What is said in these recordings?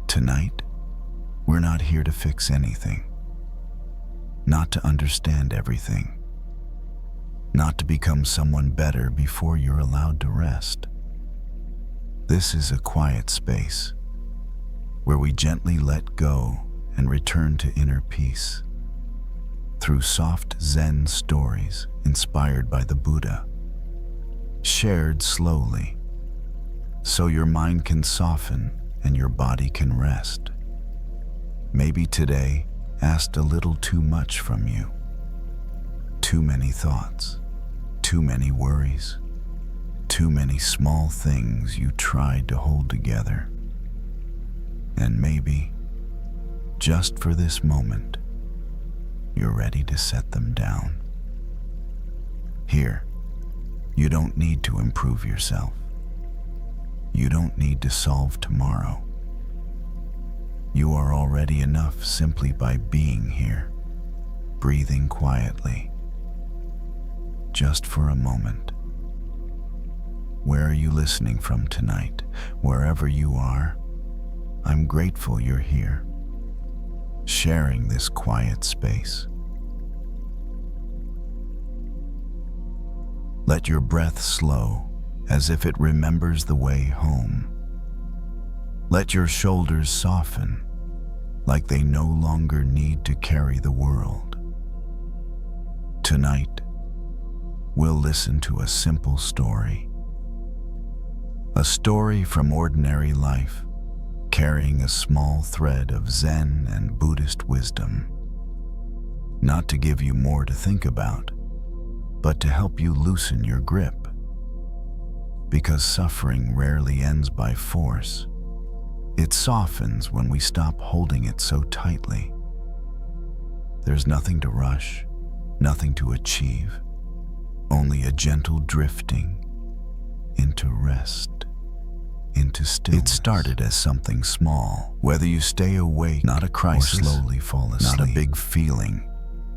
Tonight, we're not here to fix anything, not to understand everything, not to become someone better before you're allowed to rest. This is a quiet space where we gently let go and return to inner peace through soft Zen stories inspired by the Buddha, shared slowly so your mind can soften and your body can rest. Maybe today asked a little too much from you. Too many thoughts, too many worries, too many small things you tried to hold together. And maybe, just for this moment, you're ready to set them down. Here, you don't need to improve yourself. You don't need to solve tomorrow. You are already enough simply by being here, breathing quietly. Just for a moment. Where are you listening from tonight? Wherever you are, I'm grateful you're here, sharing this quiet space. Let your breath slow, as if it remembers the way home. Let your shoulders soften, like they no longer need to carry the world. Tonight, we'll listen to a simple story. A story from ordinary life, carrying a small thread of Zen and Buddhist wisdom. Not to give you more to think about, but to help you loosen your grip. Because suffering rarely ends by force. It softens when we stop holding it so tightly. There's nothing to rush, nothing to achieve, only a gentle drifting into rest, into stillness. It started as something small, whether you stay awake, not a crisis, or slowly fall asleep, not a big feeling.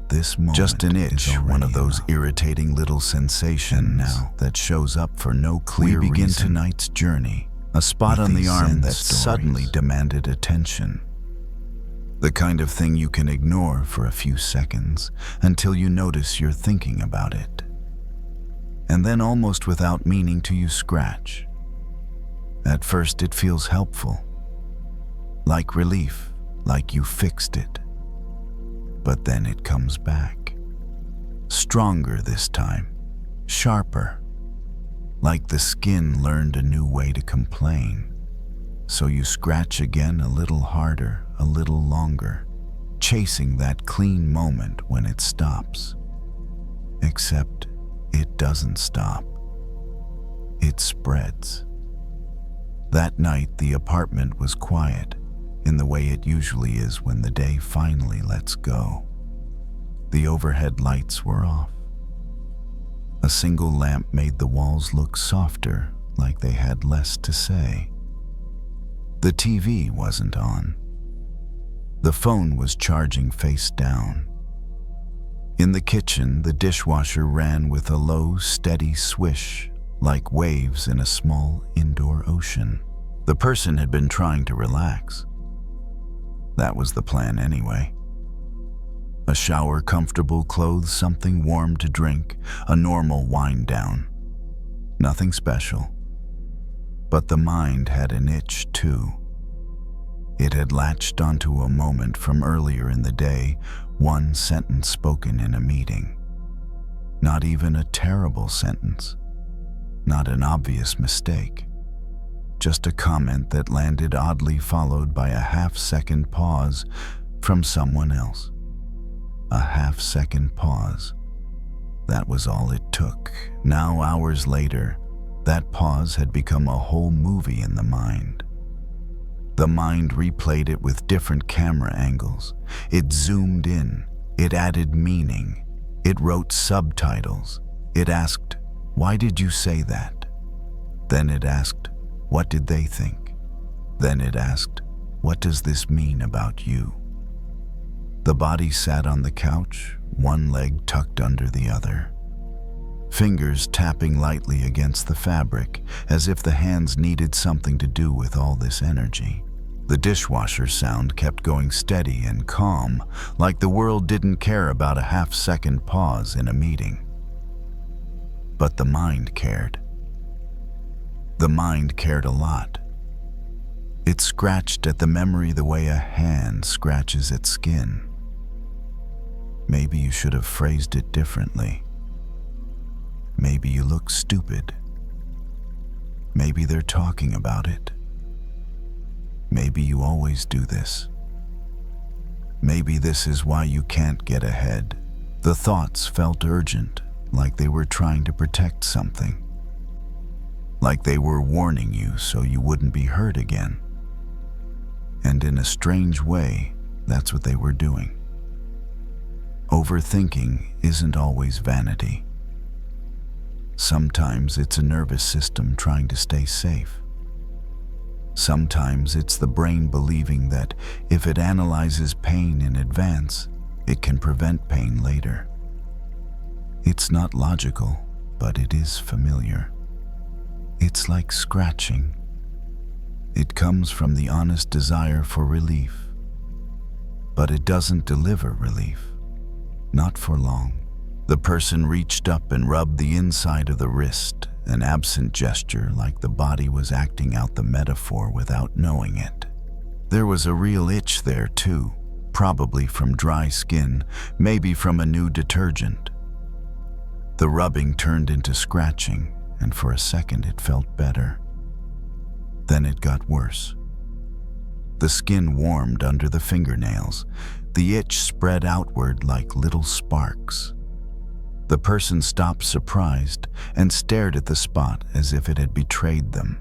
This moment just an itch, one of those irritating little sensations now that shows up for no clear reason. We begin tonight's journey, a spot on the arm that suddenly demanded attention. The kind of thing you can ignore for a few seconds until you notice you're thinking about it. And then almost without meaning to, you scratch. At first it feels helpful, like relief, like you fixed it. But then it comes back, stronger this time, sharper, like the skin learned a new way to complain. So you scratch again a little harder, a little longer, chasing that clean moment when it stops. Except it doesn't stop. It spreads. That night the apartment was quiet, in the way it usually is when the day finally lets go. The overhead lights were off. A single lamp made the walls look softer, like they had less to say. The TV wasn't on. The phone was charging face down. In the kitchen, the dishwasher ran with a low, steady swish, like waves in a small indoor ocean. The person had been trying to relax. That was the plan anyway. A shower, comfortable clothes, something warm to drink, a normal wind down. Nothing special. But the mind had an itch too. It had latched onto a moment from earlier in the day, one sentence spoken in a meeting. Not even a terrible sentence. Not an obvious mistake. Just a comment that landed oddly, followed by a half-second pause from someone else. A half-second pause. That was all it took. Now, hours later, that pause had become a whole movie in the mind. The mind replayed it with different camera angles. It zoomed in. It added meaning. It wrote subtitles. It asked, "Why did you say that?" Then it asked, "What did they think?" Then it asked, "What does this mean about you?" The body sat on the couch, one leg tucked under the other. Fingers tapping lightly against the fabric, as if the hands needed something to do with all this energy. The dishwasher sound kept going steady and calm, like the world didn't care about a half-second pause in a meeting. But the mind cared. The mind cared a lot. It scratched at the memory the way a hand scratches at skin. Maybe you should have phrased it differently. Maybe you look stupid. Maybe they're talking about it. Maybe you always do this. Maybe this is why you can't get ahead. The thoughts felt urgent, like they were trying to protect something. Like they were warning you so you wouldn't be hurt again. And in a strange way, that's what they were doing. Overthinking isn't always vanity. Sometimes it's a nervous system trying to stay safe. Sometimes it's the brain believing that if it analyzes pain in advance, it can prevent pain later. It's not logical, but it is familiar. It's like scratching. It comes from the honest desire for relief, but it doesn't deliver relief. Not for long. The person reached up and rubbed the inside of the wrist, an absent gesture like the body was acting out the metaphor without knowing it. There was a real itch there too, probably from dry skin, maybe from a new detergent. The rubbing turned into scratching, and for a second it felt better. Then it got worse. The skin warmed under the fingernails. The itch spread outward like little sparks. The person stopped surprised and stared at the spot as if it had betrayed them.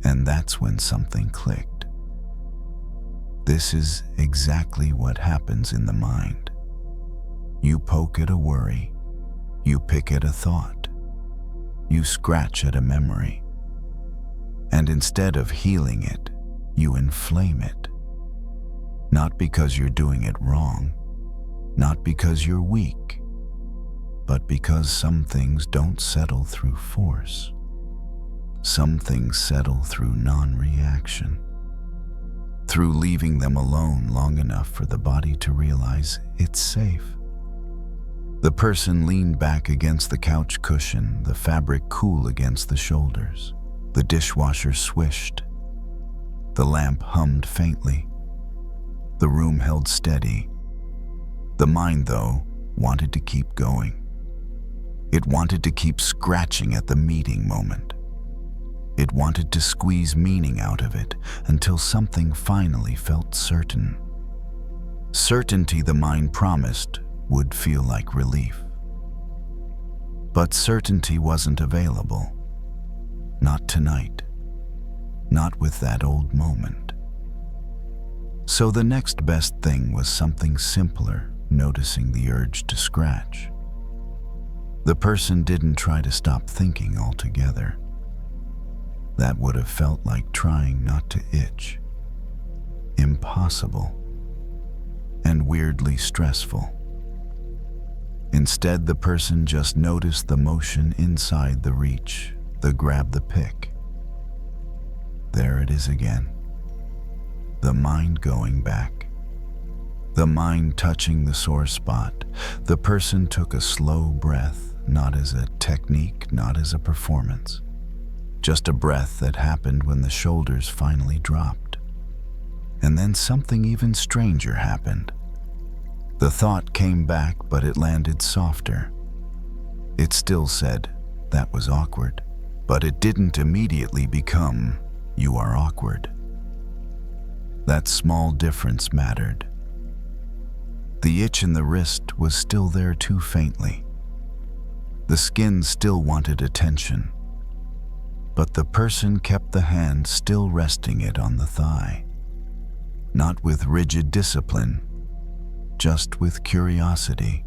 And that's when something clicked. This is exactly what happens in the mind. You poke at a worry. You pick at a thought. You scratch at a memory. And instead of healing it, you inflame it. Not because you're doing it wrong, not because you're weak, but because some things don't settle through force. Some things settle through non-reaction, through leaving them alone long enough for the body to realize it's safe. The person leaned back against the couch cushion, the fabric cool against the shoulders. The dishwasher swished. The lamp hummed faintly. The room held steady. The mind, though, wanted to keep going. It wanted to keep scratching at the meeting moment. It wanted to squeeze meaning out of it until something finally felt certain. Certainty the mind promised would feel like relief. But certainty wasn't available. Not tonight. Not with that old moment. So the next best thing was something simpler, noticing the urge to scratch. The person didn't try to stop thinking altogether. That would have felt like trying not to itch. Impossible. And weirdly stressful. Instead, the person just noticed the motion inside the reach, the grab the pick. There it is again. The mind going back. The mind touching the sore spot. The person took a slow breath, not as a technique, not as a performance. Just a breath that happened when the shoulders finally dropped. And then something even stranger happened. The thought came back, but it landed softer. It still said, "That was awkward," but it didn't immediately become, "You are awkward." That small difference mattered. The itch in the wrist was still there too faintly. The skin still wanted attention, but the person kept the hand still resting it on the thigh. Not with rigid discipline, just with curiosity.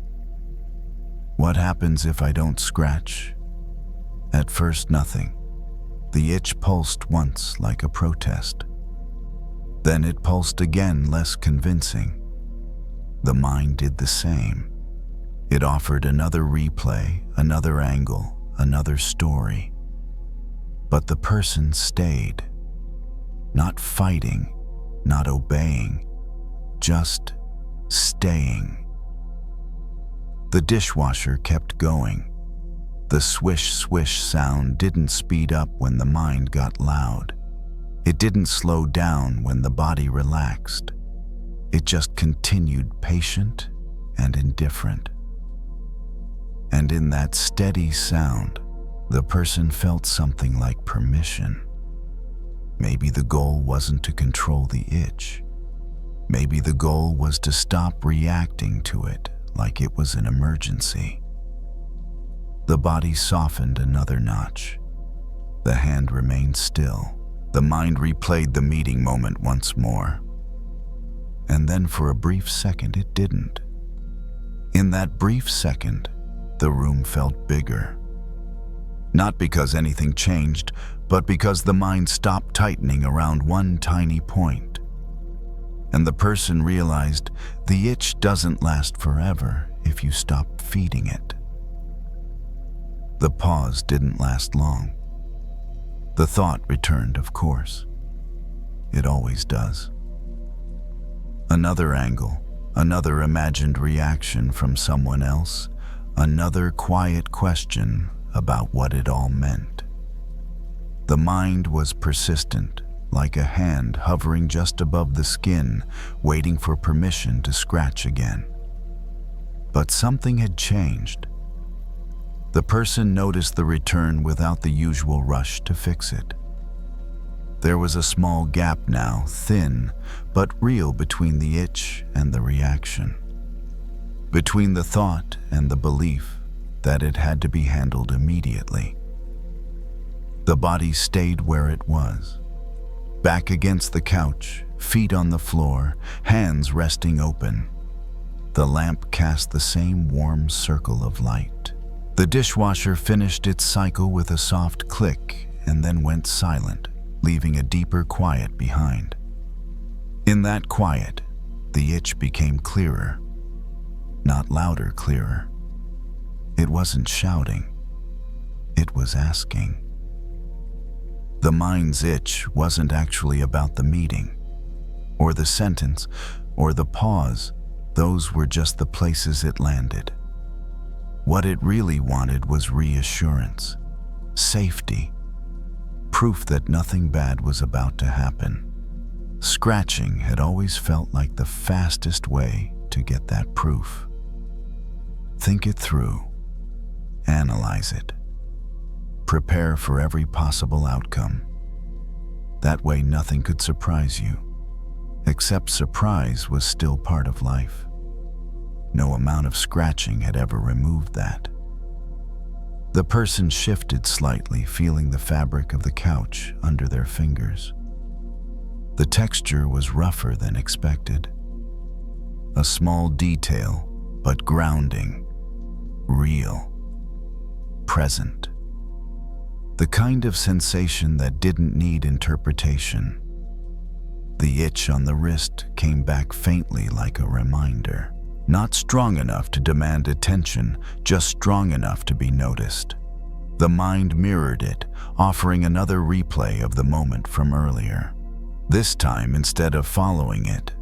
What happens if I don't scratch? At first, nothing. The itch pulsed once like a protest. Then it pulsed again, less convincing. The mind did the same. It offered another replay, another angle, another story. But the person stayed. not fighting, not obeying, just staying. The dishwasher kept going. The swish-swish sound didn't speed up when the mind got loud. It didn't slow down when the body relaxed. It just continued patient and indifferent. And in that steady sound, the person felt something like permission. Maybe the goal wasn't to control the itch. Maybe the goal was to stop reacting to it like it was an emergency. The body softened another notch. The hand remained still. The mind replayed the meeting moment once more. And then for a brief second it didn't. In that brief second, the room felt bigger. Not because anything changed, but because the mind stopped tightening around one tiny point. And the person realized the itch doesn't last forever if you stop feeding it. The pause didn't last long. The thought returned, of course. It always does. Another angle, another imagined reaction from someone else, another quiet question about what it all meant. The mind was persistent, like a hand hovering just above the skin, waiting for permission to scratch again. But something had changed. The person noticed the return without the usual rush to fix it. There was a small gap now, thin but real, between the itch and the reaction. Between the thought and the belief that it had to be handled immediately. The body stayed where it was, back against the couch, feet on the floor, hands resting open. The lamp cast the same warm circle of light. The dishwasher finished its cycle with a soft click and then went silent, leaving a deeper quiet behind. In that quiet, the itch became clearer, not louder clearer. It wasn't shouting, it was asking. The mind's itch wasn't actually about the meeting, or the sentence, or the pause. Those were just the places it landed. What it really wanted was reassurance, safety, proof that nothing bad was about to happen. Scratching had always felt like the fastest way to get that proof. Think it through. Analyze it. Prepare for every possible outcome. That way nothing could surprise you, except surprise was still part of life. No amount of scratching had ever removed that. The person shifted slightly, feeling the fabric of the couch under their fingers. The texture was rougher than expected. A small detail, but grounding, real, present. The kind of sensation that didn't need interpretation. The itch on the wrist came back faintly like a reminder. Not strong enough to demand attention, just strong enough to be noticed. The mind mirrored it, offering another replay of the moment from earlier. This time, instead of following it,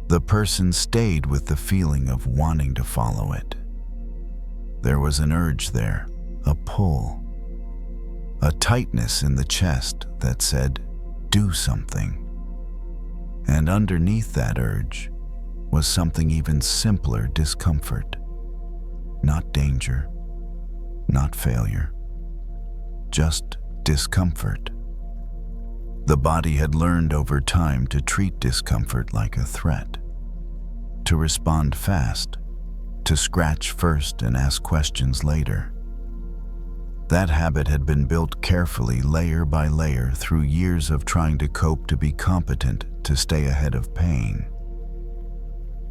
the person stayed with the feeling of wanting to follow it. There was an urge there, a pull, a tightness in the chest that said, do something. And underneath that urge was something even simpler: discomfort. Not danger, not failure, just discomfort. The body had learned over time to treat discomfort like a threat, to respond fast, to scratch first and ask questions later. That habit had been built carefully, layer by layer, through years of trying to cope, to be competent, to stay ahead of pain.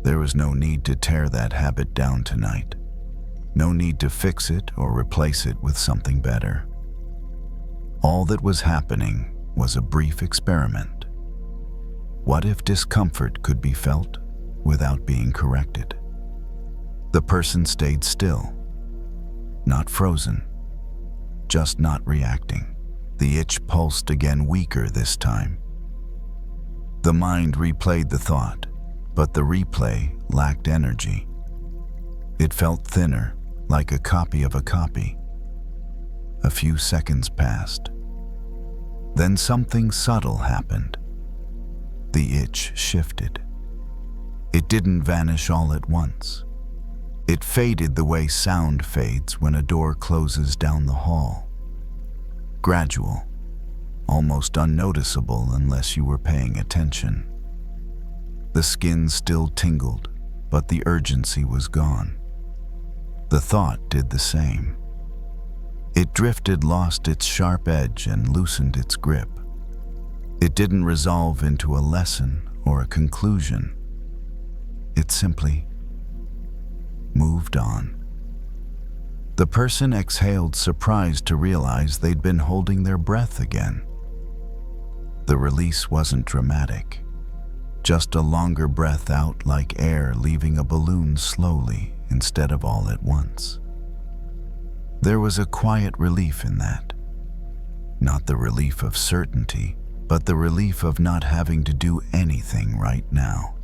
There was no need to tear that habit down tonight. No need to fix it or replace it with something better. All that was happening was a brief experiment. What if discomfort could be felt without being corrected? The person stayed still, not frozen, just not reacting. The itch pulsed again, weaker this time. The mind replayed the thought, but the replay lacked energy. It felt thinner, like a copy of a copy. A few seconds passed. Then something subtle happened. The itch shifted. It didn't vanish all at once. It faded the way sound fades when a door closes down the hall. Gradual, almost unnoticeable unless you were paying attention. The skin still tingled, but the urgency was gone. The thought did the same. It drifted, lost its sharp edge, and loosened its grip. It didn't resolve into a lesson or a conclusion. It simply moved on. The person exhaled, surprised to realize they'd been holding their breath again. The release wasn't dramatic, just a longer breath out, like air leaving a balloon slowly instead of all at once. There was a quiet relief in that. Not the relief of certainty, but the relief of not having to do anything right now.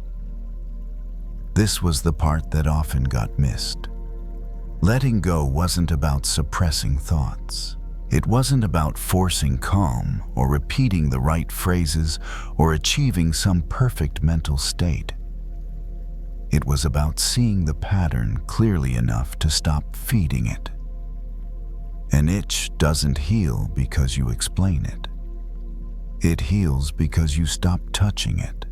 This was the part that often got missed. Letting go wasn't about suppressing thoughts. It wasn't about forcing calm or repeating the right phrases or achieving some perfect mental state. It was about seeing the pattern clearly enough to stop feeding it. An itch doesn't heal because you explain it. It heals because you stop touching it.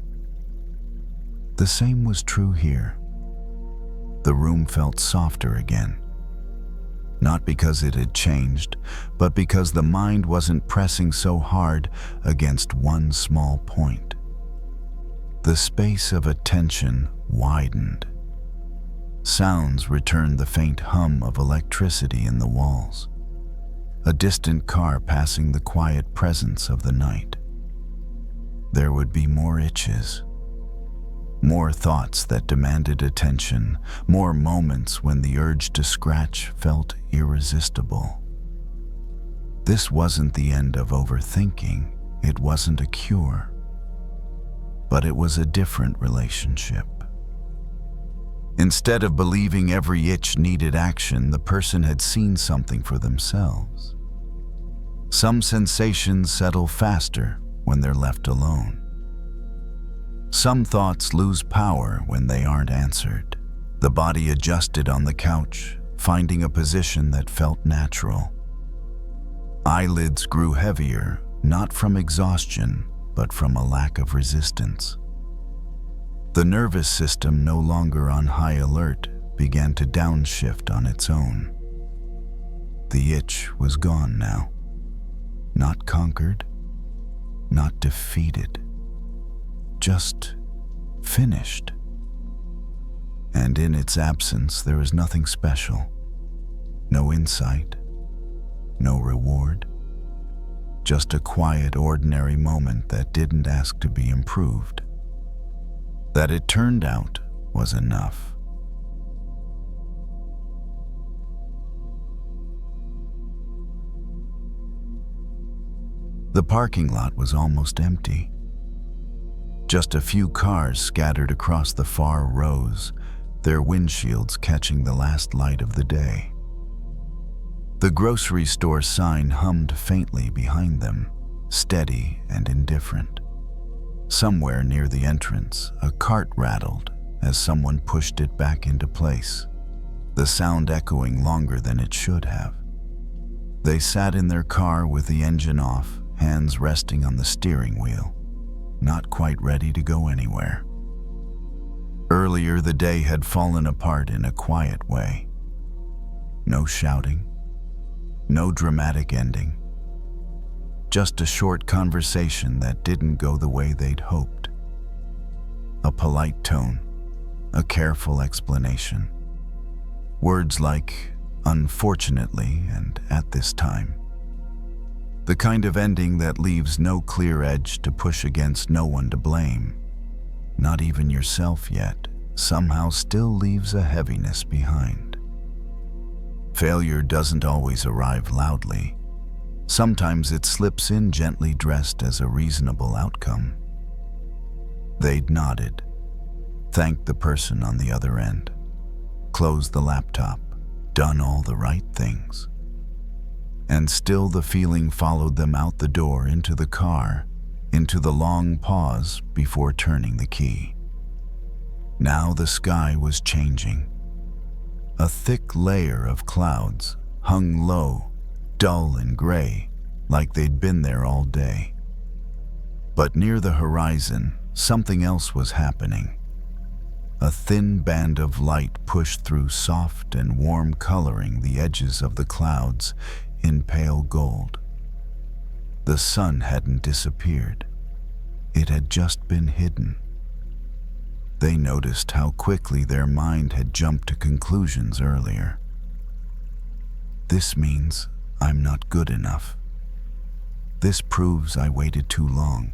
The same was true here. The room felt softer again. Not because it had changed, but because the mind wasn't pressing so hard against one small point. The space of attention widened. Sounds returned, the faint hum of electricity in the walls. A distant car passing, the quiet presence of the night. There would be more itches. More thoughts that demanded attention, more moments when the urge to scratch felt irresistible. This wasn't the end of overthinking, it wasn't a cure, but it was a different relationship. Instead of believing every itch needed action, the person had seen something for themselves. Some sensations settle faster when they're left alone. Some thoughts lose power when they aren't answered. The body adjusted on the couch, finding a position that felt natural. Eyelids grew heavier, not from exhaustion, but from a lack of resistance. The nervous system, no longer on high alert, began to downshift on its own. The itch was gone now. Not conquered, not defeated. Just finished. And in its absence, there was nothing special. No insight, no reward. Just a quiet, ordinary moment that didn't ask to be improved. That it turned out was enough. The parking lot was almost empty. Just a few cars scattered across the far rows, their windshields catching the last light of the day. The grocery store sign hummed faintly behind them, steady and indifferent. Somewhere near the entrance, a cart rattled as someone pushed it back into place, the sound echoing longer than it should have. They sat in their car with the engine off, hands resting on the steering wheel, not quite ready to go anywhere. Earlier, the day had fallen apart in a quiet way. No shouting, no dramatic ending. Just a short conversation that didn't go the way they'd hoped. A polite tone, a careful explanation. Words like, unfortunately and at this time. The kind of ending that leaves no clear edge to push against, no one to blame. Not even yourself yet, somehow still leaves a heaviness behind. Failure doesn't always arrive loudly. Sometimes it slips in, gently dressed as a reasonable outcome. They'd nodded, thanked the person on the other end, closed the laptop, done all the right things. And still the feeling followed them out the door, into the car, into the long pause before turning the key. Now the sky was changing. A thick layer of clouds hung low, dull and gray, like they'd been there all day. But near the horizon, something else was happening. A thin band of light pushed through soft and warm, coloring the edges of the clouds in pale gold. The sun hadn't disappeared. It had just been hidden. They noticed how quickly their mind had jumped to conclusions earlier. This means I'm not good enough. This proves I waited too long.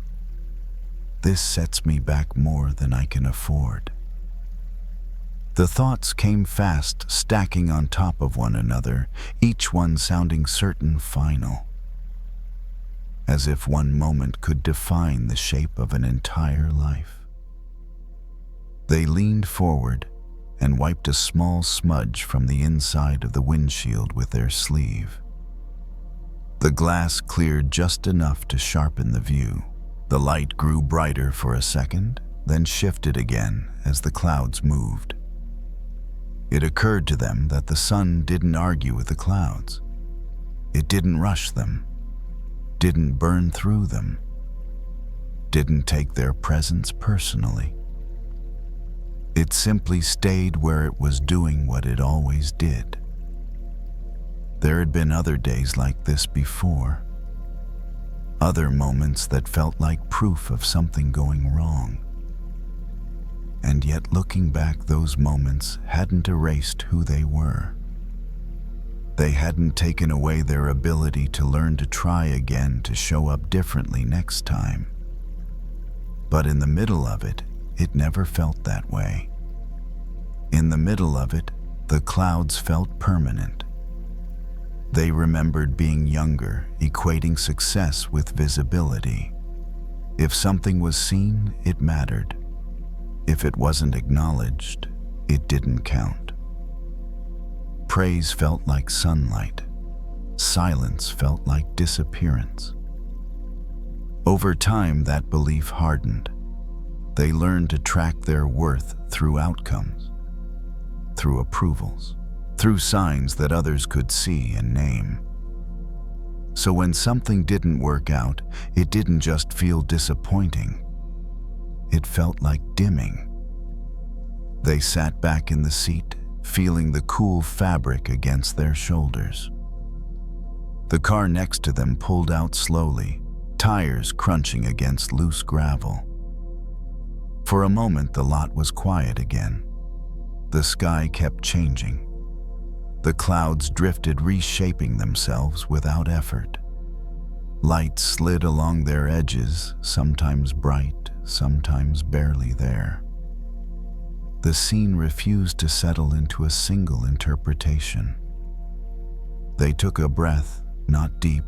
This sets me back more than I can afford. The thoughts came fast, stacking on top of one another, each one sounding certain, final. As if one moment could define the shape of an entire life. They leaned forward and wiped a small smudge from the inside of the windshield with their sleeve. The glass cleared just enough to sharpen the view. The light grew brighter for a second, then shifted again as the clouds moved. It occurred to them that the sun didn't argue with the clouds. It didn't rush them, didn't burn through them, didn't take their presence personally. It simply stayed where it was, doing what it always did. There had been other days like this before. Other moments that felt like proof of something going wrong. And yet, looking back, those moments hadn't erased who they were. They hadn't taken away their ability to learn to try again, to show up differently next time. But in the middle of it, it never felt that way. In the middle of it, the clouds felt permanent. They remembered being younger, equating success with visibility. If something was seen, it mattered. If it wasn't acknowledged, it didn't count. Praise felt like sunlight. Silence felt like disappearance. Over time, that belief hardened. They learned to track their worth through outcomes, through approvals, through signs that others could see and name. So when something didn't work out, it didn't just feel disappointing. It felt like dimming. They sat back in the seat, feeling the cool fabric against their shoulders. The car next to them pulled out slowly, tires crunching against loose gravel. For a moment, the lot was quiet again. The sky kept changing. The clouds drifted, reshaping themselves without effort. Light slid along their edges, sometimes bright, sometimes barely there. The scene refused to settle into a single interpretation. They took a breath, not deep,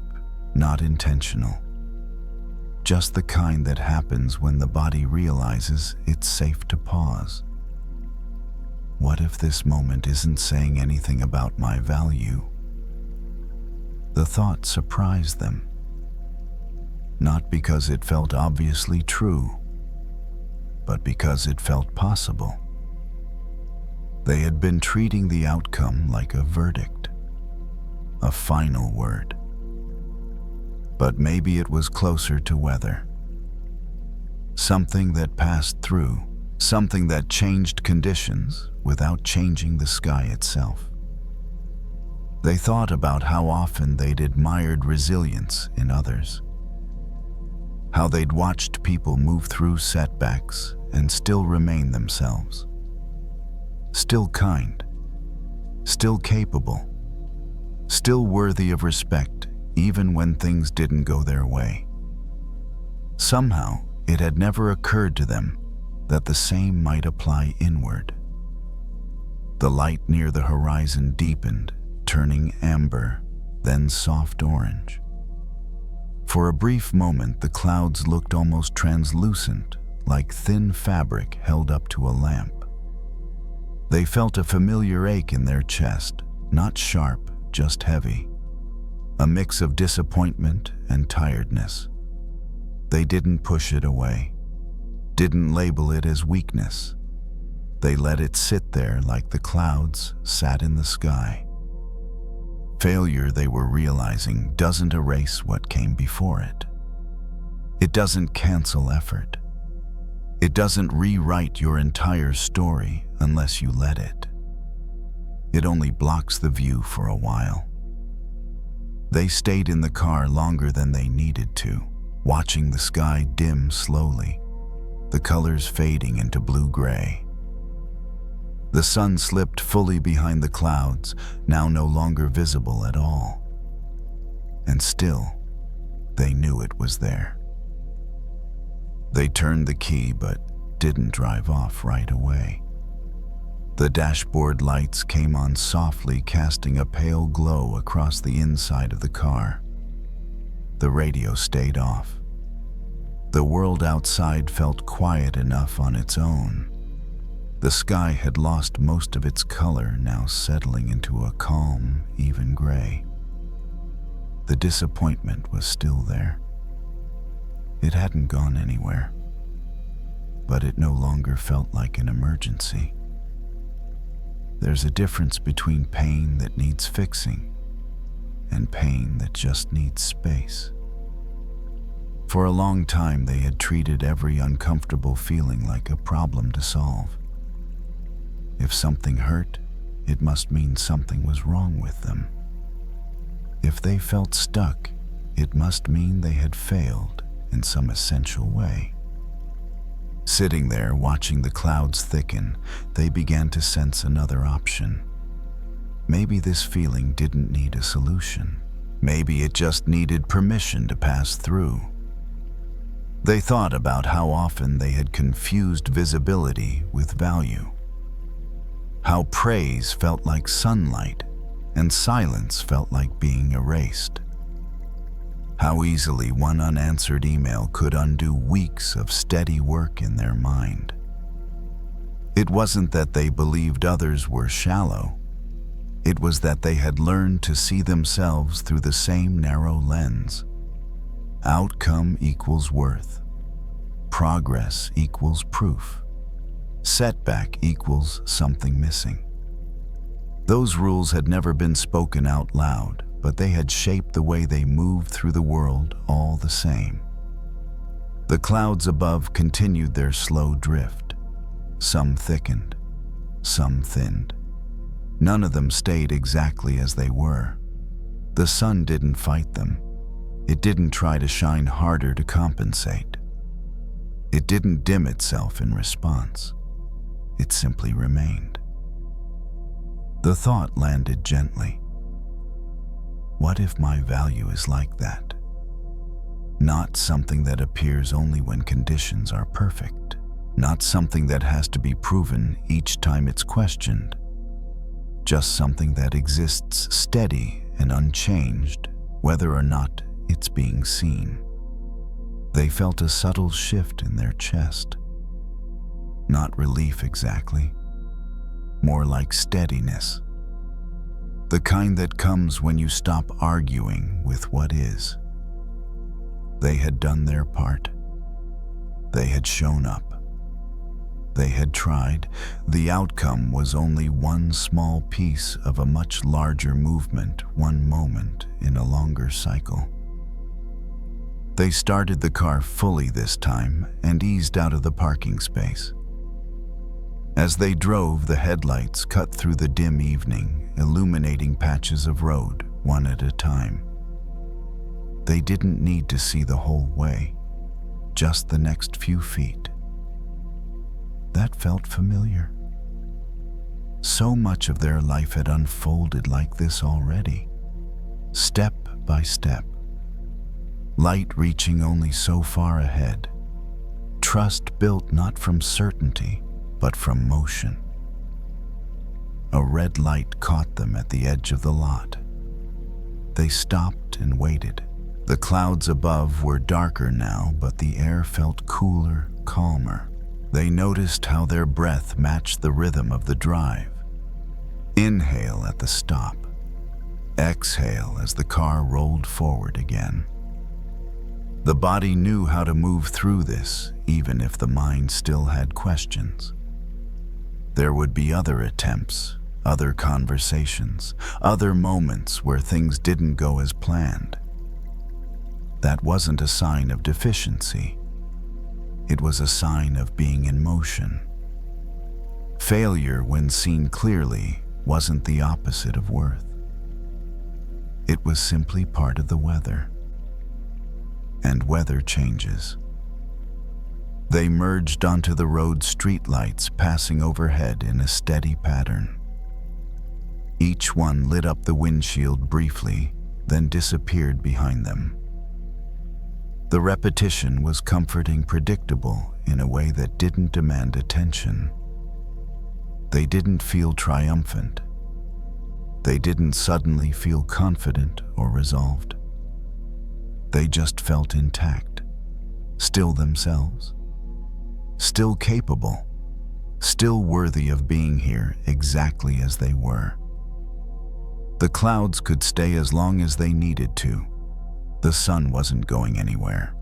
not intentional. Just the kind that happens when the body realizes it's safe to pause. What if this moment isn't saying anything about my value? The thought surprised them. Not because it felt obviously true, but because it felt possible. They had been treating the outcome like a verdict, a final word. But maybe it was closer to weather. Something that passed through, something that changed conditions without changing the sky itself. They thought about how often they'd admired resilience in others. How they'd watched people move through setbacks and still remain themselves. Still kind, still capable, still worthy of respect even when things didn't go their way. Somehow, it had never occurred to them that the same might apply inward. The light near the horizon deepened, turning amber, then soft orange. For a brief moment, the clouds looked almost translucent, like thin fabric held up to a lamp. They felt a familiar ache in their chest, not sharp, just heavy. A mix of disappointment and tiredness. They didn't push it away, didn't label it as weakness. They let it sit there like the clouds sat in the sky. Failure, they were realizing, doesn't erase what came before it. It doesn't cancel effort. It doesn't rewrite your entire story unless you let it. It only blocks the view for a while. They stayed in the car longer than they needed to, watching the sky dim slowly, the colors fading into blue-gray. The sun slipped fully behind the clouds, now no longer visible at all. And still, they knew it was there. They turned the key but didn't drive off right away. The dashboard lights came on softly, casting a pale glow across the inside of the car. The radio stayed off. The world outside felt quiet enough on its own. The sky had lost most of its color, now settling into a calm, even gray. The disappointment was still there. It hadn't gone anywhere, but it no longer felt like an emergency. There's a difference between pain that needs fixing and pain that just needs space. For a long time, they had treated every uncomfortable feeling like a problem to solve. If something hurt, it must mean something was wrong with them. If they felt stuck, it must mean they had failed in some essential way. Sitting there, watching the clouds thicken, they began to sense another option. Maybe this feeling didn't need a solution. Maybe it just needed permission to pass through. They thought about how often they had confused visibility with value. How praise felt like sunlight and silence felt like being erased. How easily one unanswered email could undo weeks of steady work in their mind. It wasn't that they believed others were shallow. It was that they had learned to see themselves through the same narrow lens. Outcome equals worth. Progress equals proof. Setback equals something missing. Those rules had never been spoken out loud, but they had shaped the way they moved through the world all the same. The clouds above continued their slow drift. Some thickened, some thinned. None of them stayed exactly as they were. The sun didn't fight them. It didn't try to shine harder to compensate. It didn't dim itself in response. It simply remained. The thought landed gently. What if my value is like that? Not something that appears only when conditions are perfect. Not something that has to be proven each time it's questioned. Just something that exists steady and unchanged, whether or not it's being seen. They felt a subtle shift in their chest. Not relief exactly, more like steadiness. The kind that comes when you stop arguing with what is. They had done their part. They had shown up. They had tried. The outcome was only one small piece of a much larger movement, one moment in a longer cycle. They started the car fully this time and eased out of the parking space. As they drove, the headlights cut through the dim evening, illuminating patches of road, one at a time. They didn't need to see the whole way, just the next few feet. That felt familiar. So much of their life had unfolded like this already, step by step. Light reaching only so far ahead. Trust built not from certainty, but from motion. A red light caught them at the edge of the lot. They stopped and waited. The clouds above were darker now, but the air felt cooler, calmer. They noticed how their breath matched the rhythm of the drive. Inhale at the stop. Exhale as the car rolled forward again. The body knew how to move through this, even if the mind still had questions. There would be other attempts, other conversations, other moments where things didn't go as planned. That wasn't a sign of deficiency. It was a sign of being in motion. Failure, when seen clearly, wasn't the opposite of worth. It was simply part of the weather. And weather changes. They merged onto the road's streetlights, passing overhead in a steady pattern. Each one lit up the windshield briefly, then disappeared behind them. The repetition was comforting, predictable in a way that didn't demand attention. They didn't feel triumphant. They didn't suddenly feel confident or resolved. They just felt intact, still themselves, still capable, still worthy of being here exactly as they were. The clouds could stay as long as they needed to. The sun wasn't going anywhere.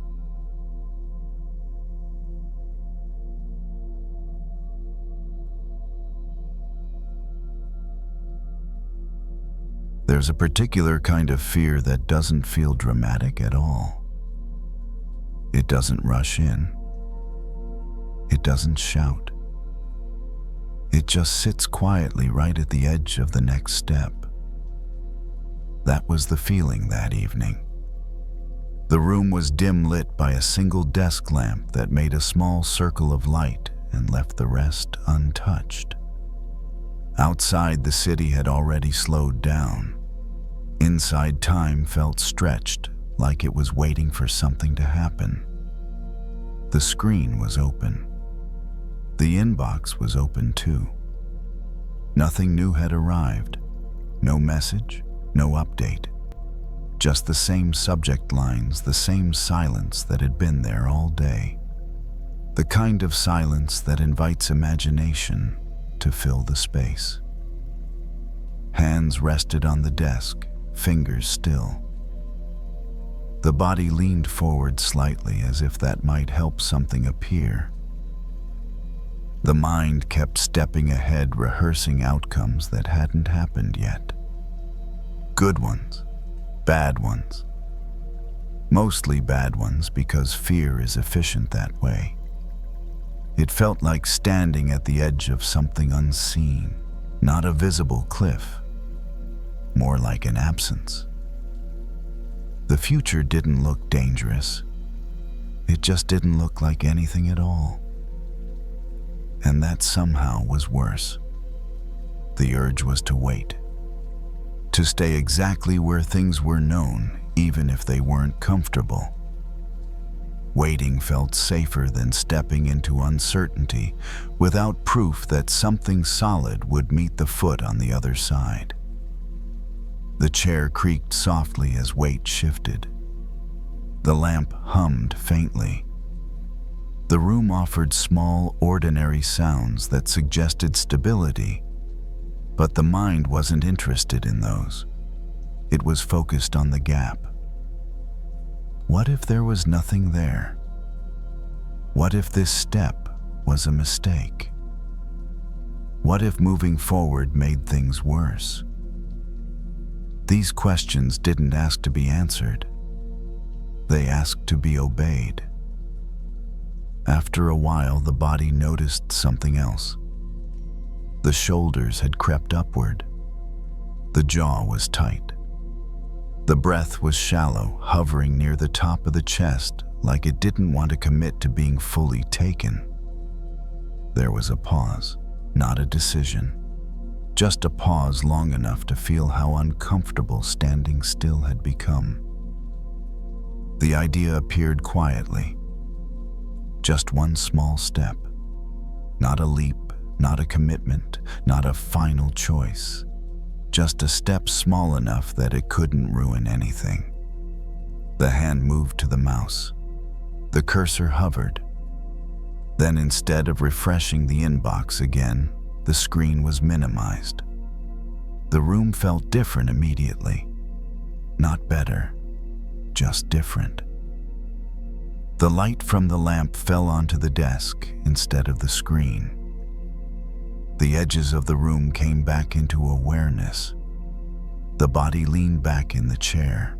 There's a particular kind of fear that doesn't feel dramatic at all. It doesn't rush in. It doesn't shout. It just sits quietly right at the edge of the next step. That was the feeling that evening. The room was dim lit by a single desk lamp that made a small circle of light and left the rest untouched. Outside, the city had already slowed down. Inside, time felt stretched, like it was waiting for something to happen. The screen was open. The inbox was open too. Nothing new had arrived. No message, no update. Just the same subject lines, the same silence that had been there all day. The kind of silence that invites imagination to fill the space. Hands rested on the desk, fingers still. The body leaned forward slightly as if that might help something appear. The mind kept stepping ahead, rehearsing outcomes that hadn't happened yet. Good ones, bad ones. Mostly bad ones because fear is efficient that way. It felt like standing at the edge of something unseen, not a visible cliff, more like an absence. The future didn't look dangerous. It just didn't look like anything at all. And that somehow was worse. The urge was to wait. To stay exactly where things were known, even if they weren't comfortable. Waiting felt safer than stepping into uncertainty without proof that something solid would meet the foot on the other side. The chair creaked softly as weight shifted. The lamp hummed faintly. The room offered small, ordinary sounds that suggested stability, but the mind wasn't interested in those. It was focused on the gap. What if there was nothing there? What if this step was a mistake? What if moving forward made things worse? These questions didn't ask to be answered. They asked to be obeyed. After a while, the body noticed something else. The shoulders had crept upward. The jaw was tight. The breath was shallow, hovering near the top of the chest, like it didn't want to commit to being fully taken. There was a pause, not a decision. Just a pause long enough to feel how uncomfortable standing still had become. The idea appeared quietly. Just one small step. Not a leap, not a commitment, not a final choice. Just a step small enough that it couldn't ruin anything. The hand moved to the mouse. The cursor hovered. Then instead of refreshing the inbox again, the screen was minimized. The room felt different immediately. Not better, just different. The light from the lamp fell onto the desk instead of the screen. The edges of the room came back into awareness. The body leaned back in the chair.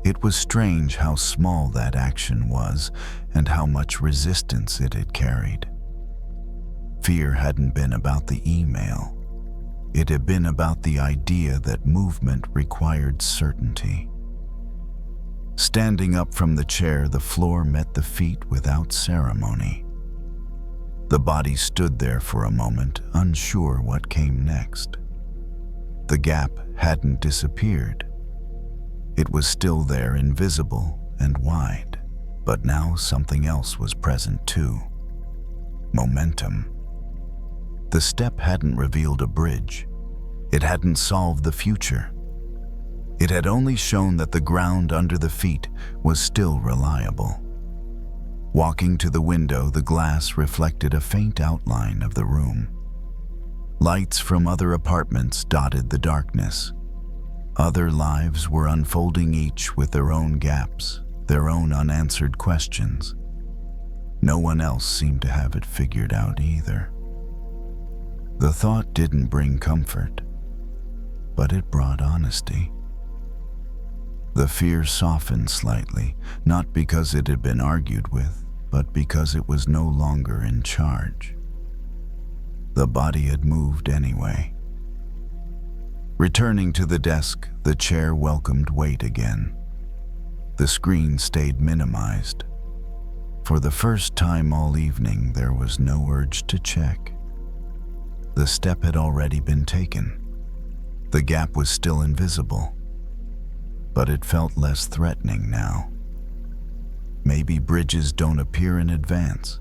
It was strange how small that action was and how much resistance it had carried. Fear hadn't been about the email. It had been about the idea that movement required certainty. Standing up from the chair, the floor met the feet without ceremony. The body stood there for a moment, unsure what came next. The gap hadn't disappeared. It was still there, invisible and wide, but now something else was present too. Momentum. The step hadn't revealed a bridge. It hadn't solved the future. It had only shown that the ground under the feet was still reliable. Walking to the window, the glass reflected a faint outline of the room. Lights from other apartments dotted the darkness. Other lives were unfolding, each with their own gaps, their own unanswered questions. No one else seemed to have it figured out either. The thought didn't bring comfort, but it brought honesty. The fear softened slightly, not because it had been argued with, but because it was no longer in charge. The body had moved anyway. Returning to the desk, the chair welcomed weight again. The screen stayed minimized. For the first time all evening, there was no urge to check. The step had already been taken. The gap was still invisible, but it felt less threatening now. Maybe bridges don't appear in advance.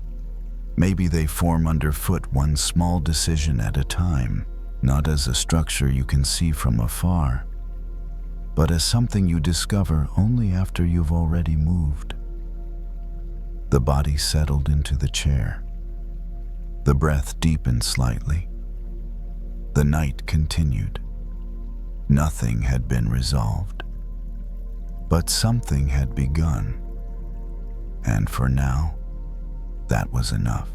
Maybe they form underfoot, one small decision at a time, not as a structure you can see from afar, but as something you discover only after you've already moved. The body settled into the chair. The breath deepened slightly. The night continued. Nothing had been resolved, but something had begun. And for now, that was enough.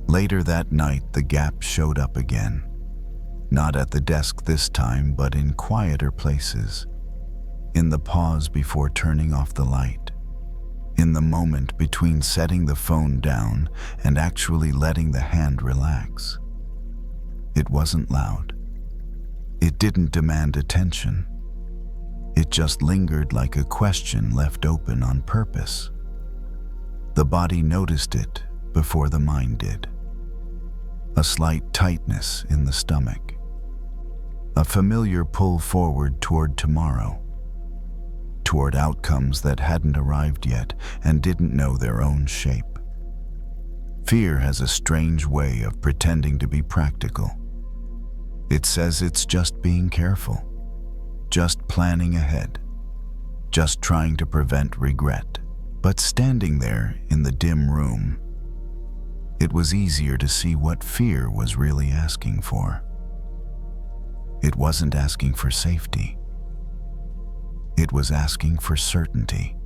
Later that night, the gap showed up again. Not at the desk this time, but in quieter places. In the pause before turning off the light. In the moment between setting the phone down and actually letting the hand relax. It wasn't loud. It didn't demand attention. It just lingered like a question left open on purpose. The body noticed it before the mind did. A slight tightness in the stomach. A familiar pull forward toward tomorrow. Toward outcomes that hadn't arrived yet and didn't know their own shape. Fear has a strange way of pretending to be practical. It says it's just being careful, just planning ahead, just trying to prevent regret. But standing there in the dim room, it was easier to see what fear was really asking for. It wasn't asking for safety. It was asking for certainty.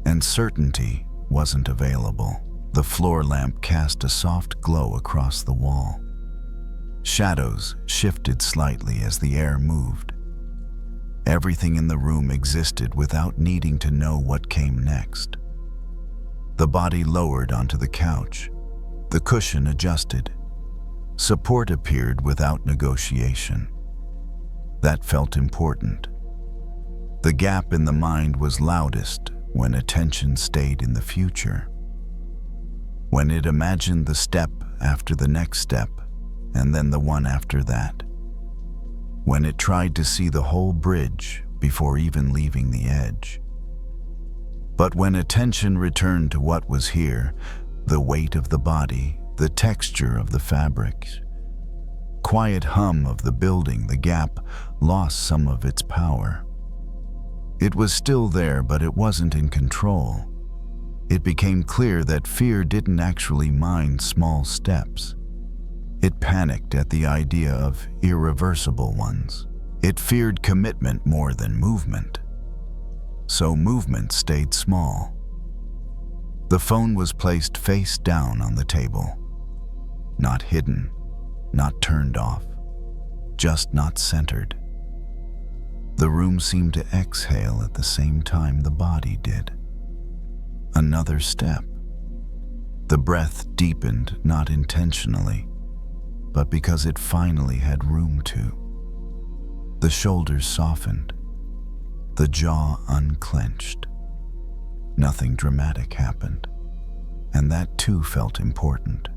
And certainty wasn't available. The floor lamp cast a soft glow across the wall. Shadows shifted slightly as the air moved. Everything in the room existed without needing to know what came next. The body lowered onto the couch. The cushion adjusted. Support appeared without negotiation. That felt important. The gap in the mind was loudest when attention stayed in the future. When it imagined the step after the next step, and then the one after that. When it tried to see the whole bridge before even leaving the edge. But when attention returned to what was here, the weight of the body, the texture of the fabrics, quiet hum of the building, the gap lost some of its power. It was still there, but it wasn't in control. it became clear that fear didn't actually mind small steps. It panicked at the idea of irreversible ones. It feared commitment more than movement. So movement stayed small. The phone was placed face down on the table. Not hidden, not turned off, just not centered. The room seemed to exhale at the same time the body did. Another step. The breath deepened, not intentionally, but because it finally had room to. The shoulders softened, the jaw unclenched. Nothing dramatic happened, and that too felt important.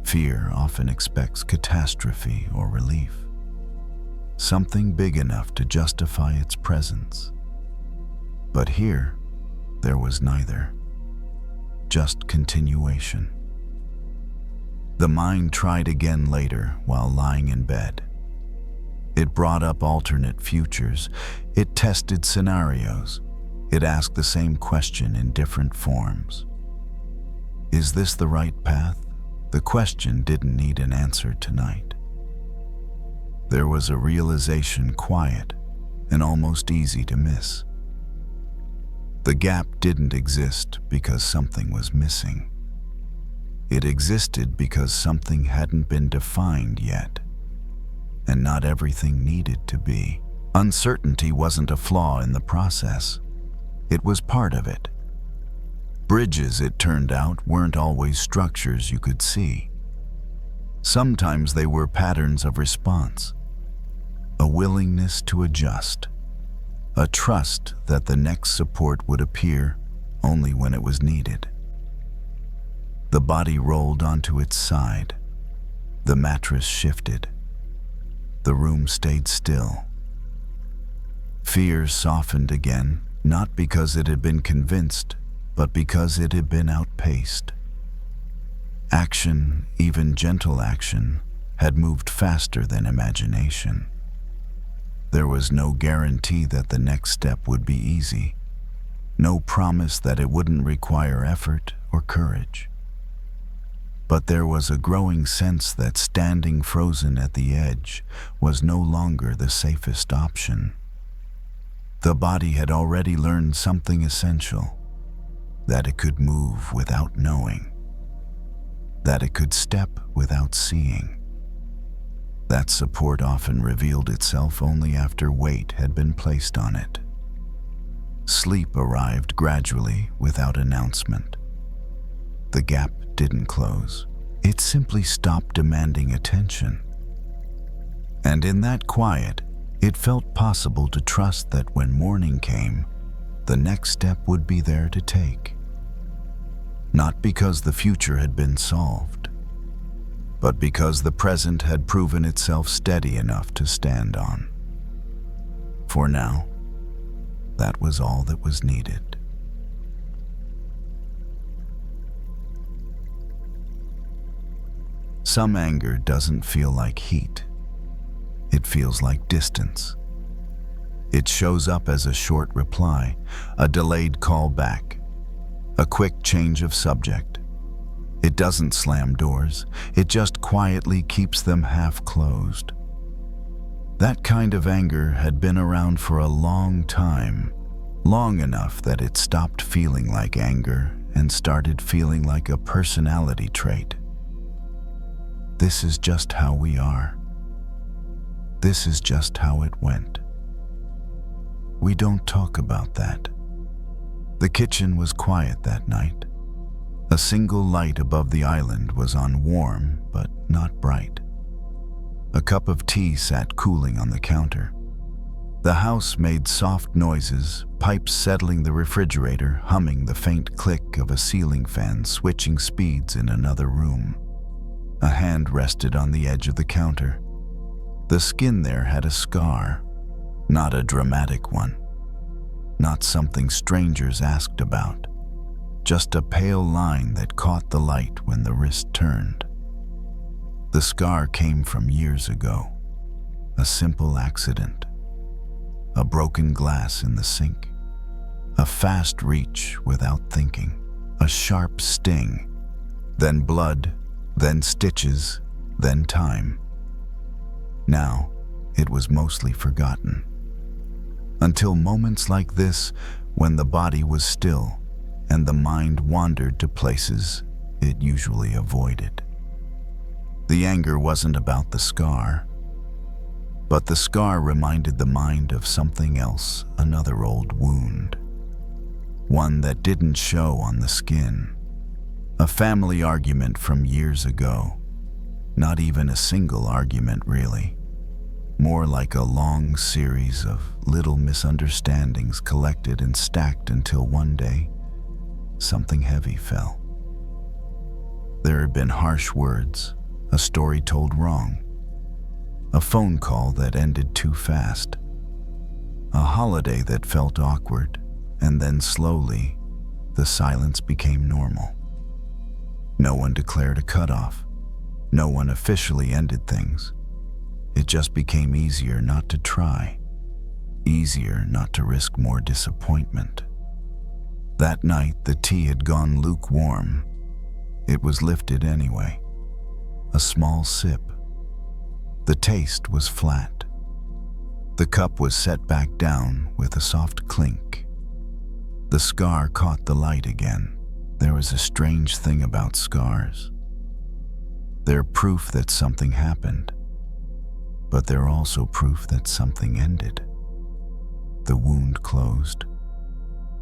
Fear often expects catastrophe or relief, something big enough to justify its presence. But here, there was neither, just continuation. The mind tried again later while lying in bed. It brought up alternate futures. It tested scenarios. It asked the same question in different forms. Is this the right path? The question didn't need an answer tonight. There was a realization, quiet and almost easy to miss. The gap didn't exist because something was missing. It existed because something hadn't been defined yet, and not everything needed to be. Uncertainty wasn't a flaw in the process. It was part of it. Bridges, it turned out, weren't always structures you could see. Sometimes they were patterns of response, a willingness to adjust, a trust that the next support would appear only when it was needed. The body rolled onto its side. The mattress shifted. The room stayed still. Fear softened again, not because it had been convinced, but because it had been outpaced. Action, even gentle action, had moved faster than imagination. There was no guarantee that the next step would be easy, no promise that it wouldn't require effort or courage. But there was a growing sense that standing frozen at the edge was no longer the safest option. The body had already learned something essential, that it could move without knowing, that it could step without seeing. That support often revealed itself only after weight had been placed on it. Sleep arrived gradually without announcement. The gap didn't close. It simply stopped demanding attention. And in that quiet, it felt possible to trust that when morning came, the next step would be there to take. Not because the future had been solved, but because the present had proven itself steady enough to stand on. For now, that was all that was needed. Some anger doesn't feel like heat. It feels like distance. It shows up as a short reply, a delayed call back, a quick change of subject. It doesn't slam doors, it just quietly keeps them half closed. That kind of anger had been around for a long time, long enough that it stopped feeling like anger and started feeling like a personality trait. This is just how we are. This is just how it went. We don't talk about that. The kitchen was quiet that night. A single light above the island was on, warm but not bright. A cup of tea sat cooling on the counter. The house made soft noises, pipes settling the refrigerator, humming the faint click of a ceiling fan switching speeds in another room. A hand rested on the edge of the counter. The skin there had a scar, not a dramatic one, not something strangers asked about, just a pale line that caught the light when the wrist turned. The scar came from years ago, a simple accident, a broken glass in the sink. A fast reach without thinking, a sharp sting, then blood, then stitches, then time. Now, it was mostly forgotten. Until moments like this, when the body was still and the mind wandered to places it usually avoided. The anger wasn't about the scar, but the scar reminded the mind of something else, another old wound. One that didn't show on the skin. A family argument from years ago. Not even a single argument, really. More like a long series of little misunderstandings collected and stacked until one day, something heavy fell. There had been harsh words, a story told wrong, a phone call that ended too fast, a holiday that felt awkward, and then slowly, the silence became normal. No one declared a cutoff. No one officially ended things. It just became easier not to try, easier not to risk more disappointment. That night, the tea had gone lukewarm. It was lifted anyway. A small sip. The taste was flat. The cup was set back down with a soft clink. The scar caught the light again. There was a strange thing about scars. They're proof that something happened, but they're also proof that something ended. The wound closed.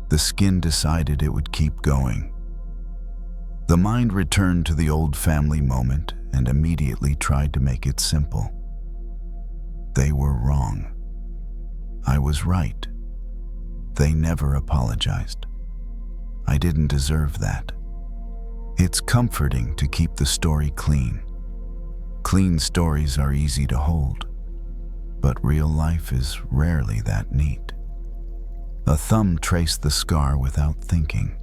The skin decided it would keep going. The mind returned to the old family moment and immediately tried to make it simple. They were wrong. I was right. They never apologized. I didn't deserve that. It's comforting to keep the story clean. Clean stories are easy to hold, but real life is rarely that neat. A thumb traced the scar without thinking.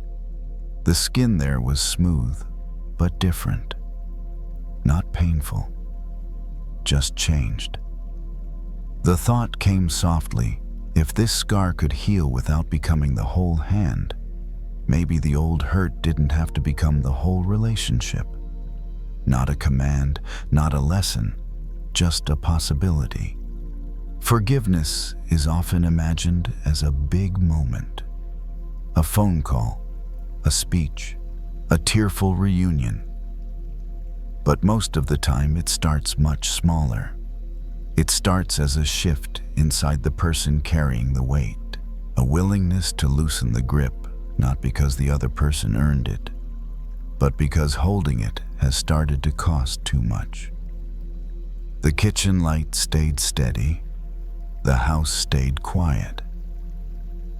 The skin there was smooth, but different. Not painful, just changed. The thought came softly, if this scar could heal without becoming the whole hand, maybe the old hurt didn't have to become the whole relationship. Not a command, not a lesson, just a possibility. Forgiveness is often imagined as a big moment. A phone call, a speech, a tearful reunion. But most of the time it starts much smaller. It starts as a shift inside the person carrying the weight, a willingness to loosen the grip, not because the other person earned it, but because holding it has started to cost too much. The kitchen light stayed steady. The house stayed quiet.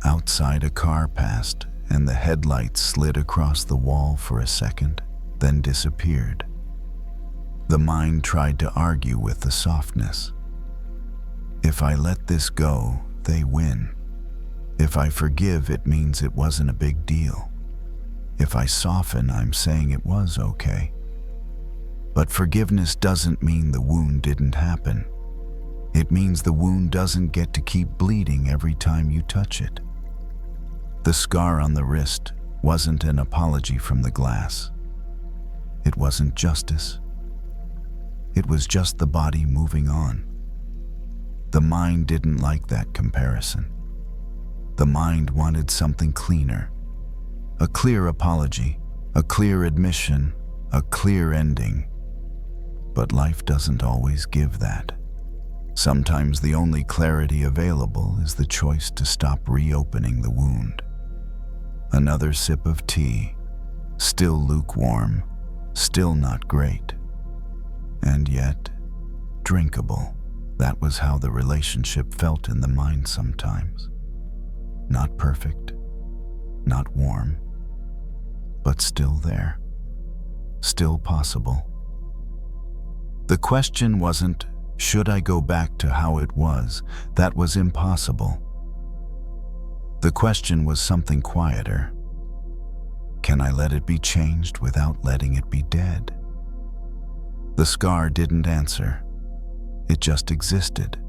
Outside, a car passed, and the headlights slid across the wall for a second, then disappeared. The mind tried to argue with the softness. If I let this go, they win. If I forgive, it means it wasn't a big deal. If I soften, I'm saying it was okay. But forgiveness doesn't mean the wound didn't happen. It means the wound doesn't get to keep bleeding every time you touch it. The scar on the wrist wasn't an apology from the glass. It wasn't justice. It was just the body moving on. The mind didn't like that comparison. The mind wanted something cleaner. A clear apology, a clear admission, a clear ending. But life doesn't always give that. Sometimes the only clarity available is the choice to stop reopening the wound. Another sip of tea, still lukewarm, still not great, and yet drinkable. That was how the relationship felt in the mind sometimes. Not perfect, not warm, but still there, still possible. The question wasn't, should I go back to how it was? That was impossible. The question was something quieter. Can I let it be changed without letting it be dead? The scar didn't answer. It just existed.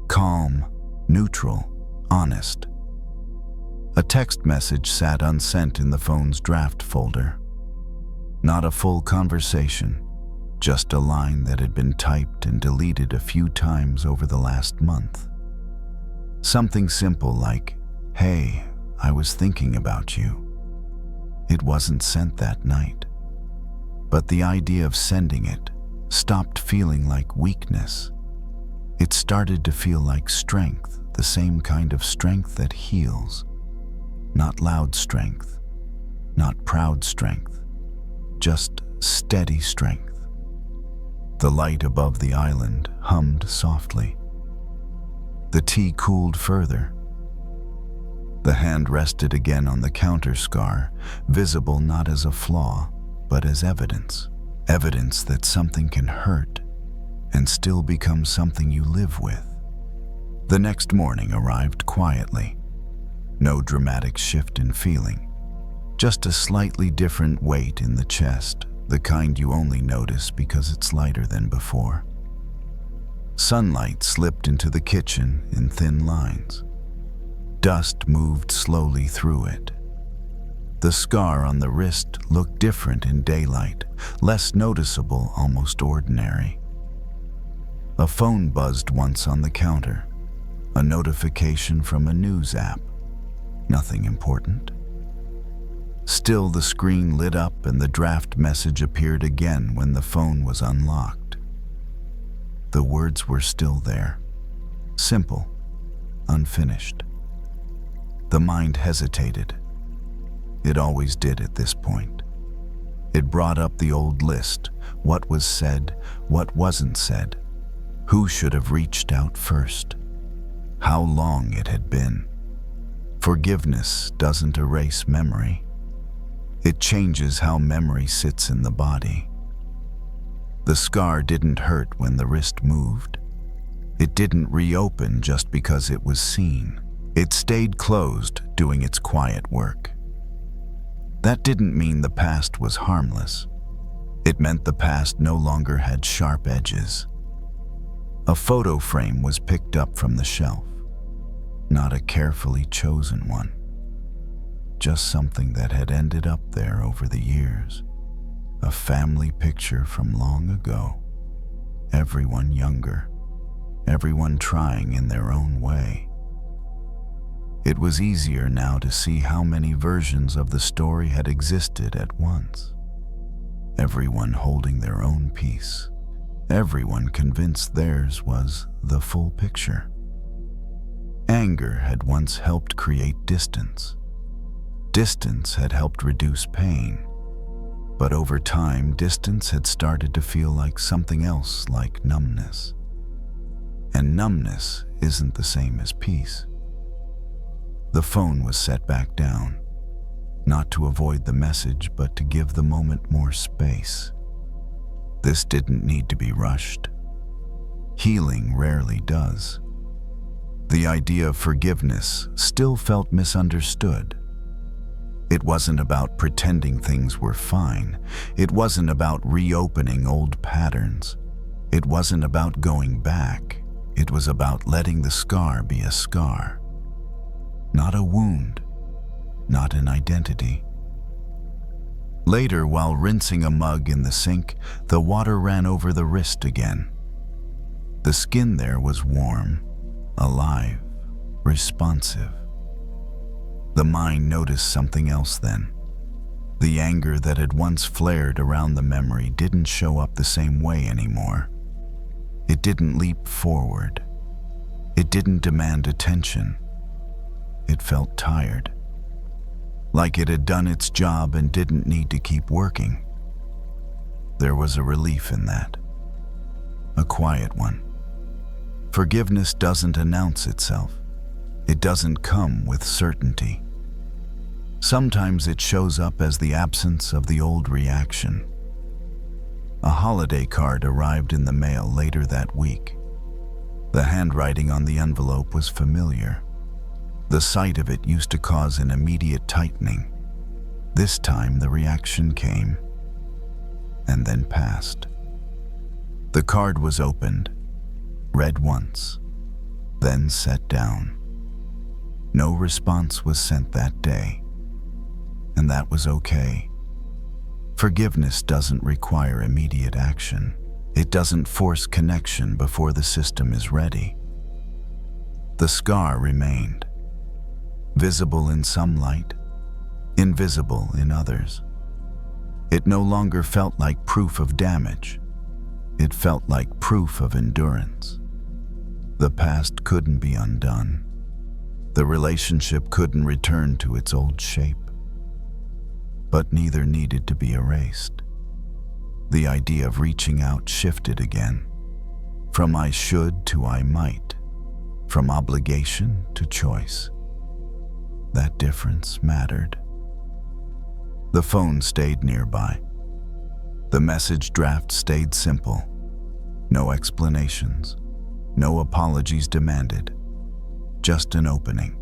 Calm, neutral, honest. A text message sat unsent in the phone's draft folder. Not a full conversation, just a line that had been typed and deleted a few times over the last month. Something simple like, "Hey, I was thinking about you." It wasn't sent that night, but the idea of sending it stopped feeling like weakness. It started to feel like strength, the same kind of strength that heals. Not loud strength, not proud strength, just steady strength. The light above the island hummed softly. The tea cooled further. The hand rested again on the counter scar, visible not as a flaw, but as evidence. Evidence that something can hurt and still become something you live with. The next morning arrived quietly. No dramatic shift in feeling, just a slightly different weight in the chest, the kind you only notice because it's lighter than before. Sunlight slipped into the kitchen in thin lines. Dust moved slowly through it. The scar on the wrist looked different in daylight, less noticeable, almost ordinary. A phone buzzed once on the counter, a notification from a news app. Nothing important. Still, the screen lit up and the draft message appeared again when the phone was unlocked. The words were still there, simple, unfinished. The mind hesitated. It always did at this point. It brought up the old list, what was said, what wasn't said, who should have reached out first, how long it had been. Forgiveness doesn't erase memory. It changes how memory sits in the body. The scar didn't hurt when the wrist moved. It didn't reopen just because it was seen. It stayed closed, doing its quiet work. That didn't mean the past was harmless. It meant the past no longer had sharp edges. A photo frame was picked up from the shelf. Not a carefully chosen one. Just something that had ended up there over the years. A family picture from long ago. Everyone younger. Everyone trying in their own way. It was easier now to see how many versions of the story had existed at once. Everyone holding their own piece. Everyone convinced theirs was the full picture. Anger had once helped create distance. Distance had helped reduce pain. But over time, distance had started to feel like something else, like numbness. And numbness isn't the same as peace. The phone was set back down, not to avoid the message, but to give the moment more space. This didn't need to be rushed. Healing rarely does. The idea of forgiveness still felt misunderstood. It wasn't about pretending things were fine. It wasn't about reopening old patterns. It wasn't about going back. It was about letting the scar be a scar. Not a wound, not an identity. Later, while rinsing a mug in the sink, the water ran over the wrist again. The skin there was warm, alive, responsive. The mind noticed something else then. The anger that had once flared around the memory didn't show up the same way anymore. It didn't leap forward. It didn't demand attention. It felt tired. Like it had done its job and didn't need to keep working. There was a relief in that. A quiet one. Forgiveness doesn't announce itself. It doesn't come with certainty. Sometimes it shows up as the absence of the old reaction. A holiday card arrived in the mail later that week. The handwriting on the envelope was familiar. The sight of it used to cause an immediate tightening. This time the reaction came, and then passed. The card was opened, read once, then set down. No response was sent that day, and that was okay. Forgiveness doesn't require immediate action. It doesn't force connection before the system is ready. The scar remained, visible in some light, invisible in others. It no longer felt like proof of damage. It felt like proof of endurance. The past couldn't be undone. The relationship couldn't return to its old shape. But neither needed to be erased. The idea of reaching out shifted again, from I should to I might, from obligation to choice. That difference mattered. The phone stayed nearby. The message draft stayed simple. No explanations, no apologies demanded. Just an opening,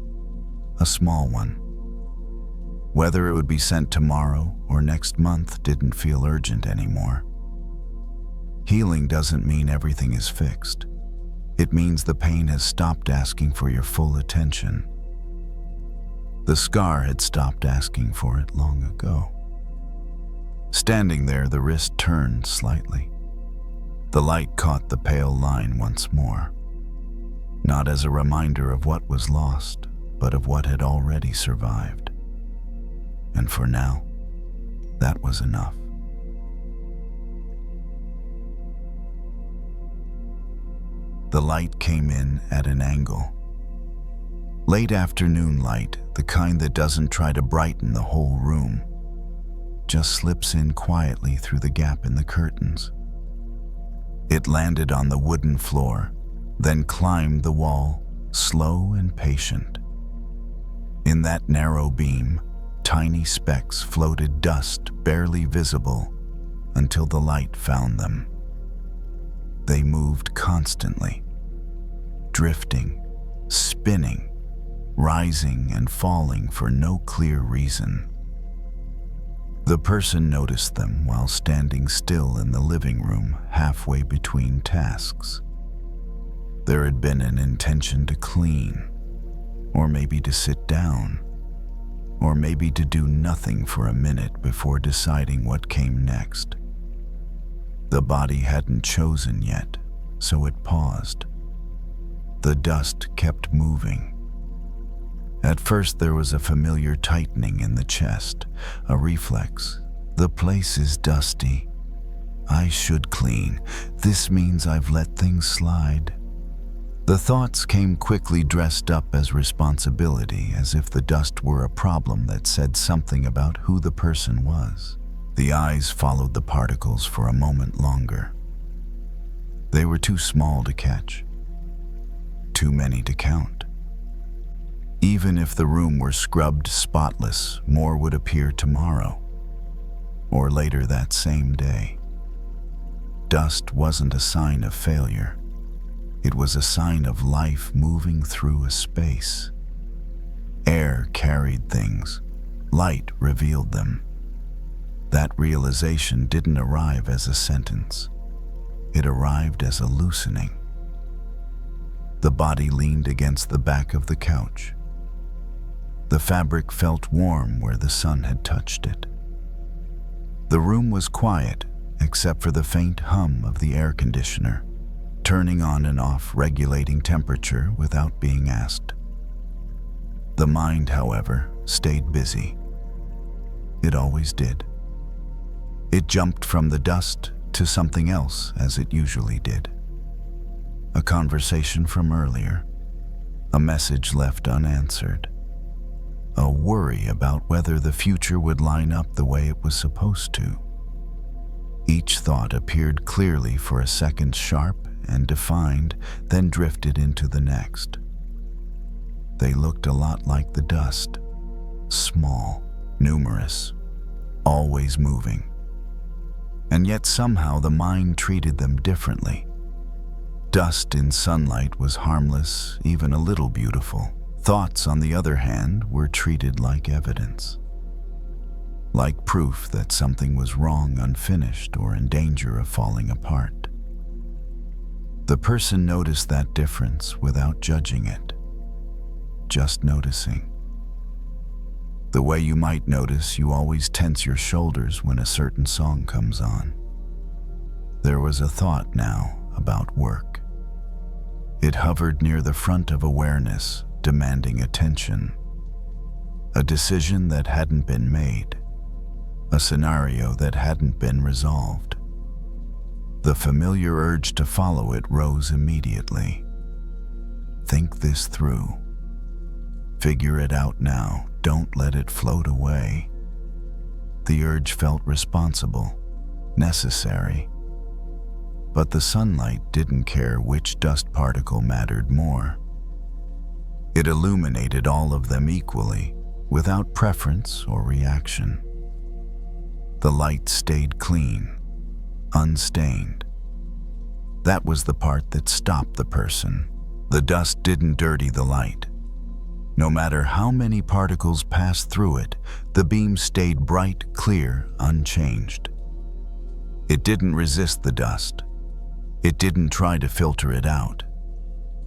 a small one. Whether it would be sent tomorrow or next month didn't feel urgent anymore. Healing doesn't mean everything is fixed. It means the pain has stopped asking for your full attention. The scar had stopped asking for it long ago. Standing there, the wrist turned slightly. The light caught the pale line once more, not as a reminder of what was lost, but of what had already survived. And for now, that was enough. The light came in at an angle. Late afternoon light, the kind that doesn't try to brighten the whole room, just slips in quietly through the gap in the curtains. It landed on the wooden floor, then climbed the wall, slow and patient. In that narrow beam, tiny specks floated dust barely visible until the light found them. They moved constantly, drifting, spinning, rising and falling for no clear reason. The person noticed them while standing still in the living room halfway between tasks. There had been an intention to clean, or maybe to sit down, or maybe to do nothing for a minute before deciding what came next. The body hadn't chosen yet, so it paused. The dust kept moving. At first there was a familiar tightening in the chest, a reflex. The place is dusty. I should clean. This means I've let things slide. The thoughts came quickly dressed up as responsibility, as if the dust were a problem that said something about who the person was. The eyes followed the particles for a moment longer. They were too small to catch, too many to count. Even if the room were scrubbed spotless, more would appear tomorrow, or later that same day. Dust wasn't a sign of failure. It was a sign of life moving through a space. Air carried things. Light revealed them. That realization didn't arrive as a sentence. It arrived as a loosening. The body leaned against the back of the couch. The fabric felt warm where the sun had touched it. The room was quiet, except for the faint hum of the air conditioner, turning on and off, regulating temperature without being asked. The mind, however, stayed busy. It always did. It jumped from the dust to something else, as it usually did. A conversation from earlier, a message left unanswered, a worry about whether the future would line up the way it was supposed to. Each thought appeared clearly for a second, sharp and defined, then drifted into the next. They looked a lot like the dust, small, numerous, always moving. And yet somehow the mind treated them differently. Dust in sunlight was harmless, even a little beautiful. Thoughts, on the other hand, were treated like evidence, like proof that something was wrong, unfinished, or in danger of falling apart. The person noticed that difference without judging it, just noticing. The way you might notice you always tense your shoulders when a certain song comes on. There was a thought now about work. It hovered near the front of awareness, demanding attention. A decision that hadn't been made. A scenario that hadn't been resolved. The familiar urge to follow it rose immediately. Think this through. Figure it out now, don't let it float away. The urge felt responsible, necessary. But the sunlight didn't care which dust particle mattered more. It illuminated all of them equally, without preference or reaction. The light stayed clean, unstained. That was the part that stopped the person. The dust didn't dirty the light. No matter how many particles passed through it, the beam stayed bright, clear, unchanged. It didn't resist the dust. It didn't try to filter it out.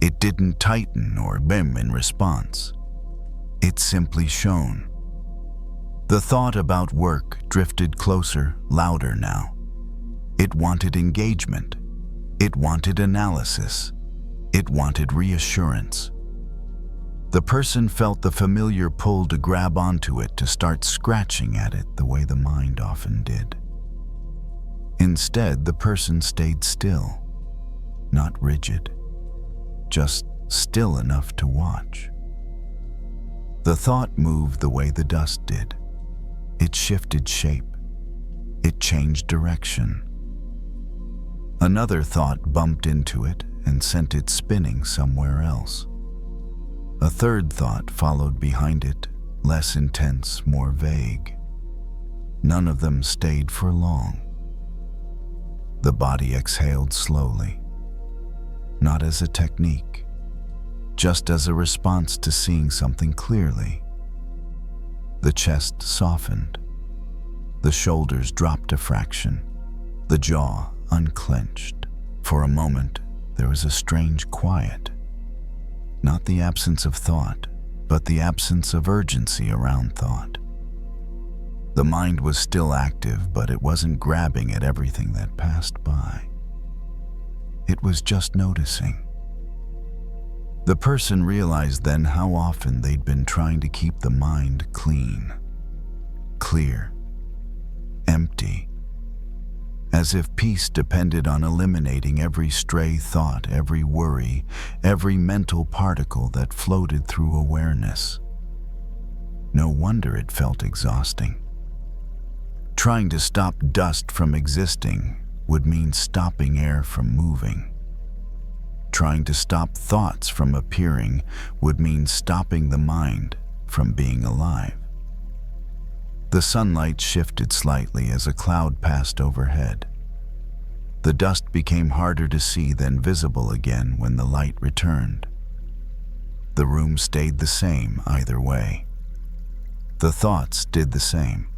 It didn't tighten or bend in response. It simply shone. The thought about work drifted closer, louder now. It wanted engagement. It wanted analysis. It wanted reassurance. The person felt the familiar pull to grab onto it, to start scratching at it the way the mind often did. Instead, the person stayed still, not rigid, just still enough to watch. The thought moved the way the dust did. It shifted shape. It changed direction. Another thought bumped into it and sent it spinning somewhere else. A third thought followed behind it, less intense, more vague. None of them stayed for long. The body exhaled slowly, not as a technique, just as a response to seeing something clearly. The chest softened. The shoulders dropped a fraction. The jaw unclenched. For a moment, there was a strange quiet. Not the absence of thought, but the absence of urgency around thought. The mind was still active, but it wasn't grabbing at everything that passed by. It was just noticing. The person realized then how often they'd been trying to keep the mind clean, clear, empty, as if peace depended on eliminating every stray thought, every worry, every mental particle that floated through awareness. No wonder it felt exhausting. Trying to stop dust from existing would mean stopping air from moving. Trying to stop thoughts from appearing would mean stopping the mind from being alive. The sunlight shifted slightly as a cloud passed overhead. The dust became harder to see, then visible again when the light returned. The room stayed the same either way. The thoughts did the same.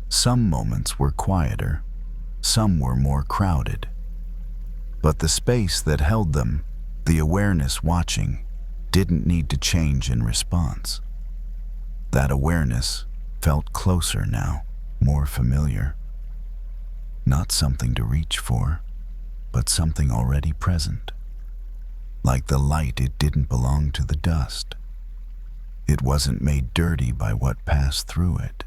Some moments were quieter, some were more crowded. But the space that held them, the awareness watching, didn't need to change in response. That awareness felt closer now, more familiar. Not something to reach for, but something already present. Like the light, it didn't belong to the dust. It wasn't made dirty by what passed through it.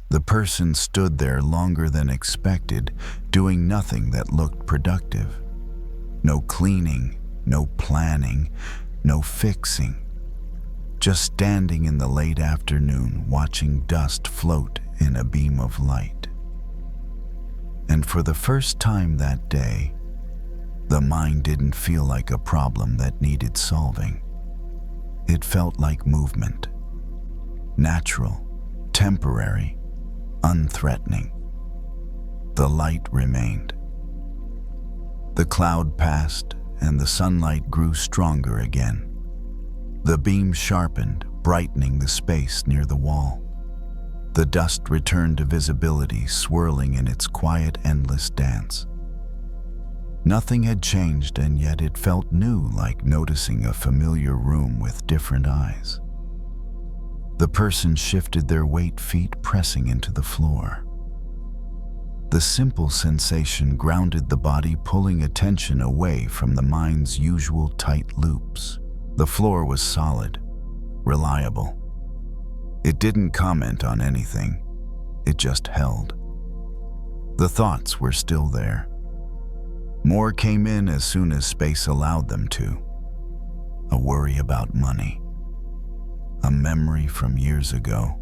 The person stood there longer than expected, doing nothing that looked productive. No cleaning, no planning, no fixing. Just standing in the late afternoon, watching dust float in a beam of light. And for the first time that day, the mind didn't feel like a problem that needed solving. It felt like movement. Natural, temporary, unthreatening. The light remained. The cloud passed and the sunlight grew stronger again. The beam sharpened, brightening the space near the wall. The dust returned to visibility, swirling in its quiet, endless dance. Nothing had changed, and yet it felt new, like noticing a familiar room with different eyes. The person shifted their weight, feet pressing into the floor. The simple sensation grounded the body, pulling attention away from the mind's usual tight loops. The floor was solid, reliable. It didn't comment on anything, it just held. The thoughts were still there. More came in as soon as space allowed them to. A worry about money, a memory from years ago,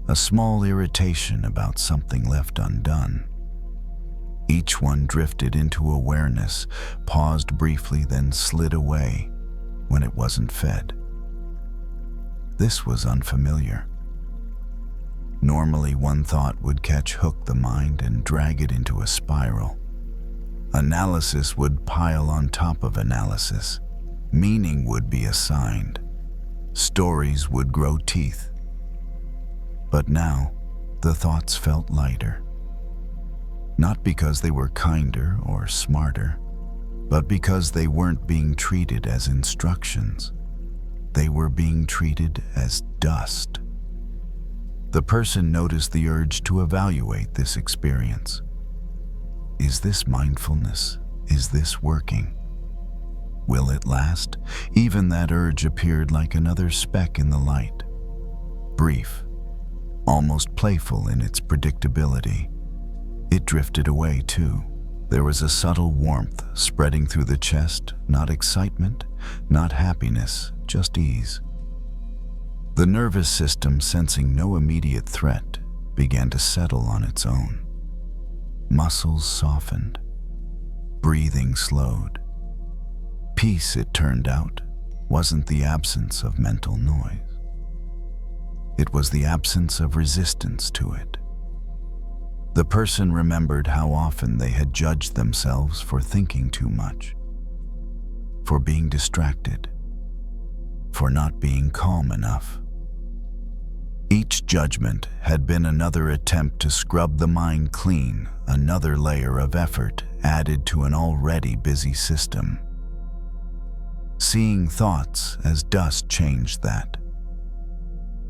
a small irritation about something left undone. Each one drifted into awareness, paused briefly, then slid away when it wasn't fed. This was unfamiliar. Normally, one thought would hook the mind and drag it into a spiral. Analysis would pile on top of analysis. Meaning would be assigned. Stories would grow teeth. But now, the thoughts felt lighter. Not because they were kinder or smarter, but because they weren't being treated as instructions. They were being treated as dust. The person noticed the urge to evaluate this experience. Is this mindfulness? Is this working? Will it last? Even that urge appeared like another speck in the light. Brief, almost playful in its predictability. It drifted away too. There was a subtle warmth spreading through the chest, not excitement, not happiness, just ease. The nervous system, sensing no immediate threat, began to settle on its own. Muscles softened. Breathing slowed. Peace, it turned out, wasn't the absence of mental noise. It was the absence of resistance to it. The person remembered how often they had judged themselves for thinking too much, for being distracted, for not being calm enough. Each judgment had been another attempt to scrub the mind clean, another layer of effort added to an already busy system. Seeing thoughts as dust changed that.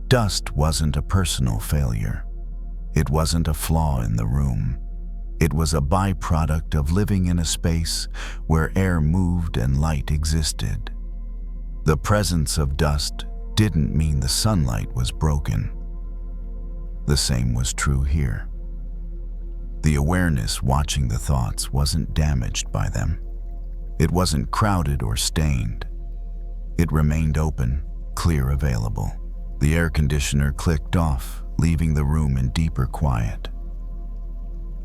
Dust wasn't a personal failure. It wasn't a flaw in the room. It was a byproduct of living in a space where air moved and light existed. The presence of dust didn't mean the sunlight was broken. The same was true here. The awareness watching the thoughts wasn't damaged by them. It wasn't crowded or stained. It remained open, clear, available. The air conditioner clicked off, leaving the room in deeper quiet.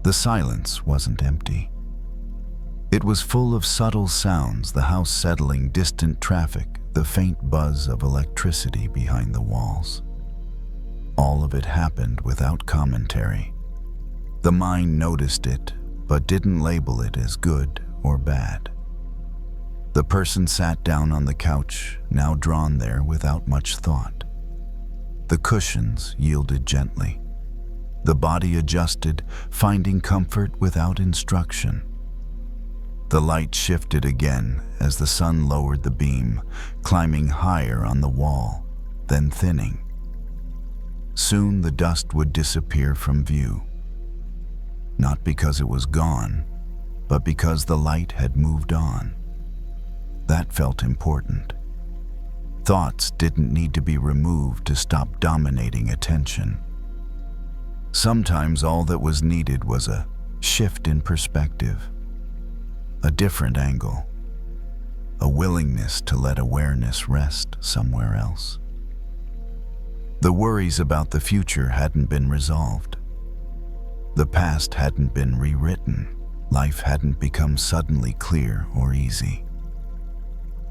The silence wasn't empty. It was full of subtle sounds, the house settling, distant traffic, the faint buzz of electricity behind the walls. All of it happened without commentary. The mind noticed it, but didn't label it as good or bad. The person sat down on the couch, now drawn there without much thought. The cushions yielded gently. The body adjusted, finding comfort without instruction. The light shifted again as the sun lowered the beam, climbing higher on the wall, then thinning. Soon the dust would disappear from view. Not because it was gone, but because the light had moved on. That felt important. Thoughts didn't need to be removed to stop dominating attention. Sometimes all that was needed was a shift in perspective, a different angle, a willingness to let awareness rest somewhere else. The worries about the future hadn't been resolved. The past hadn't been rewritten. Life hadn't become suddenly clear or easy.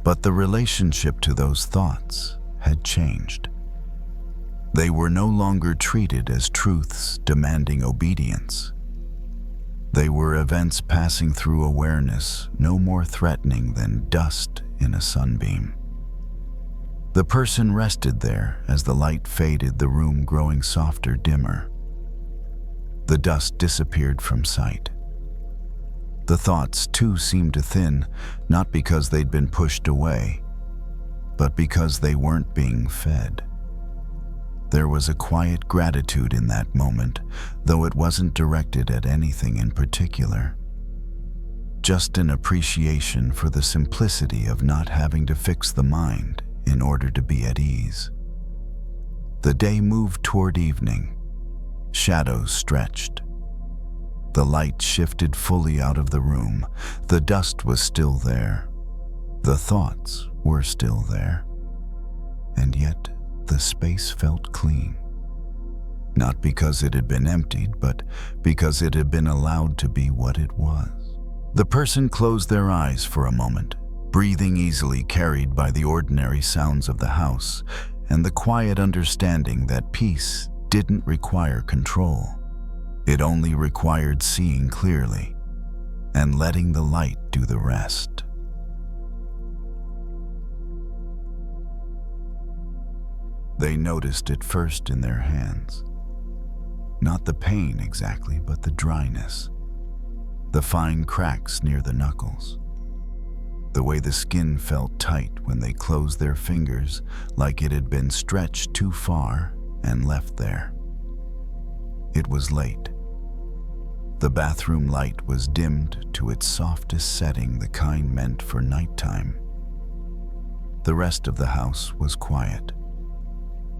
But the relationship to those thoughts had changed. They were no longer treated as truths demanding obedience. They were events passing through awareness, no more threatening than dust in a sunbeam. The person rested there as the light faded, the room growing softer, dimmer. The dust disappeared from sight. The thoughts, too, seemed to thin, not because they'd been pushed away, but because they weren't being fed. There was a quiet gratitude in that moment, though it wasn't directed at anything in particular. Just an appreciation for the simplicity of not having to fix the mind in order to be at ease. The day moved toward evening. Shadows stretched. The light shifted fully out of the room. The dust was still there. The thoughts were still there. And yet, the space felt clean. Not because it had been emptied, but because it had been allowed to be what it was. The person closed their eyes for a moment, breathing easily, carried by the ordinary sounds of the house and the quiet understanding that peace didn't require control. It only required seeing clearly and letting the light do the rest. They noticed it first in their hands. Not the pain exactly, but the dryness. The fine cracks near the knuckles. The way the skin felt tight when they closed their fingers, like it had been stretched too far and left there. It was late. The bathroom light was dimmed to its softest setting, the kind meant for nighttime. The rest of the house was quiet.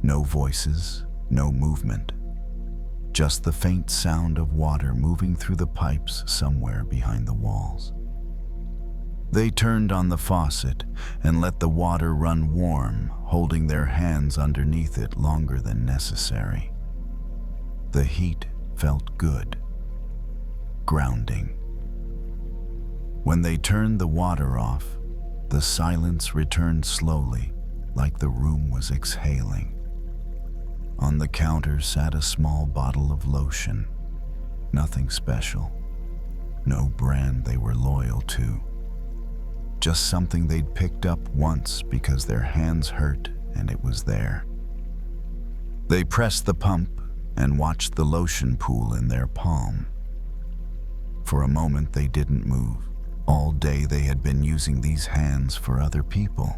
No voices, no movement. Just the faint sound of water moving through the pipes somewhere behind the walls. They turned on the faucet and let the water run warm, holding their hands underneath it longer than necessary. The heat felt good, grounding. When they turned the water off, the silence returned slowly, like the room was exhaling. On the counter sat a small bottle of lotion. Nothing special. No brand they were loyal to. Just something they'd picked up once because their hands hurt and it was there. They pressed the pump and watched the lotion pool in their palm. For a moment they didn't move. All day they had been using these hands for other people.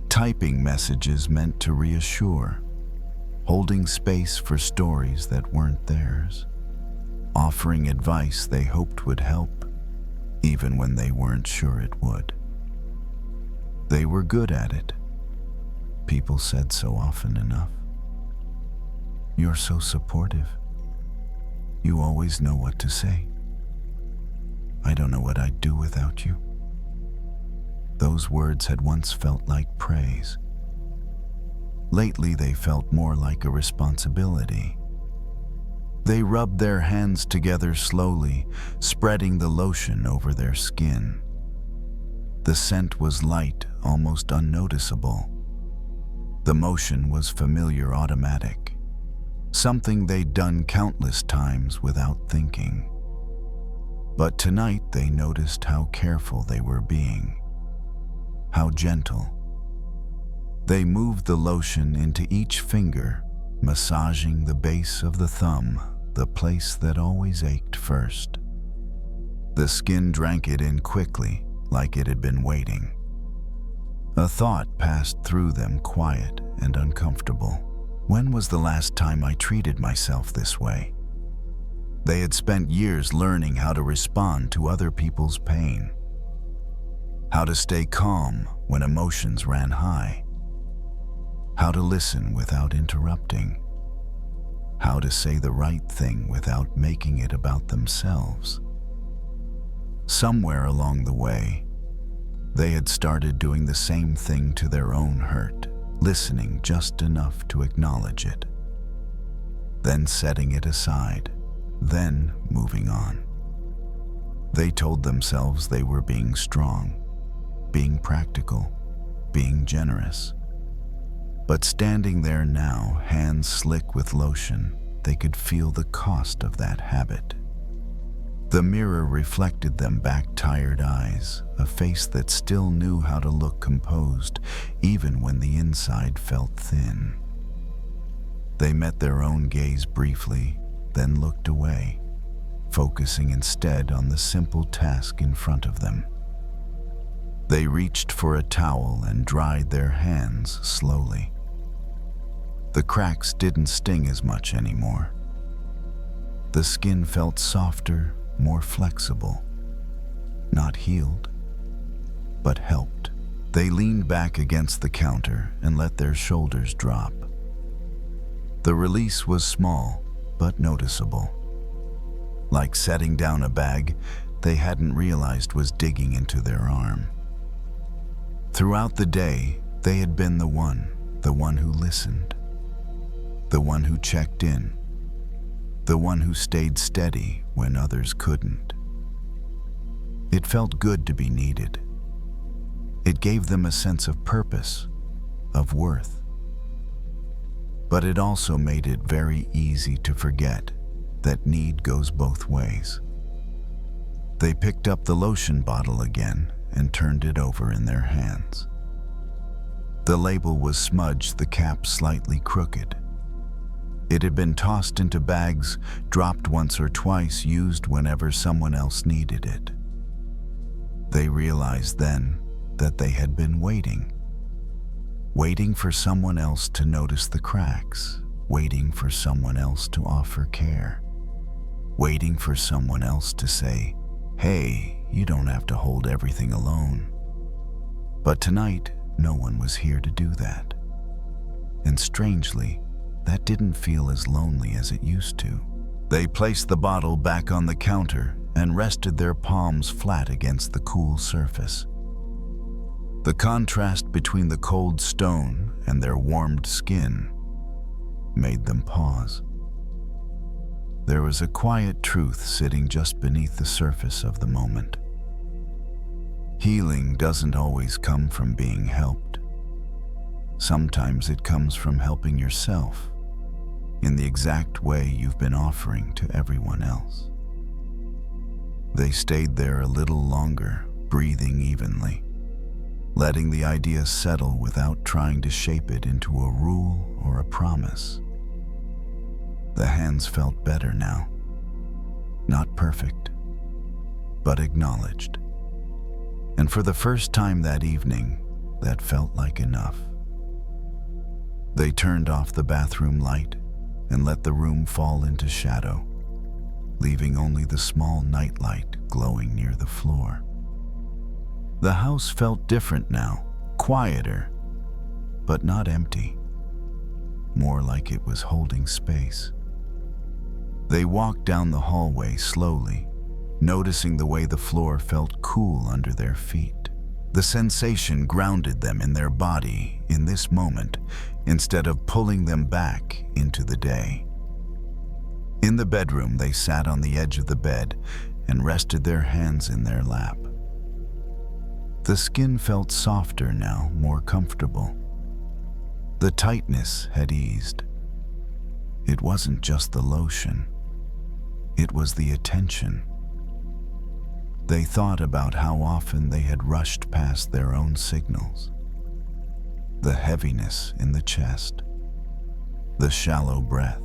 Typing messages meant to reassure. Holding space for stories that weren't theirs, offering advice they hoped would help, even when they weren't sure it would. They were good at it. People said so often enough. "You're so supportive. You always know what to say. I don't know what I'd do without you." Those words had once felt like praise. Lately, they felt more like a responsibility. They rubbed their hands together slowly, spreading the lotion over their skin. The scent was light, almost unnoticeable. The motion was familiar, automatic. Something they'd done countless times without thinking. But tonight, they noticed how careful they were being. How gentle. They moved the lotion into each finger, massaging the base of the thumb, the place that always ached first. The skin drank it in quickly, like it had been waiting. A thought passed through them, quiet and uncomfortable. When was the last time I treated myself this way? They had spent years learning how to respond to other people's pain. How to stay calm when emotions ran high. How to listen without interrupting. How to say the right thing without making it about themselves. Somewhere along the way, they had started doing the same thing to their own hurt, listening just enough to acknowledge it, then setting it aside, then moving on. They told themselves they were being strong, being practical, being generous. But standing there now, hands slick with lotion, they could feel the cost of that habit. The mirror reflected them back, tired eyes, a face that still knew how to look composed, even when the inside felt thin. They met their own gaze briefly, then looked away, focusing instead on the simple task in front of them. They reached for a towel and dried their hands slowly. The cracks didn't sting as much anymore. The skin felt softer, more flexible. Not healed, but helped. They leaned back against the counter and let their shoulders drop. The release was small, but noticeable. Like setting down a bag they hadn't realized was digging into their arm. Throughout the day, they had been the one who listened, the one who checked in, the one who stayed steady when others couldn't. It felt good to be needed. It gave them a sense of purpose, of worth. But it also made it very easy to forget that need goes both ways. They picked up the lotion bottle again and turned it over in their hands. The label was smudged, the cap slightly crooked. It had been tossed into bags, dropped once or twice, used whenever someone else needed it. They realized then that they had been waiting for someone else to notice the cracks, waiting for someone else to offer care, waiting for someone else to say, "Hey, you don't have to hold everything alone." But tonight, no one was here to do that. And strangely, that didn't feel as lonely as it used to. They placed the bottle back on the counter and rested their palms flat against the cool surface. The contrast between the cold stone and their warmed skin made them pause. There was a quiet truth sitting just beneath the surface of the moment. Healing doesn't always come from being helped. Sometimes it comes from helping yourself in the exact way you've been offering to everyone else. They stayed there a little longer, breathing evenly, letting the idea settle without trying to shape it into a rule or a promise. The hands felt better now. Not perfect, but acknowledged. And for the first time that evening, that felt like enough. They turned off the bathroom light and let the room fall into shadow, leaving only the small nightlight glowing near the floor. The house felt different now, quieter, but not empty. More like it was holding space. They walked down the hallway slowly, noticing the way the floor felt cool under their feet. The sensation grounded them in their body in this moment instead of pulling them back into the day. In the bedroom, they sat on the edge of the bed and rested their hands in their lap. The skin felt softer now, more comfortable. The tightness had eased. It wasn't just the lotion. It was the attention. They thought about how often they had rushed past their own signals. The heaviness in the chest, the shallow breath,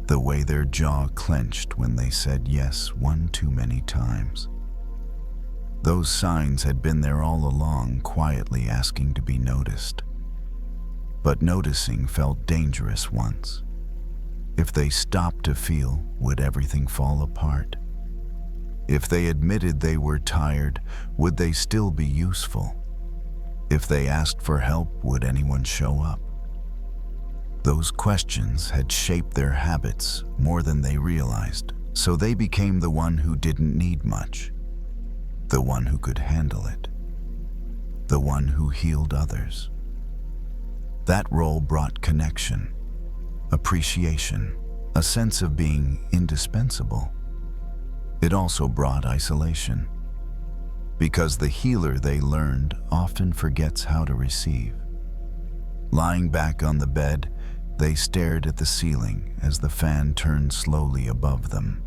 the way their jaw clenched when they said yes one too many times. Those signs had been there all along, quietly asking to be noticed. But noticing felt dangerous once. If they stopped to feel, would everything fall apart? If they admitted they were tired, would they still be useful? If they asked for help, would anyone show up? Those questions had shaped their habits more than they realized, so they became the one who didn't need much, the one who could handle it, the one who healed others. That role brought connection, appreciation, a sense of being indispensable. It also brought isolation, because the healer, they learned, often forgets how to receive. Lying back on the bed, they stared at the ceiling as the fan turned slowly above them.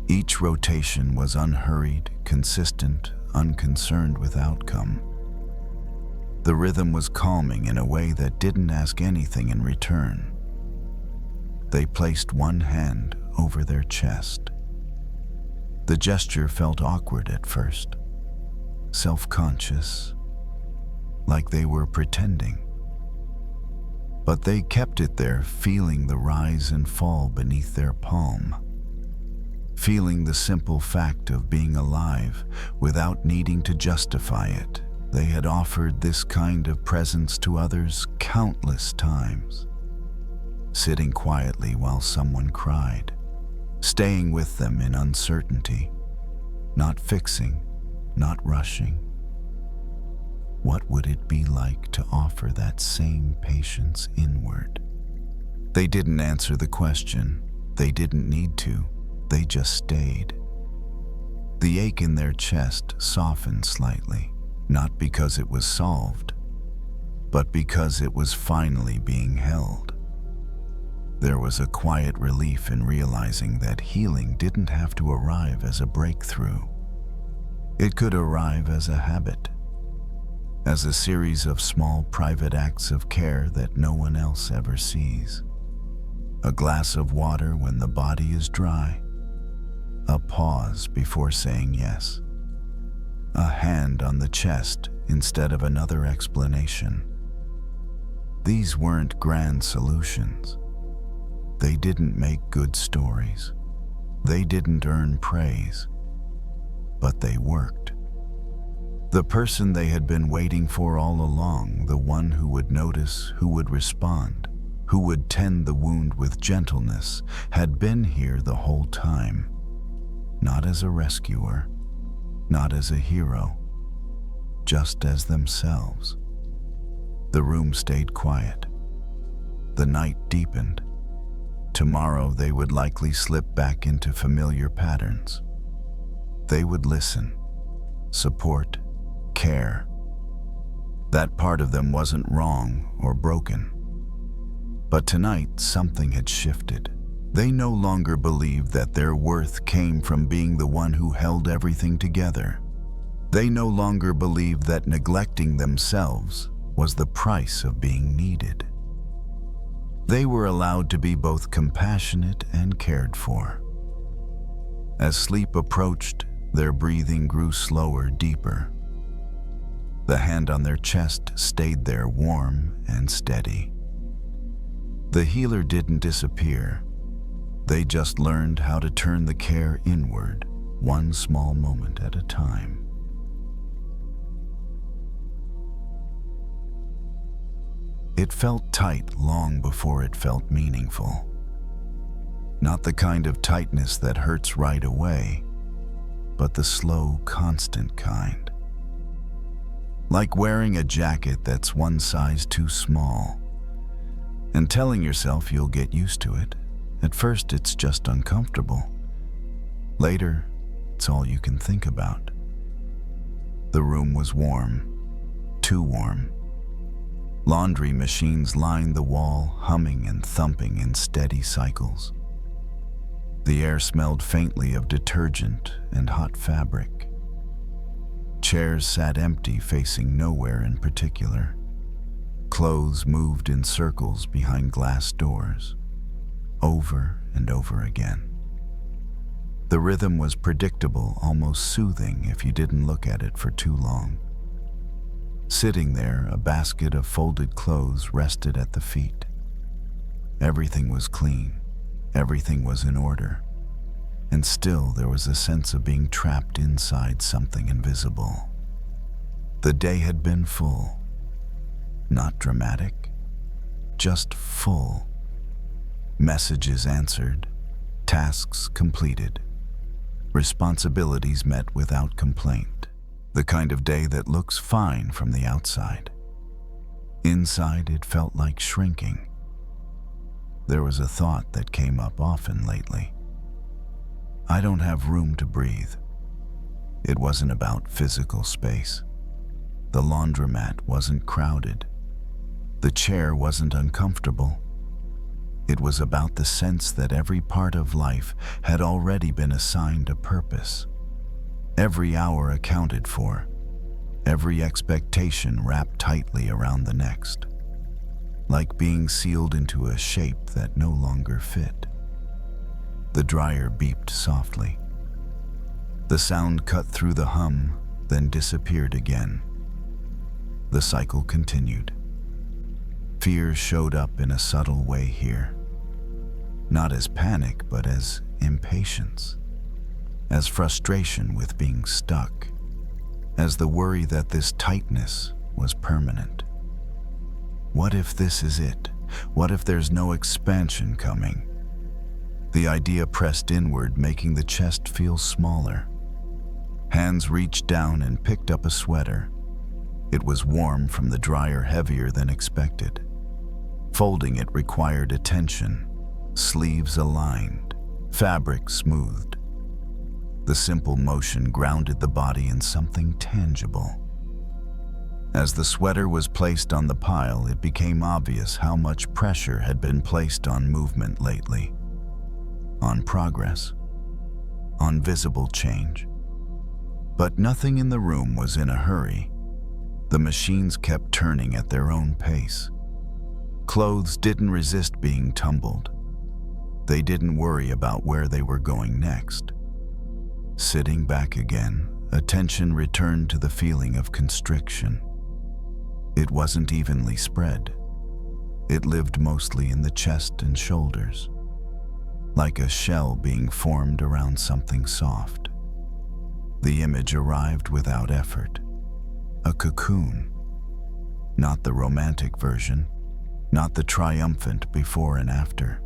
Each rotation was unhurried, consistent, unconcerned with outcome. The rhythm was calming in a way that didn't ask anything in return. They placed one hand over their chest, The gesture felt awkward at first, self-conscious, like they were pretending. But they kept it there, feeling the rise and fall beneath their palm, feeling the simple fact of being alive without needing to justify it. They had offered this kind of presence to others countless times, sitting quietly while someone cried, staying with them in uncertainty, not fixing, not rushing. What would it be like to offer that same patience inward? They didn't answer the question. They didn't need to. They just stayed. The ache in their chest softened slightly, not because it was solved, but because it was finally being held. There was a quiet relief in realizing that healing didn't have to arrive as a breakthrough. It could arrive as a habit, as a series of small private acts of care that no one else ever sees. A glass of water when the body is dry, a pause before saying yes, a hand on the chest instead of another explanation. These weren't grand solutions. They didn't make good stories. They didn't earn praise, but they worked. The person they had been waiting for all along, the one who would notice, who would respond, who would tend the wound with gentleness, had been here the whole time. Not as a rescuer, not as a hero, just as themselves. The room stayed quiet. The night deepened. Tomorrow they would likely slip back into familiar patterns. They would listen, support, care. That part of them wasn't wrong or broken. But tonight something had shifted. They no longer believed that their worth came from being the one who held everything together. They no longer believed that neglecting themselves was the price of being needed. They were allowed to be both compassionate and cared for. As sleep approached, their breathing grew slower, deeper. The hand on their chest stayed there, warm and steady. The healer didn't disappear. They just learned how to turn the care inward, one small moment at a time. It felt tight long before it felt meaningful. Not the kind of tightness that hurts right away, but the slow, constant kind. Like wearing a jacket that's one size too small, and telling yourself you'll get used to it. At first, it's just uncomfortable. Later, it's all you can think about. The room was warm, too warm. Laundry machines lined the wall, humming and thumping in steady cycles. The air smelled faintly of detergent and hot fabric. Chairs sat empty, facing nowhere in particular. Clothes moved in circles behind glass doors, over and over again. The rhythm was predictable, almost soothing if you didn't look at it for too long. Sitting there, a basket of folded clothes rested at the feet. Everything was clean, everything was in order, and still there was a sense of being trapped inside something invisible. The day had been full. Not dramatic, just full. Messages answered, tasks completed, responsibilities met without complaint. The kind of day that looks fine from the outside. Inside, it felt like shrinking. There was a thought that came up often lately. I don't have room to breathe. It wasn't about physical space. The laundromat wasn't crowded. The chair wasn't uncomfortable. It was about the sense that every part of life had already been assigned a purpose. Every hour accounted for, every expectation wrapped tightly around the next, like being sealed into a shape that no longer fit. The dryer beeped softly. The sound cut through the hum, then disappeared again. The cycle continued. Fear showed up in a subtle way here. Not as panic, but as impatience, as frustration with being stuck, as the worry that this tightness was permanent. What if this is it? What if there's no expansion coming? The idea pressed inward, making the chest feel smaller. Hands reached down and picked up a sweater. It was warm from the dryer, heavier than expected. Folding it required attention, sleeves aligned, fabric smoothed. The simple motion grounded the body in something tangible. As the sweater was placed on the pile, it became obvious how much pressure had been placed on movement lately, on progress, on visible change. But nothing in the room was in a hurry. The machines kept turning at their own pace. Clothes didn't resist being tumbled. They didn't worry about where they were going next. Sitting back again, attention returned to the feeling of constriction. It wasn't evenly spread. It lived mostly in the chest and shoulders, like a shell being formed around something soft. The image arrived without effort. A cocoon. Not the romantic version, not the triumphant before and after.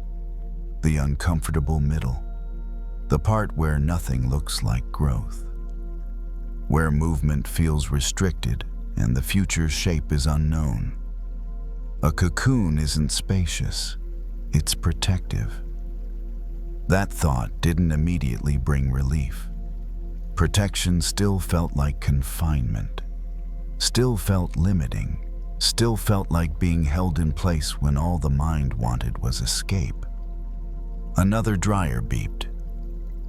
The uncomfortable middle. The part where nothing looks like growth. Where movement feels restricted and the future's shape is unknown. A cocoon isn't spacious, it's protective. That thought didn't immediately bring relief. Protection still felt like confinement, still felt limiting, still felt like being held in place when all the mind wanted was escape. Another dryer beeped.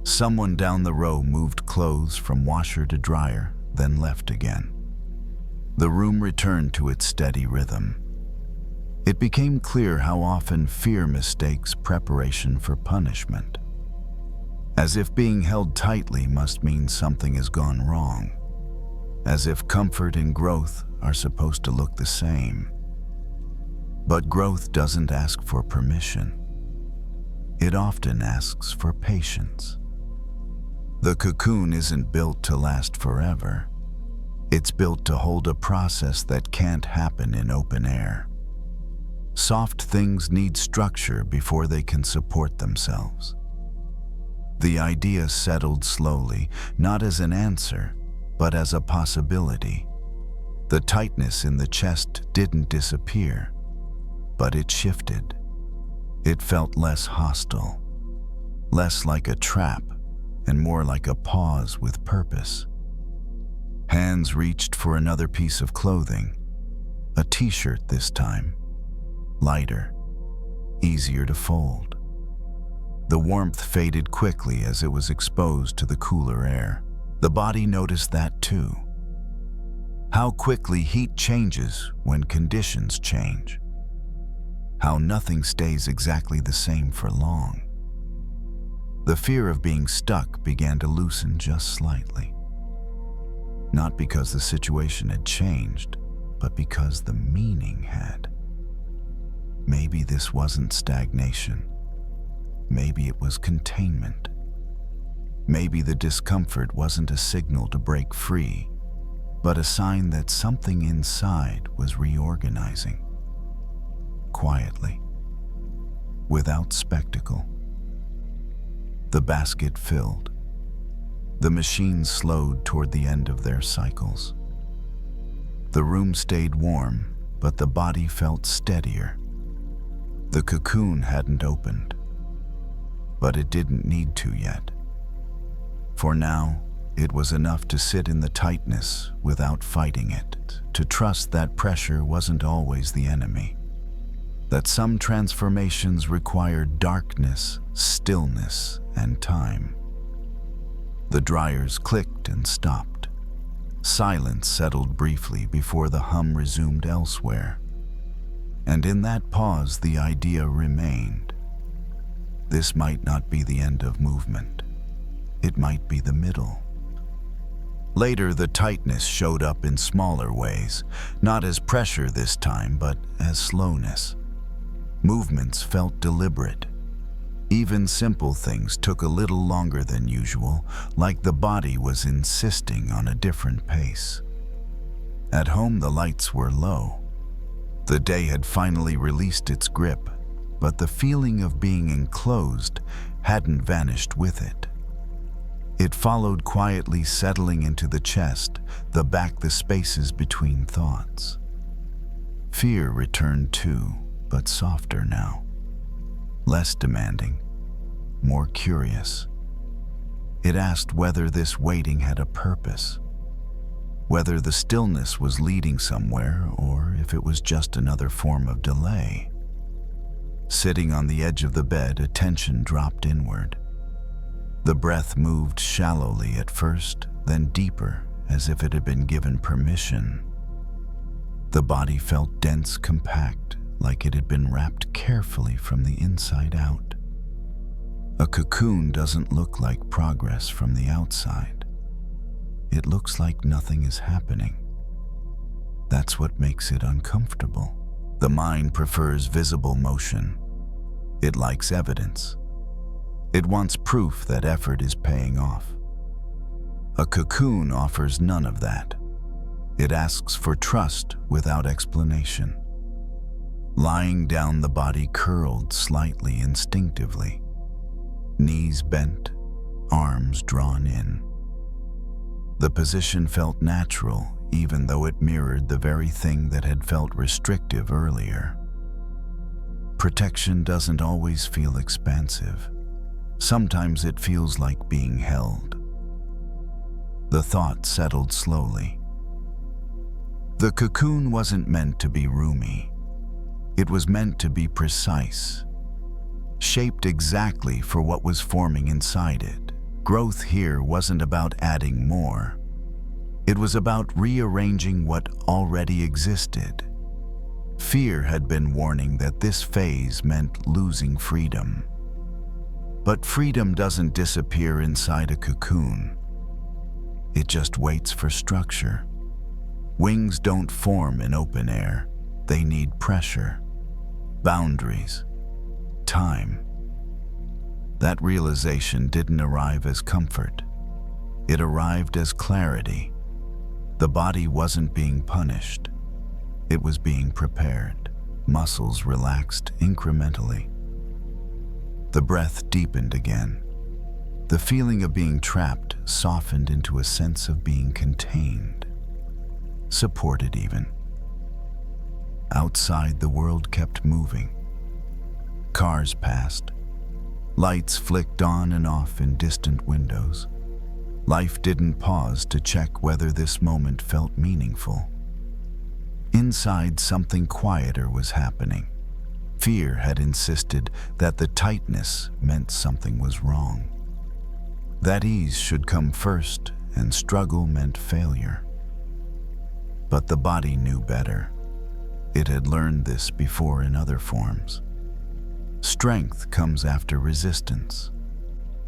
Someone down the row moved clothes from washer to dryer, then left again. The room returned to its steady rhythm. It became clear how often fear mistakes preparation for punishment. As if being held tightly must mean something has gone wrong. As if comfort and growth are supposed to look the same. But growth doesn't ask for permission. It often asks for patience. The cocoon isn't built to last forever. It's built to hold a process that can't happen in open air. Soft things need structure before they can support themselves. The idea settled slowly, not as an answer, but as a possibility. The tightness in the chest didn't disappear, but it shifted. It felt less hostile, less like a trap, and more like a pause with purpose. Hands reached for another piece of clothing, a t-shirt this time, lighter, easier to fold. The warmth faded quickly as it was exposed to the cooler air. The body noticed that too. How quickly heat changes when conditions change. How nothing stays exactly the same for long. The fear of being stuck began to loosen just slightly. Not because the situation had changed, but because the meaning had. Maybe this wasn't stagnation. Maybe it was containment. Maybe the discomfort wasn't a signal to break free, but a sign that something inside was reorganizing. Quietly, without spectacle. The basket filled. The machines slowed toward the end of their cycles. The room stayed warm, but the body felt steadier. The cocoon hadn't opened, but it didn't need to yet. For now, it was enough to sit in the tightness without fighting it, to trust that pressure wasn't always the enemy, that some transformations required darkness, stillness, and time. The dryers clicked and stopped. Silence settled briefly before the hum resumed elsewhere. And in that pause, the idea remained. This might not be the end of movement. It might be the middle. Later, the tightness showed up in smaller ways, not as pressure this time, but as slowness. Movements felt deliberate. Even simple things took a little longer than usual, like the body was insisting on a different pace. At home, the lights were low. The day had finally released its grip, but the feeling of being enclosed hadn't vanished with it. It followed, quietly settling into the chest, the back, the spaces between thoughts. Fear returned too, but softer now. Less demanding, more curious. It asked whether this waiting had a purpose, whether the stillness was leading somewhere, or if it was just another form of delay. Sitting on the edge of the bed, attention dropped inward. The breath moved shallowly at first, then deeper, as if it had been given permission. The body felt dense, compact, like it had been wrapped carefully from the inside out. A cocoon doesn't look like progress from the outside. It looks like nothing is happening. That's what makes it uncomfortable. The mind prefers visible motion. It likes evidence. It wants proof that effort is paying off. A cocoon offers none of that. It asks for trust without explanation. Lying down, the body curled slightly instinctively. Knees bent, arms drawn in. The position felt natural, even though it mirrored the very thing that had felt restrictive earlier. Protection doesn't always feel expansive. Sometimes it feels like being held. The thought settled slowly. The cocoon wasn't meant to be roomy. It was meant to be precise, shaped exactly for what was forming inside it. Growth here wasn't about adding more. It was about rearranging what already existed. Fear had been warning that this phase meant losing freedom. But freedom doesn't disappear inside a cocoon. It just waits for structure. Wings don't form in open air. They need pressure, boundaries, time. That realization didn't arrive as comfort. It arrived as clarity. The body wasn't being punished. It was being prepared. Muscles relaxed incrementally. The breath deepened again. The feeling of being trapped softened into a sense of being contained, supported even. Outside, the world kept moving. Cars passed. Lights flicked on and off in distant windows. Life didn't pause to check whether this moment felt meaningful. Inside, something quieter was happening. Fear had insisted that the tightness meant something was wrong. That ease should come first, and struggle meant failure. But the body knew better. It had learned this before in other forms. Strength comes after resistance.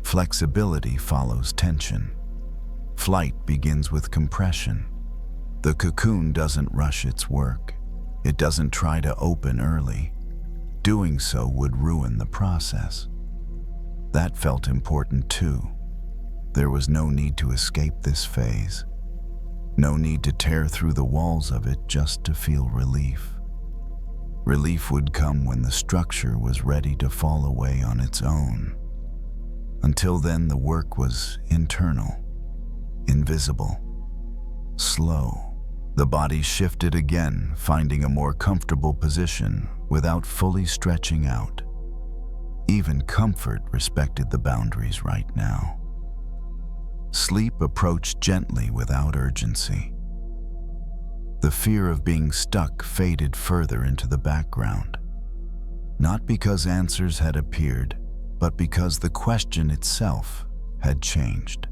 Flexibility follows tension. Flight begins with compression. The cocoon doesn't rush its work. It doesn't try to open early. Doing so would ruin the process. That felt important too. There was no need to escape this phase. No need to tear through the walls of it just to feel relief. Relief would come when the structure was ready to fall away on its own. Until then, the work was internal, invisible, slow. The body shifted again, finding a more comfortable position without fully stretching out. Even comfort respected the boundaries right now. Sleep approached gently without urgency. The fear of being stuck faded further into the background. Not because answers had appeared, but because the question itself had changed.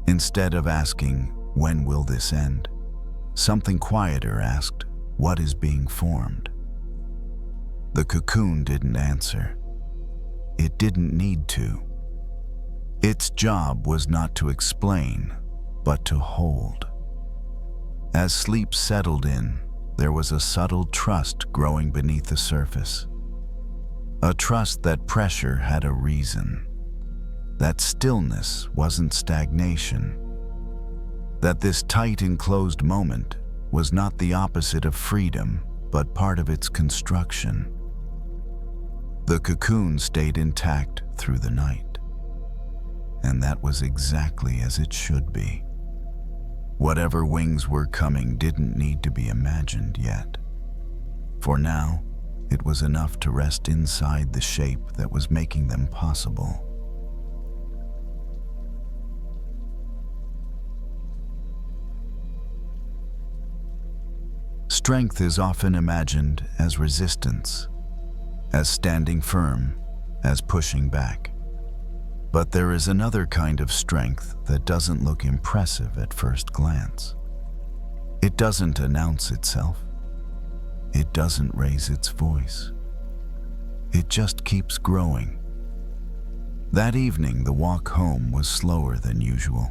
Instead of asking, "When will this end?" something quieter asked, "What is being formed?" The cocoon didn't answer. It didn't need to. Its job was not to explain, but to hold. As sleep settled in, there was a subtle trust growing beneath the surface. A trust that pressure had a reason, that stillness wasn't stagnation, that this tight enclosed moment was not the opposite of freedom, but part of its construction. The cocoon stayed intact through the night, and that was exactly as it should be. Whatever wings were coming didn't need to be imagined yet. For now, it was enough to rest inside the shape that was making them possible. Strength is often imagined as resistance, as standing firm, as pushing back. But there is another kind of strength that doesn't look impressive at first glance. It doesn't announce itself. It doesn't raise its voice. It just keeps growing. That evening, the walk home was slower than usual.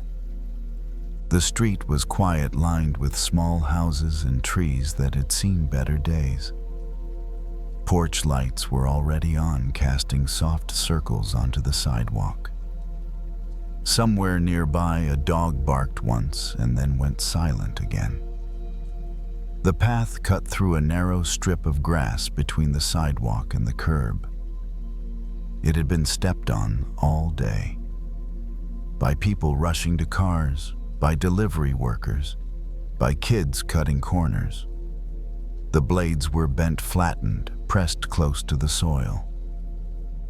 The street was quiet, lined with small houses and trees that had seen better days. Porch lights were already on, casting soft circles onto the sidewalk. Somewhere nearby, a dog barked once and then went silent again. The path cut through a narrow strip of grass between the sidewalk and the curb. It had been stepped on all day, by people rushing to cars, by delivery workers, by kids cutting corners. The blades were bent, flattened, pressed close to the soil.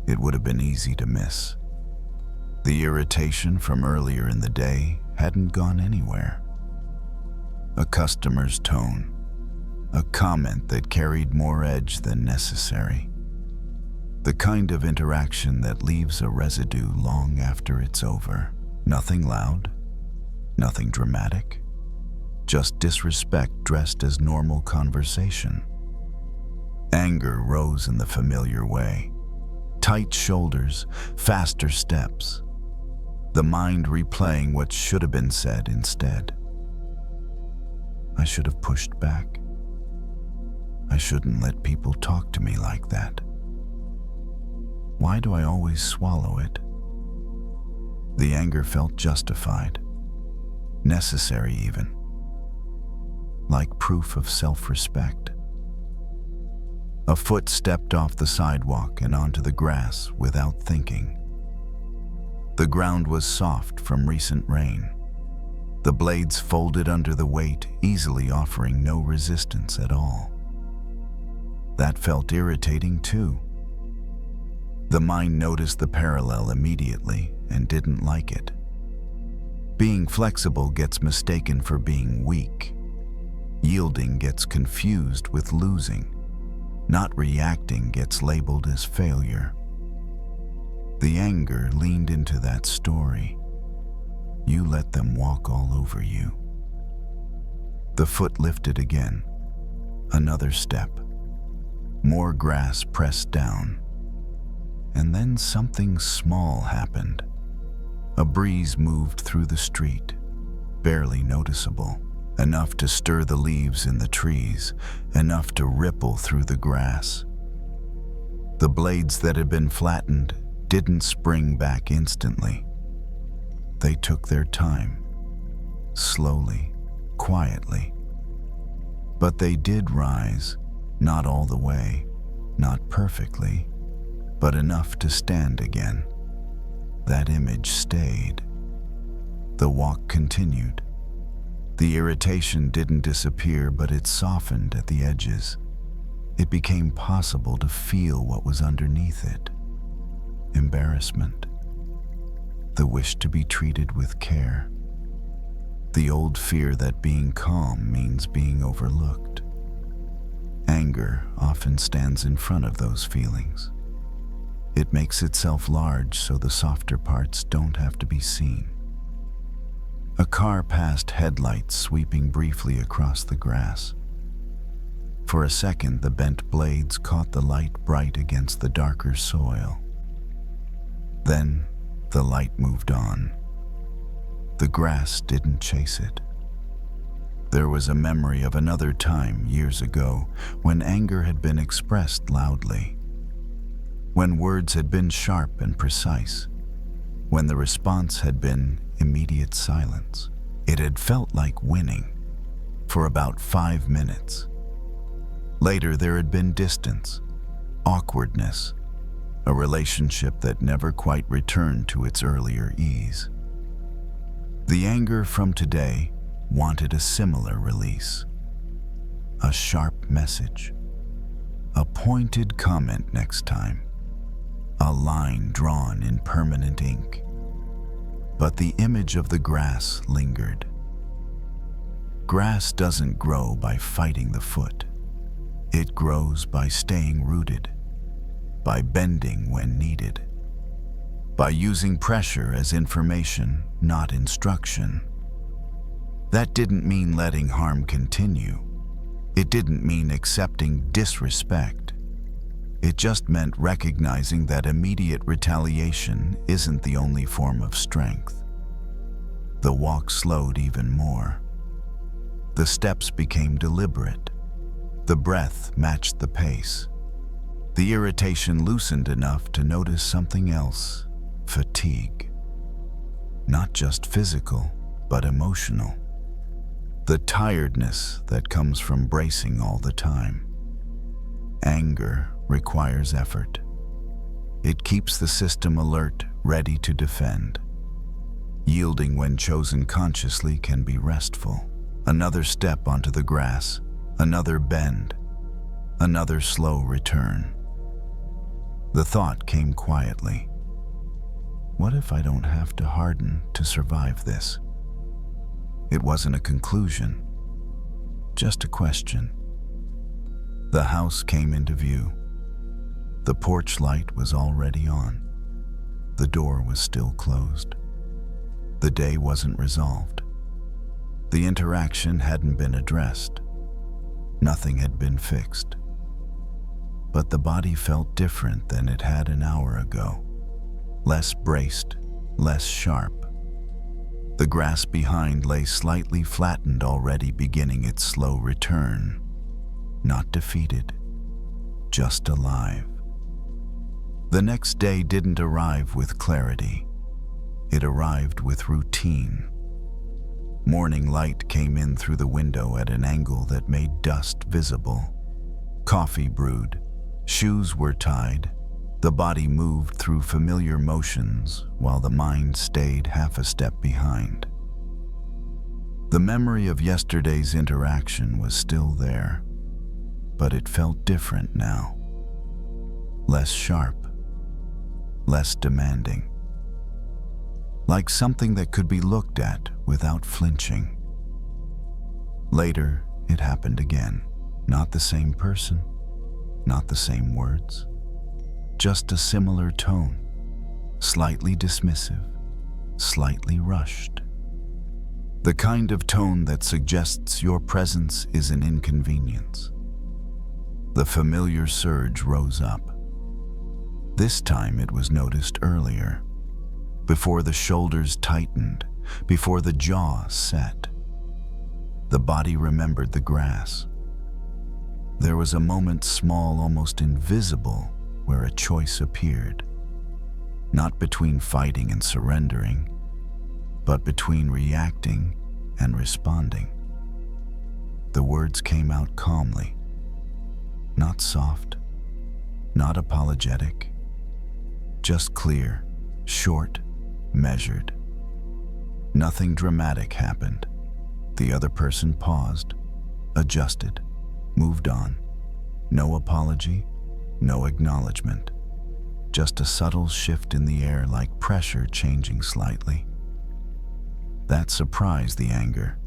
It would have been easy to miss. The irritation from earlier in the day hadn't gone anywhere. A customer's tone, a comment that carried more edge than necessary. The kind of interaction that leaves a residue long after it's over. Nothing loud, nothing dramatic, just disrespect dressed as normal conversation. Anger rose in the familiar way. Tight shoulders, faster steps. The mind replaying what should have been said instead. I should have pushed back. I shouldn't let people talk to me like that. Why do I always swallow it? The anger felt justified, necessary even, like proof of self-respect. A foot stepped off the sidewalk and onto the grass without thinking. The ground was soft from recent rain. The blades folded under the weight, easily offering no resistance at all. That felt irritating too. The mind noticed the parallel immediately and didn't like it. Being flexible gets mistaken for being weak. Yielding gets confused with losing. Not reacting gets labeled as failure. The anger leaned into that story. You let them walk all over you. The foot lifted again. Another step. More grass pressed down. And then something small happened. A breeze moved through the street, barely noticeable, enough to stir the leaves in the trees, enough to ripple through the grass. The blades that had been flattened didn't spring back instantly. They took their time, slowly, quietly. But they did rise, not all the way, not perfectly, but enough to stand again. That image stayed. The walk continued. The irritation didn't disappear, but it softened at the edges. It became possible to feel what was underneath it. Embarrassment. The wish to be treated with care. The old fear that being calm means being overlooked. Anger often stands in front of those feelings. It makes itself large so the softer parts don't have to be seen. A car passed, headlights sweeping briefly across the grass. For a second, the bent blades caught the light bright against the darker soil. Then, the light moved on. The grass didn't chase it. There was a memory of another time years ago when anger had been expressed loudly, when words had been sharp and precise, when the response had been immediate silence. It had felt like winning for about 5 minutes. Later, there had been distance, awkwardness, a relationship that never quite returned to its earlier ease. The anger from today wanted a similar release. A sharp message, a pointed comment next time, a line drawn in permanent ink. But the image of the grass lingered. Grass doesn't grow by fighting the foot. It grows by staying rooted, by bending when needed, by using pressure as information, not instruction. That didn't mean letting harm continue. It didn't mean accepting disrespect. It just meant recognizing that immediate retaliation isn't the only form of strength. The walk slowed even more. The steps became deliberate. The breath matched the pace. The irritation loosened enough to notice something else: fatigue. Not just physical, but emotional. The tiredness that comes from bracing all the time. Anger requires effort. It keeps the system alert, ready to defend. Yielding when chosen consciously can be restful. Another step onto the grass, another bend, another slow return. The thought came quietly. What if I don't have to harden to survive this? It wasn't a conclusion, just a question. The house came into view. The porch light was already on. The door was still closed. The day wasn't resolved. The interaction hadn't been addressed. Nothing had been fixed. But the body felt different than it had an hour ago. Less braced, less sharp. The grass behind lay slightly flattened, already beginning its slow return. Not defeated, just alive. The next day didn't arrive with clarity. It arrived with routine. Morning light came in through the window at an angle that made dust visible. Coffee brewed, shoes were tied, the body moved through familiar motions while the mind stayed half a step behind. The memory of yesterday's interaction was still there, but it felt different now. Less sharp, less demanding. Like something that could be looked at without flinching. Later, it happened again. Not the same person, not the same words, just a similar tone, slightly dismissive, slightly rushed. The kind of tone that suggests your presence is an inconvenience. The familiar surge rose up. This time it was noticed earlier, before the shoulders tightened, before the jaw set. The body remembered the grass. There was a moment, small, almost invisible, where a choice appeared. Not between fighting and surrendering, but between reacting and responding. The words came out calmly. Not soft, not apologetic, just clear, short, measured. Nothing dramatic happened. The other person paused, adjusted, moved on. No apology, no acknowledgement. Just a subtle shift in the air, like pressure changing slightly. That surprised the anger.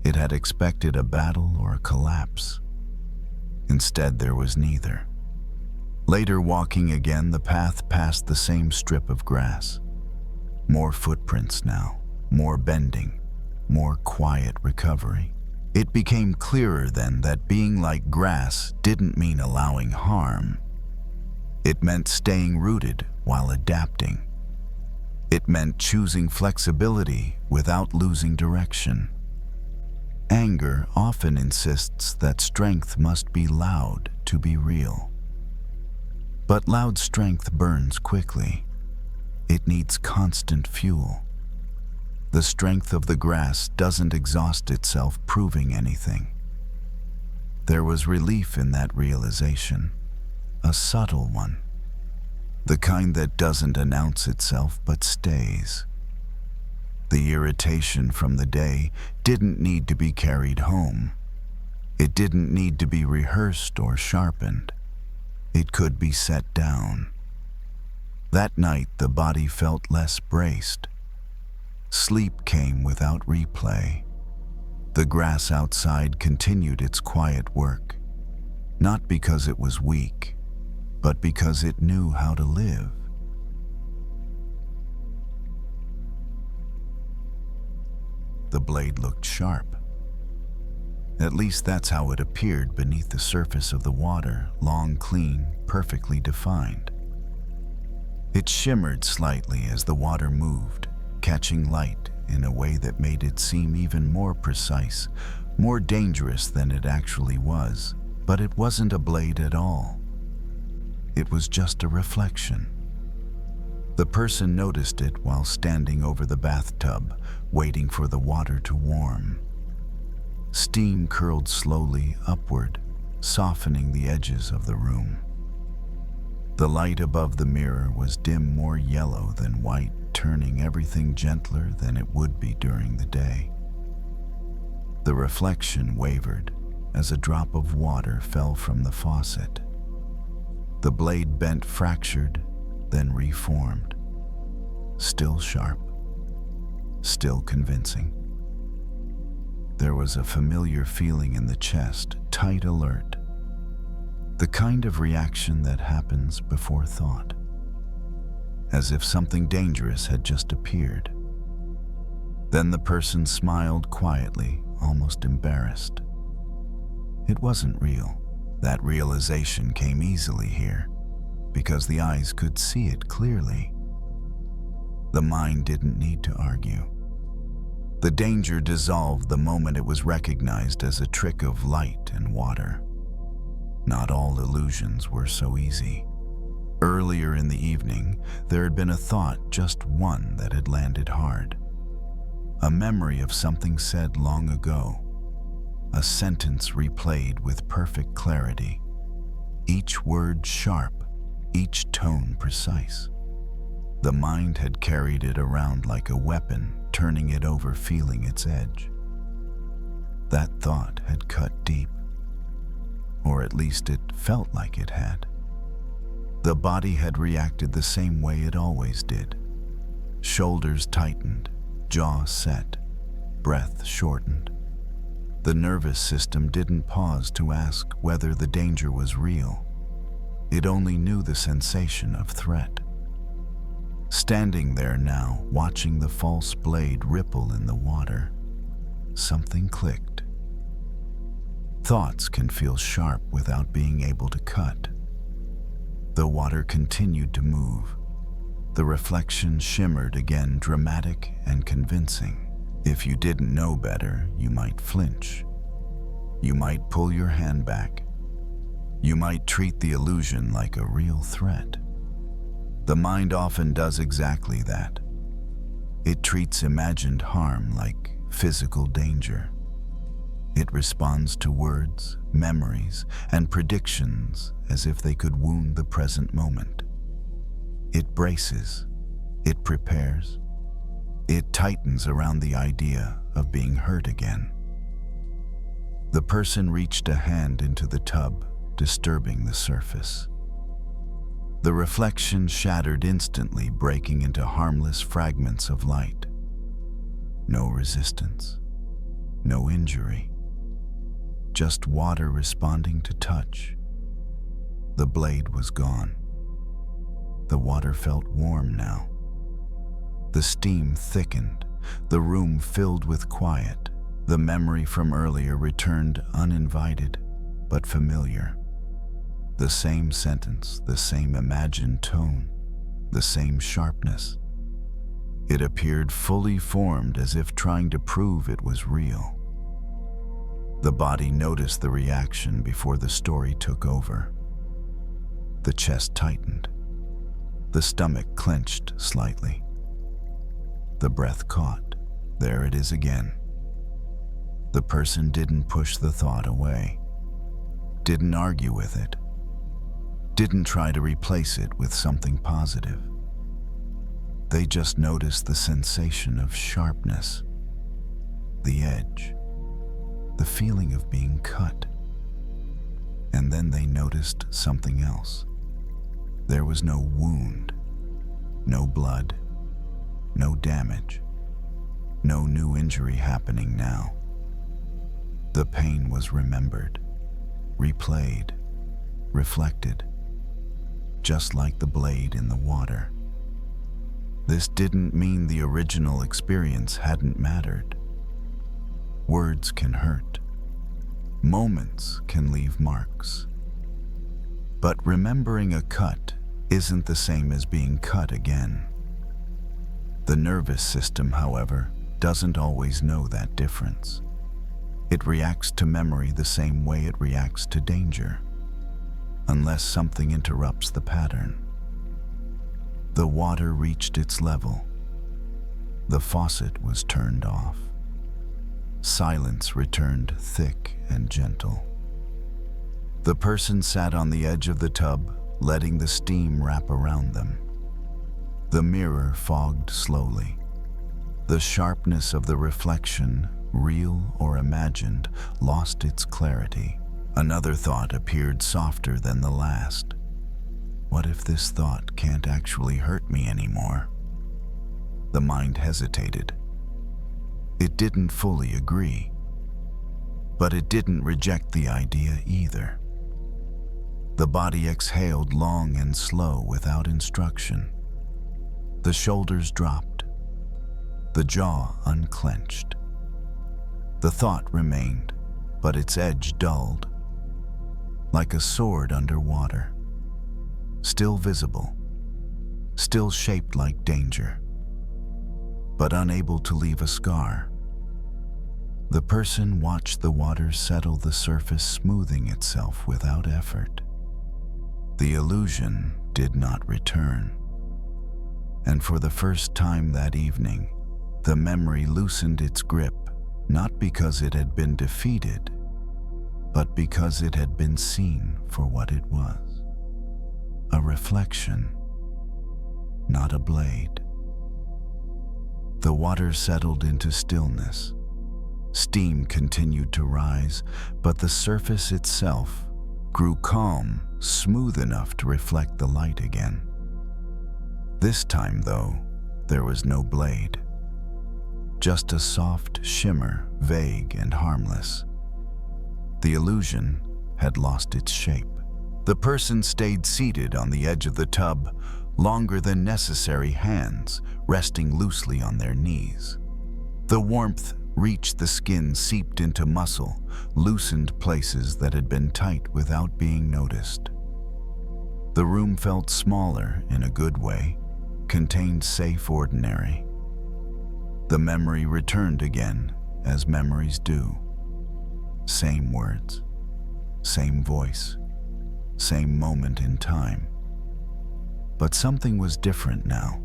It had expected a battle or a collapse. Instead, there was neither. Later, walking again, the path passed the same strip of grass. More footprints now, more bending, more quiet recovery. It became clearer then that being like grass didn't mean allowing harm. It meant staying rooted while adapting. It meant choosing flexibility without losing direction. Anger often insists that strength must be loud to be real. But loud strength burns quickly. It needs constant fuel. The strength of the grass doesn't exhaust itself proving anything. There was relief in that realization, a subtle one. The kind that doesn't announce itself but stays. The irritation from the day didn't need to be carried home. It didn't need to be rehearsed or sharpened. It could be set down. That night the body felt less braced. Sleep came without replay. The grass outside continued its quiet work, not because it was weak, but because it knew how to live. The blade looked sharp. At least that's how it appeared beneath the surface of the water, long, clean, perfectly defined. It shimmered slightly as the water moved, catching light in a way that made it seem even more precise, more dangerous than it actually was. But it wasn't a blade at all. It was just a reflection. The person noticed it while standing over the bathtub, waiting for the water to warm. Steam curled slowly upward, softening the edges of the room. The light above the mirror was dim, more yellow than white, turning everything gentler than it would be during the day. The reflection wavered as a drop of water fell from the faucet. The blade bent, fractured, then reformed. Still sharp, still convincing. There was a familiar feeling in the chest, tight, alert. The kind of reaction that happens before thought, as if something dangerous had just appeared. Then the person smiled quietly, almost embarrassed. It wasn't real. That realization came easily here, because the eyes could see it clearly. The mind didn't need to argue. The danger dissolved the moment it was recognized as a trick of light and water. Not all illusions were so easy. Earlier in the evening, there had been a thought, just one, that had landed hard. A memory of something said long ago. A sentence replayed with perfect clarity. Each word sharp, each tone precise. The mind had carried it around like a weapon, turning it over, feeling its edge. That thought had cut deep, or at least it felt like it had. The body had reacted the same way it always did. Shoulders tightened, jaw set, breath shortened. The nervous system didn't pause to ask whether the danger was real. It only knew the sensation of threat. Standing there now, watching the false blade ripple in the water, something clicked. Thoughts can feel sharp without being able to cut. The water continued to move. The reflection shimmered again, dramatic and convincing. If you didn't know better, you might flinch. You might pull your hand back. You might treat the illusion like a real threat. The mind often does exactly that. It treats imagined harm like physical danger. It responds to words, memories, and predictions as if they could wound the present moment. It braces. It prepares. It tightens around the idea of being hurt again. The person reached a hand into the tub, disturbing the surface. The reflection shattered instantly, breaking into harmless fragments of light. No resistance, no injury, just water responding to touch. The blade was gone. The water felt warm now. The steam thickened, the room filled with quiet. The memory from earlier returned, uninvited, but familiar. The same sentence, the same imagined tone, the same sharpness. It appeared fully formed, as if trying to prove it was real. The body noticed the reaction before the story took over. The chest tightened. The stomach clenched slightly. The breath caught. There it is again. The person didn't push the thought away, didn't argue with it, didn't try to replace it with something positive. They just noticed the sensation of sharpness, the edge, the feeling of being cut. And then they noticed something else. There was no wound, no blood, no damage, no new injury happening now. The pain was remembered, replayed, reflected, just like the blade in the water. This didn't mean the original experience hadn't mattered. Words can hurt. Moments can leave marks. But remembering a cut isn't the same as being cut again. The nervous system, however, doesn't always know that difference. It reacts to memory the same way it reacts to danger, unless something interrupts the pattern. The water reached its level. The faucet was turned off. Silence returned thick and gentle. The person sat on the edge of the tub, letting the steam wrap around them. The mirror fogged slowly. The sharpness of the reflection, real or imagined, lost its clarity. Another thought appeared softer than the last. What if this thought can't actually hurt me anymore? The mind hesitated. It didn't fully agree, but it didn't reject the idea either. The body exhaled long and slow without instruction. The shoulders dropped. The jaw unclenched. The thought remained, but its edge dulled, like a sword underwater. Still visible, still shaped like danger, but unable to leave a scar. The person watched the water settle the surface, smoothing itself without effort. The illusion did not return. And for the first time that evening, the memory loosened its grip, not because it had been defeated, but because it had been seen for what it was. A reflection, not a blade. The water settled into stillness. Steam continued to rise, but the surface itself grew calm, smooth enough to reflect the light again. This time, though, there was no blade. Just a soft shimmer, vague and harmless. The illusion had lost its shape. The person stayed seated on the edge of the tub, longer than necessary, hands resting loosely on their knees. The warmth reached the skin, seeped into muscle, loosened places that had been tight without being noticed. The room felt smaller in a good way, contained safe ordinary. The memory returned again, as memories do. Same words, same voice, same moment in time. But something was different now.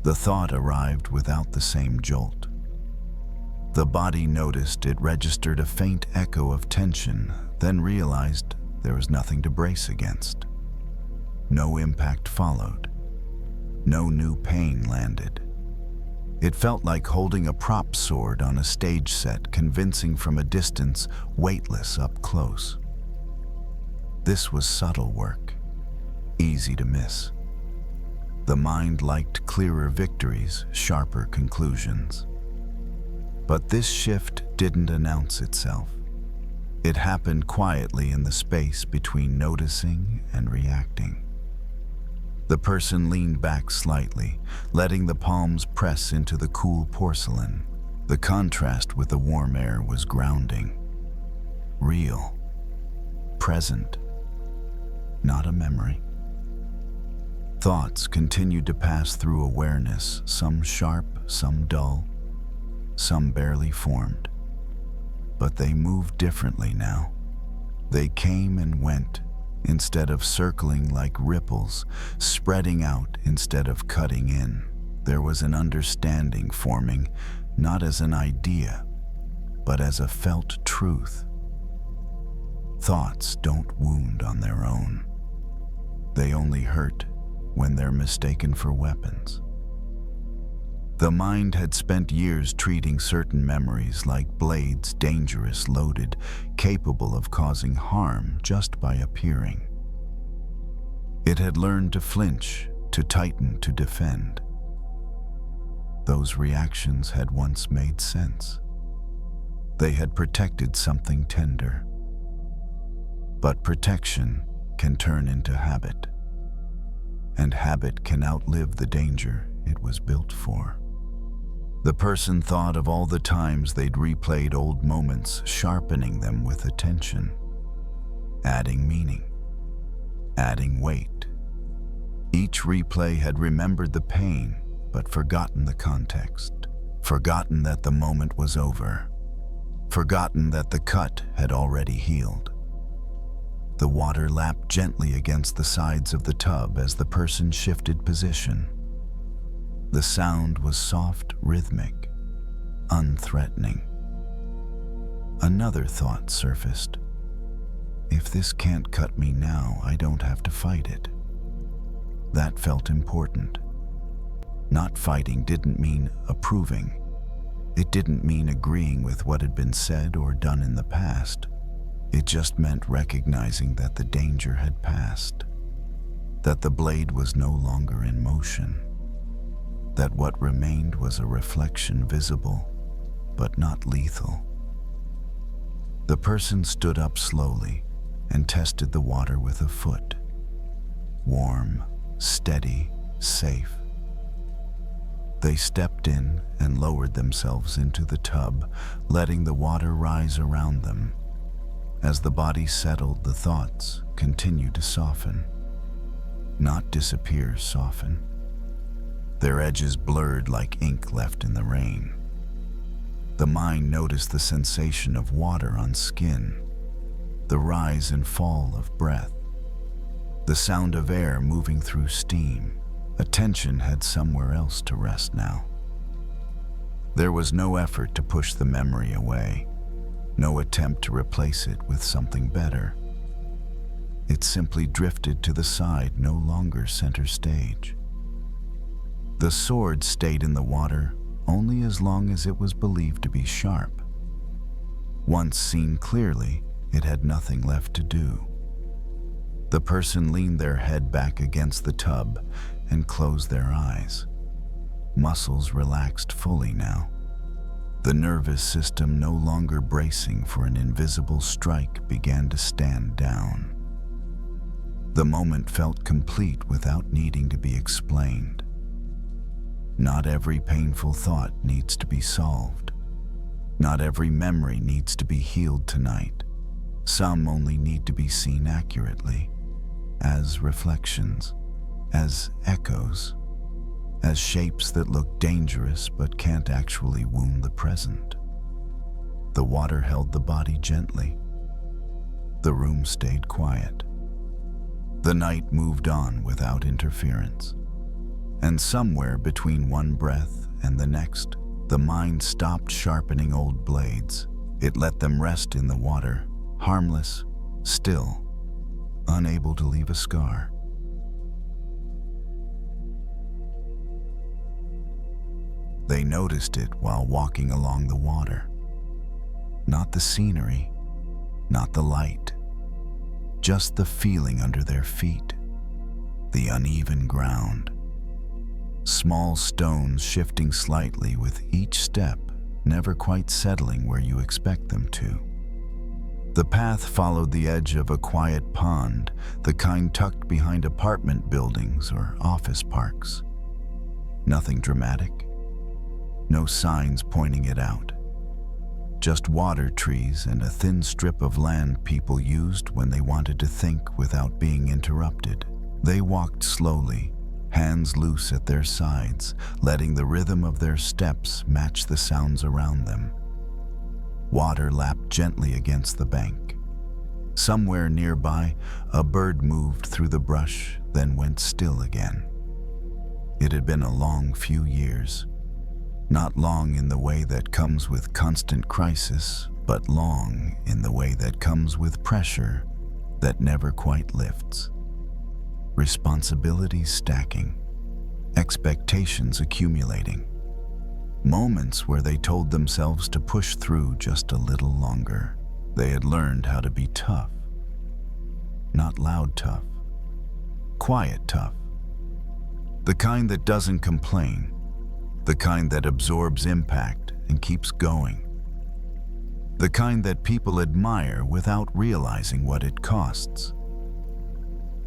The thought arrived without the same jolt. The body noticed it registered a faint echo of tension, then realized there was nothing to brace against. No impact followed. No new pain landed. It felt like holding a prop sword on a stage set, convincing from a distance, weightless up close. This was subtle work, easy to miss. The mind liked clearer victories, sharper conclusions. But this shift didn't announce itself. It happened quietly in the space between noticing and reacting. The person leaned back slightly, letting the palms press into the cool porcelain. The contrast with the warm air was grounding. Real. Present. Not a memory. Thoughts continued to pass through awareness, some sharp, some dull, some barely formed. But they moved differently now. They came and went, instead of circling like ripples, spreading out instead of cutting in. There was an understanding forming, not as an idea, but as a felt truth. Thoughts don't wound on their own. They only hurt when they're mistaken for weapons. The mind had spent years treating certain memories like blades, dangerous, loaded, capable of causing harm just by appearing. It had learned to flinch, to tighten, to defend. Those reactions had once made sense. They had protected something tender. But protection can turn into habit, and habit can outlive the danger it was built for. The person thought of all the times they'd replayed old moments, sharpening them with attention, adding meaning, adding weight. Each replay had remembered the pain, but forgotten the context, forgotten that the moment was over, forgotten that the cut had already healed. The water lapped gently against the sides of the tub as the person shifted position. The sound was soft, rhythmic, unthreatening. Another thought surfaced. If this can't cut me now, I don't have to fight it. That felt important. Not fighting didn't mean approving. It didn't mean agreeing with what had been said or done in the past. It just meant recognizing that the danger had passed, that the blade was no longer in motion, that what remained was a reflection visible, but not lethal. The person stood up slowly and tested the water with a foot. Warm, steady, safe. They stepped in and lowered themselves into the tub, letting the water rise around them. As the body settled, the thoughts continued to soften. Not disappear, soften. Their edges blurred like ink left in the rain. The mind noticed the sensation of water on skin, the rise and fall of breath, the sound of air moving through steam. Attention had somewhere else to rest now. There was no effort to push the memory away. No attempt to replace it with something better. It simply drifted to the side, no longer center stage. The sword stayed in the water only as long as it was believed to be sharp. Once seen clearly, it had nothing left to do. The person leaned their head back against the tub and closed their eyes. Muscles relaxed fully now. The nervous system, no longer bracing for an invisible strike, began to stand down. The moment felt complete without needing to be explained. Not every painful thought needs to be solved. Not every memory needs to be healed tonight. Some only need to be seen accurately, as reflections, as echoes, as shapes that look dangerous but can't actually wound the present. The water held the body gently. The room stayed quiet. The night moved on without interference. And somewhere between one breath and the next, the mind stopped sharpening old blades. It let them rest in the water, harmless, still, unable to leave a scar. They noticed it while walking along the water. Not the scenery, not the light, just the feeling under their feet, the uneven ground. Small stones shifting slightly with each step, never quite settling where you expect them to. The path followed the edge of a quiet pond, the kind tucked behind apartment buildings or office parks. Nothing dramatic. No signs pointing it out. Just water trees and a thin strip of land people used when they wanted to think without being interrupted. They walked slowly, hands loose at their sides, letting the rhythm of their steps match the sounds around them. Water lapped gently against the bank. Somewhere nearby, a bird moved through the brush, then went still again. It had been a long few years. Not long in the way that comes with constant crisis, but long in the way that comes with pressure that never quite lifts. Responsibilities stacking, expectations accumulating. Moments where they told themselves to push through just a little longer. They had learned how to be tough. Not loud tough, quiet tough. The kind that doesn't complain, the kind that absorbs impact and keeps going. The kind that people admire without realizing what it costs.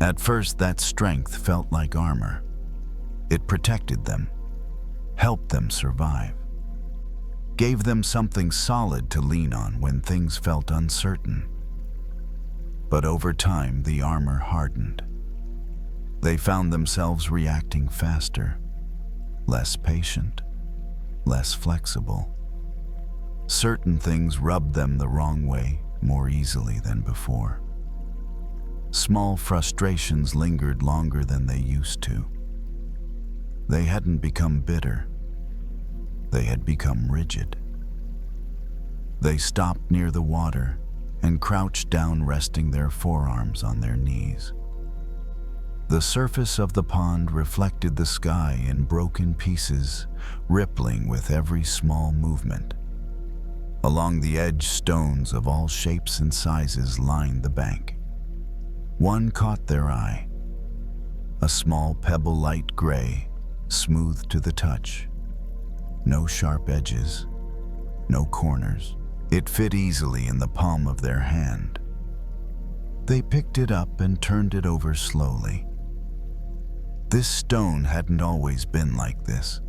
At first, that strength felt like armor. It protected them, helped them survive, gave them something solid to lean on when things felt uncertain. But over time, the armor hardened. They found themselves reacting faster, less patient, less flexible. Certain things rubbed them the wrong way more easily than before. Small frustrations lingered longer than they used to. They hadn't become bitter. They had become rigid. They stopped near the water and crouched down, resting their forearms on their knees. The surface of the pond reflected the sky in broken pieces, rippling with every small movement. Along the edge, stones of all shapes and sizes lined the bank. One caught their eye. A small pebble, light gray, smooth to the touch. No sharp edges, no corners. It fit easily in the palm of their hand. They picked it up and turned it over slowly. This stone hadn't always been like this.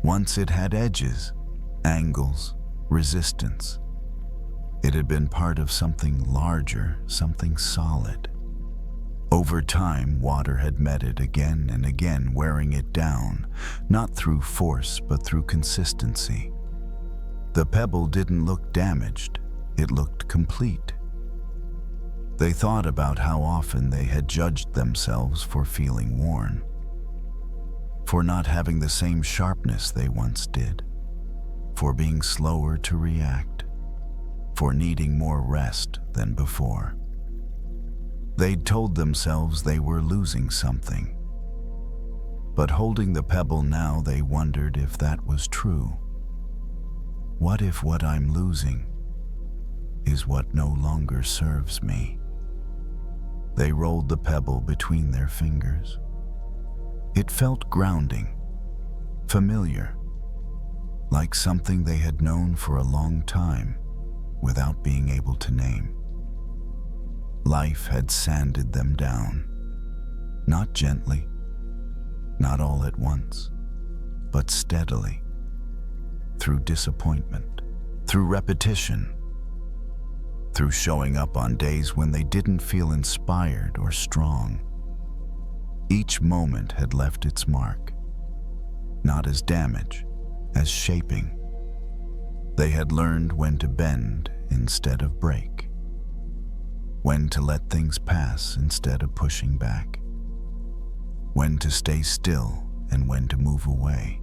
Once it had edges, angles, resistance. It had been part of something larger, something solid. Over time, water had met it again and again, wearing it down, not through force, but through consistency. The pebble didn't look damaged, it looked complete. They thought about how often they had judged themselves for feeling worn, for not having the same sharpness they once did, for being slower to react, for needing more rest than before. They'd told themselves they were losing something. But holding the pebble now, they wondered if that was true. What if what I'm losing is what no longer serves me? They rolled the pebble between their fingers. It felt grounding, familiar, like something they had known for a long time without being able to name. Life had sanded them down, not gently, not all at once, but steadily, through disappointment, through repetition, through showing up on days when they didn't feel inspired or strong. Each moment had left its mark, not as damage, as shaping. They had learned when to bend instead of break, when to let things pass instead of pushing back, when to stay still and when to move away.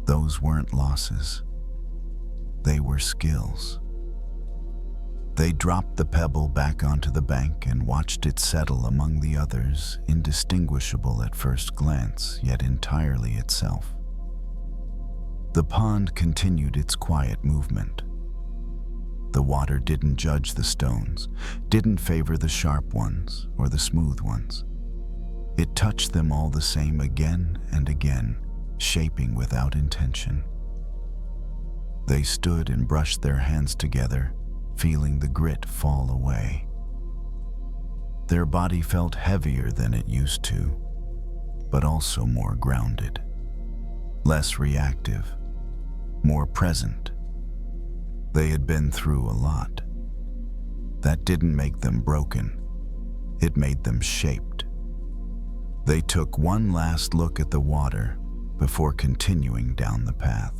Those weren't losses. They were skills. They dropped the pebble back onto the bank and watched it settle among the others, indistinguishable at first glance, yet entirely itself. The pond continued its quiet movement. The water didn't judge the stones, didn't favor the sharp ones or the smooth ones. It touched them all the same again and again, shaping without intention. They stood and brushed their hands together, feeling the grit fall away. Their body felt heavier than it used to, but also more grounded, less reactive, more present. They had been through a lot. That didn't make them broken. It made them shaped. They took one last look at the water before continuing down the path.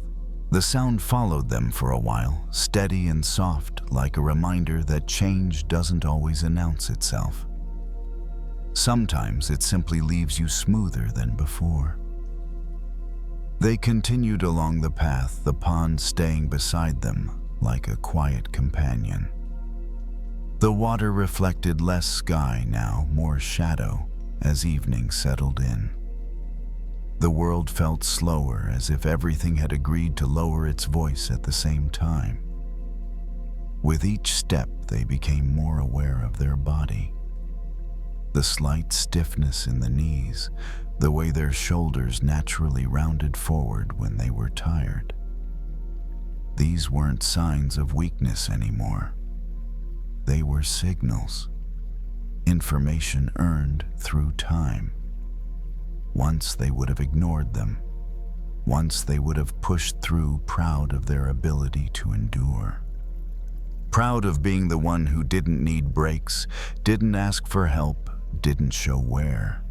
The sound followed them for a while, steady and soft, like a reminder that change doesn't always announce itself. Sometimes it simply leaves you smoother than before. They continued along the path, the pond staying beside them like a quiet companion. The water reflected less sky now, more shadow, as evening settled in. The world felt slower, as if everything had agreed to lower its voice at the same time. With each step, they became more aware of their body. The slight stiffness in the knees, the way their shoulders naturally rounded forward when they were tired. These weren't signs of weakness anymore. They were signals, information earned through time. Once they would have ignored them. Once they would have pushed through, proud of their ability to endure. Proud of being the one who didn't need breaks, didn't ask for help, didn't show where.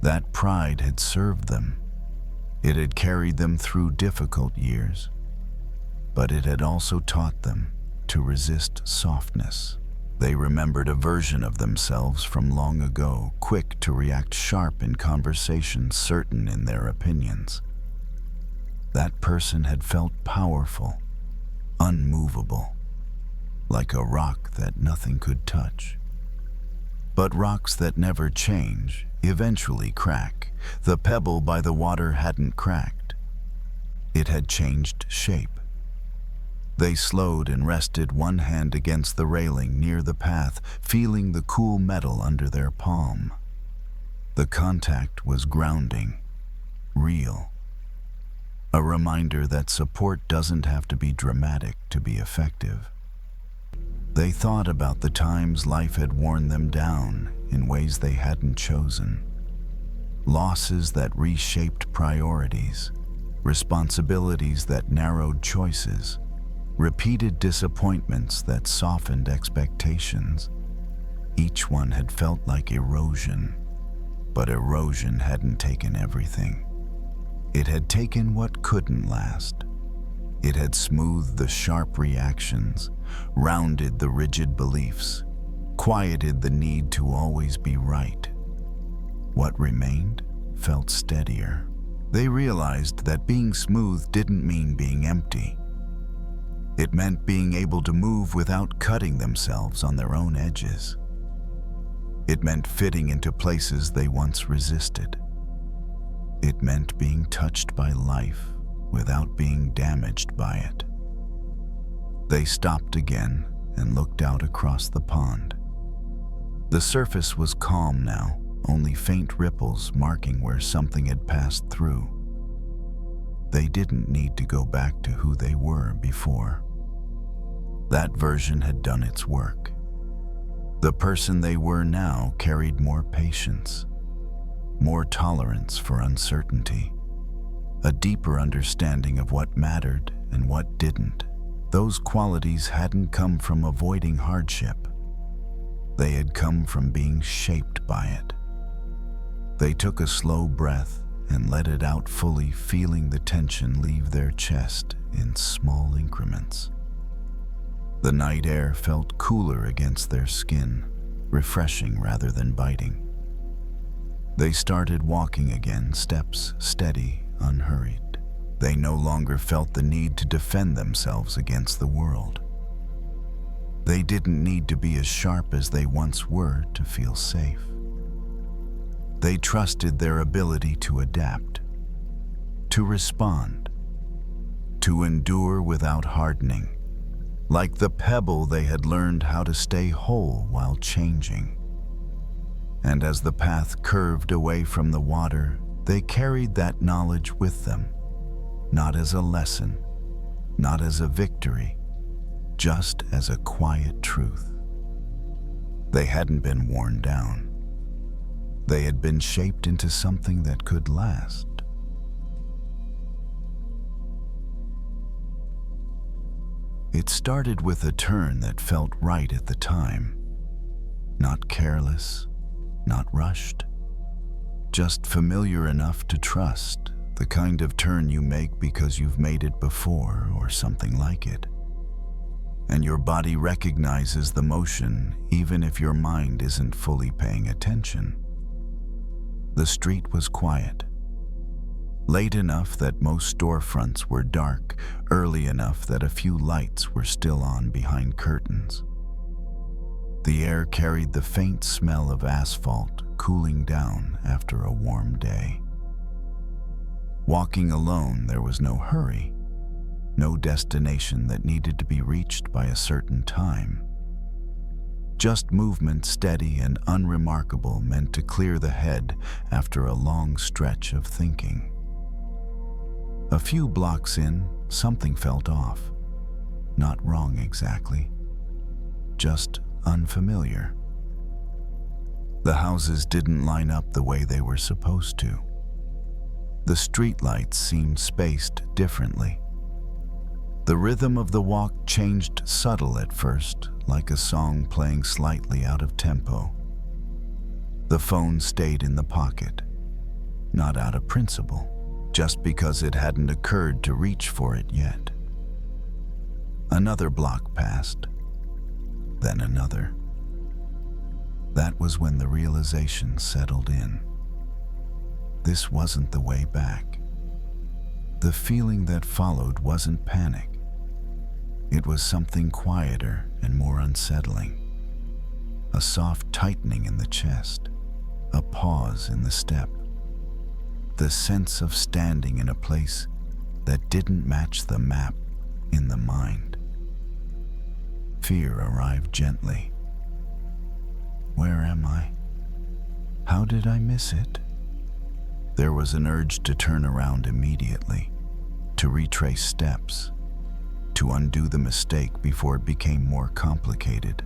That pride had served them. It had carried them through difficult years, but it had also taught them to resist softness. They remembered a version of themselves from long ago, quick to react sharp in conversation, certain in their opinions. That person had felt powerful, unmovable, like a rock that nothing could touch. But rocks that never change eventually crack. The pebble by the water hadn't cracked. It had changed shape. They slowed and rested, one hand against the railing near the path, feeling the cool metal under their palm. The contact was grounding, real. A reminder that support doesn't have to be dramatic to be effective. They thought about the times life had worn them down in ways they hadn't chosen. Losses that reshaped priorities, responsibilities that narrowed choices, repeated disappointments that softened expectations. Each one had felt like erosion, but erosion hadn't taken everything. It had taken what couldn't last. It had smoothed the sharp reactions, rounded the rigid beliefs, quieted the need to always be right. What remained felt steadier. They realized that being smooth didn't mean being empty. It meant being able to move without cutting themselves on their own edges. It meant fitting into places they once resisted. It meant being touched by life without being damaged by it. They stopped again and looked out across the pond. The surface was calm now, only faint ripples marking where something had passed through. They didn't need to go back to who they were before. That version had done its work. The person they were now carried more patience, more tolerance for uncertainty, a deeper understanding of what mattered and what didn't. Those qualities hadn't come from avoiding hardship. They had come from being shaped by it. They took a slow breath and let it out fully, feeling the tension leave their chest in small increments. The night air felt cooler against their skin, refreshing rather than biting. They started walking again, steps steady, unhurried. They no longer felt the need to defend themselves against the world. They didn't need to be as sharp as they once were to feel safe. They trusted their ability to adapt, to respond, to endure without hardening. Like the pebble, they had learned how to stay whole while changing. And as the path curved away from the water, they carried that knowledge with them, not as a lesson, not as a victory, just as a quiet truth. They hadn't been worn down. They had been shaped into something that could last. It started with a turn that felt right at the time. Not careless, not rushed, just familiar enough to trust, the kind of turn you make because you've made it before or something like it. And your body recognizes the motion even if your mind isn't fully paying attention. The street was quiet. Late enough that most storefronts were dark, early enough that a few lights were still on behind curtains. The air carried the faint smell of asphalt cooling down after a warm day. Walking alone, there was no hurry, no destination that needed to be reached by a certain time. Just movement steady and unremarkable meant to clear the head after a long stretch of thinking. A few blocks in, something felt off. Not wrong exactly, just unfamiliar. The houses didn't line up the way they were supposed to. The streetlights seemed spaced differently. The rhythm of the walk changed subtle at first, like a song playing slightly out of tempo. The phone stayed in the pocket, not out of principle, just because it hadn't occurred to reach for it yet. Another block passed, then another. That was when the realization settled in. This wasn't the way back. The feeling that followed wasn't panic. It was something quieter and more unsettling. A soft tightening in the chest, a pause in the step. The sense of standing in a place that didn't match the map in the mind. Fear arrived gently. Where am I? How did I miss it? There was an urge to turn around immediately, to retrace steps, to undo the mistake before it became more complicated.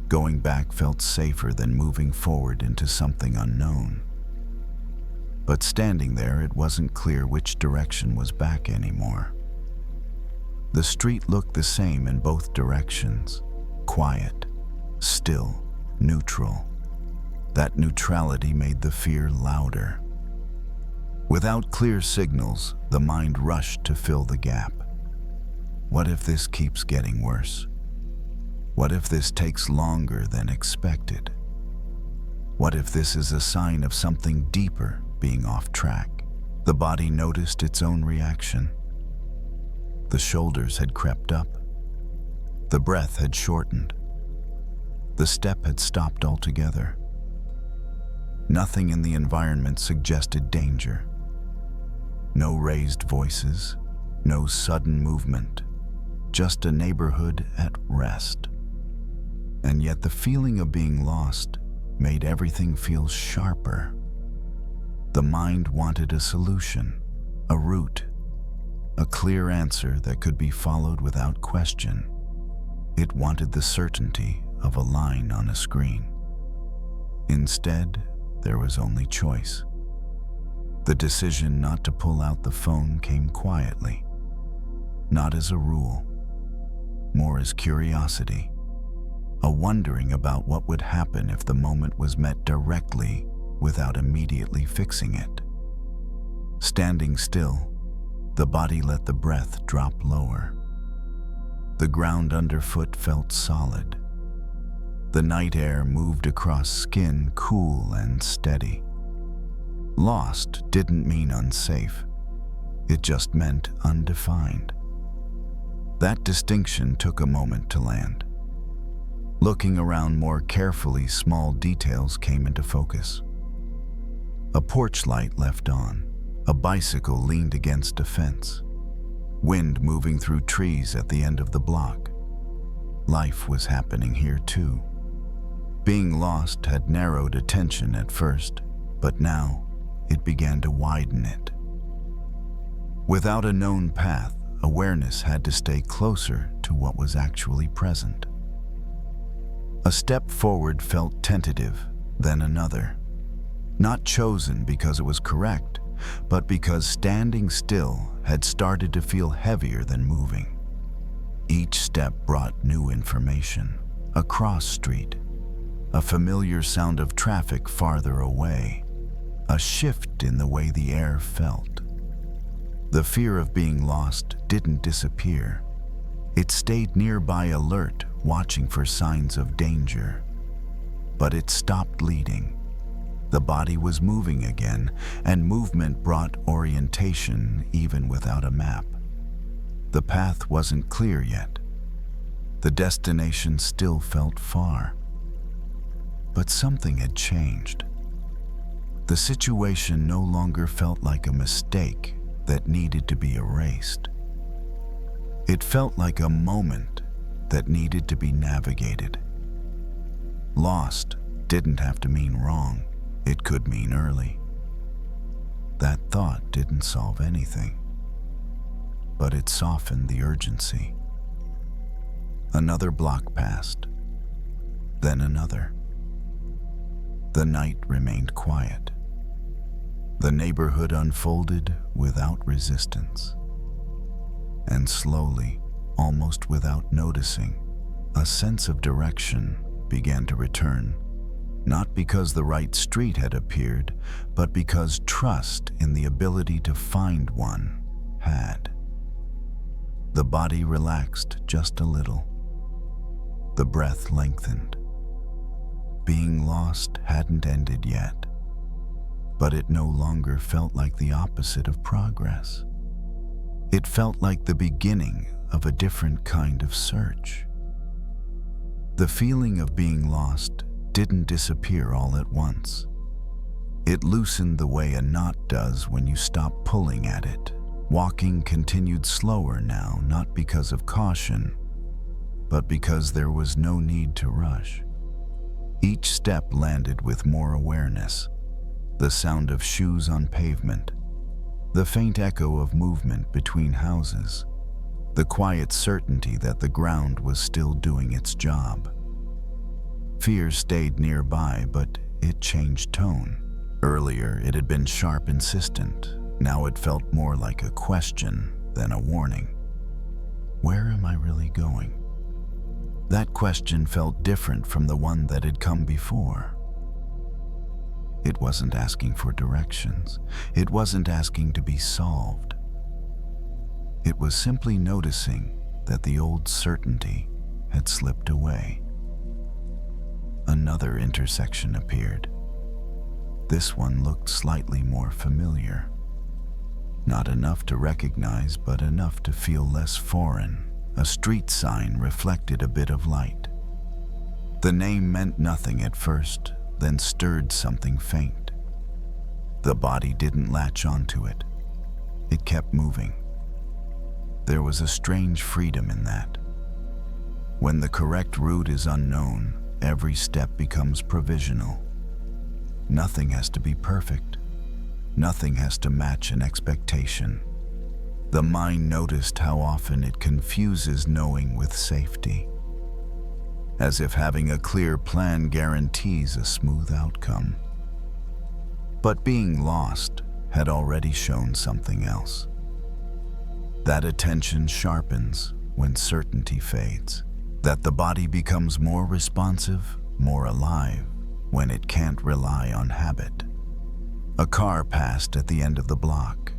Going back felt safer than moving forward into something unknown. But standing there, it wasn't clear which direction was back anymore. The street looked the same in both directions, quiet, still, neutral. That neutrality made the fear louder. Without clear signals, the mind rushed to fill the gap. What if this keeps getting worse? What if this takes longer than expected? What if this is a sign of something deeper being off track? The body noticed its own reaction. The shoulders had crept up. The breath had shortened. The step had stopped altogether. Nothing in the environment suggested danger. No raised voices, no sudden movement, just a neighborhood at rest. And yet the feeling of being lost made everything feel sharper. The mind wanted a solution, a route, a clear answer that could be followed without question. It wanted the certainty of a line on a screen. Instead, there was only choice. The decision not to pull out the phone came quietly, not as a rule, more as curiosity, a wondering about what would happen if the moment was met directly without immediately fixing it. Standing still, the body let the breath drop lower. The ground underfoot felt solid. The night air moved across skin, cool and steady. Lost didn't mean unsafe. It just meant undefined. That distinction took a moment to land. Looking around more carefully, small details came into focus. A porch light left on. A bicycle leaned against a fence. Wind moving through trees at the end of the block. Life was happening here too. Being lost had narrowed attention at first, but now it began to widen it. Without a known path, awareness had to stay closer to what was actually present. A step forward felt tentative, then another. Not chosen because it was correct, but because standing still had started to feel heavier than moving. Each step brought new information. A cross street, a familiar sound of traffic farther away, a shift in the way the air felt. The fear of being lost didn't disappear. It stayed nearby, alert, watching for signs of danger. But it stopped leading. The body was moving again, and movement brought orientation even without a map. The path wasn't clear yet. The destination still felt far. But something had changed. The situation no longer felt like a mistake that needed to be erased. It felt like a moment that needed to be navigated. Lost didn't have to mean wrong. It could mean early. That thought didn't solve anything, but it softened the urgency. Another block passed, then another. The night remained quiet. The neighborhood unfolded without resistance. And slowly, almost without noticing, a sense of direction began to return, not because the right street had appeared, but because trust in the ability to find one had. The body relaxed just a little. The breath lengthened. Being lost hadn't ended yet, but it no longer felt like the opposite of progress. It felt like the beginning of a different kind of search. The feeling of being lost didn't disappear all at once. It loosened the way a knot does when you stop pulling at it. Walking continued slower now, not because of caution, but because there was no need to rush. Each step landed with more awareness. The sound of shoes on pavement, the faint echo of movement between houses, the quiet certainty that the ground was still doing its job. Fear stayed nearby, but it changed tone. Earlier, it had been sharp, insistent. Now it felt more like a question than a warning. Where am I really going? That question felt different from the one that had come before. It wasn't asking for directions. It wasn't asking to be solved. It was simply noticing that the old certainty had slipped away. Another intersection appeared. This one looked slightly more familiar. Not enough to recognize, but enough to feel less foreign. A street sign reflected a bit of light. The name meant nothing at first, then stirred something faint. The body didn't latch onto it. It kept moving. There was a strange freedom in that. When the correct route is unknown, every step becomes provisional. Nothing has to be perfect. Nothing has to match an expectation. The mind noticed how often it confuses knowing with safety, as if having a clear plan guarantees a smooth outcome. But being lost had already shown something else. That attention sharpens when certainty fades, that the body becomes more responsive, more alive, when it can't rely on habit. A car passed at the end of the block.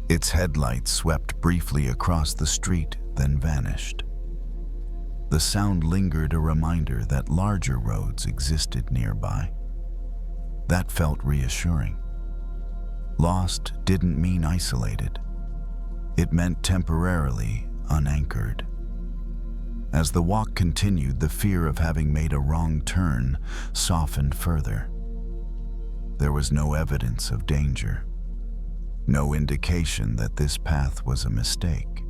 Its headlights swept briefly across the street, then vanished. The sound lingered, a reminder that larger roads existed nearby. That felt reassuring. Lost didn't mean isolated. It meant temporarily unanchored. As the walk continued, the fear of having made a wrong turn softened further. There was no evidence of danger, no indication that this path was a mistake.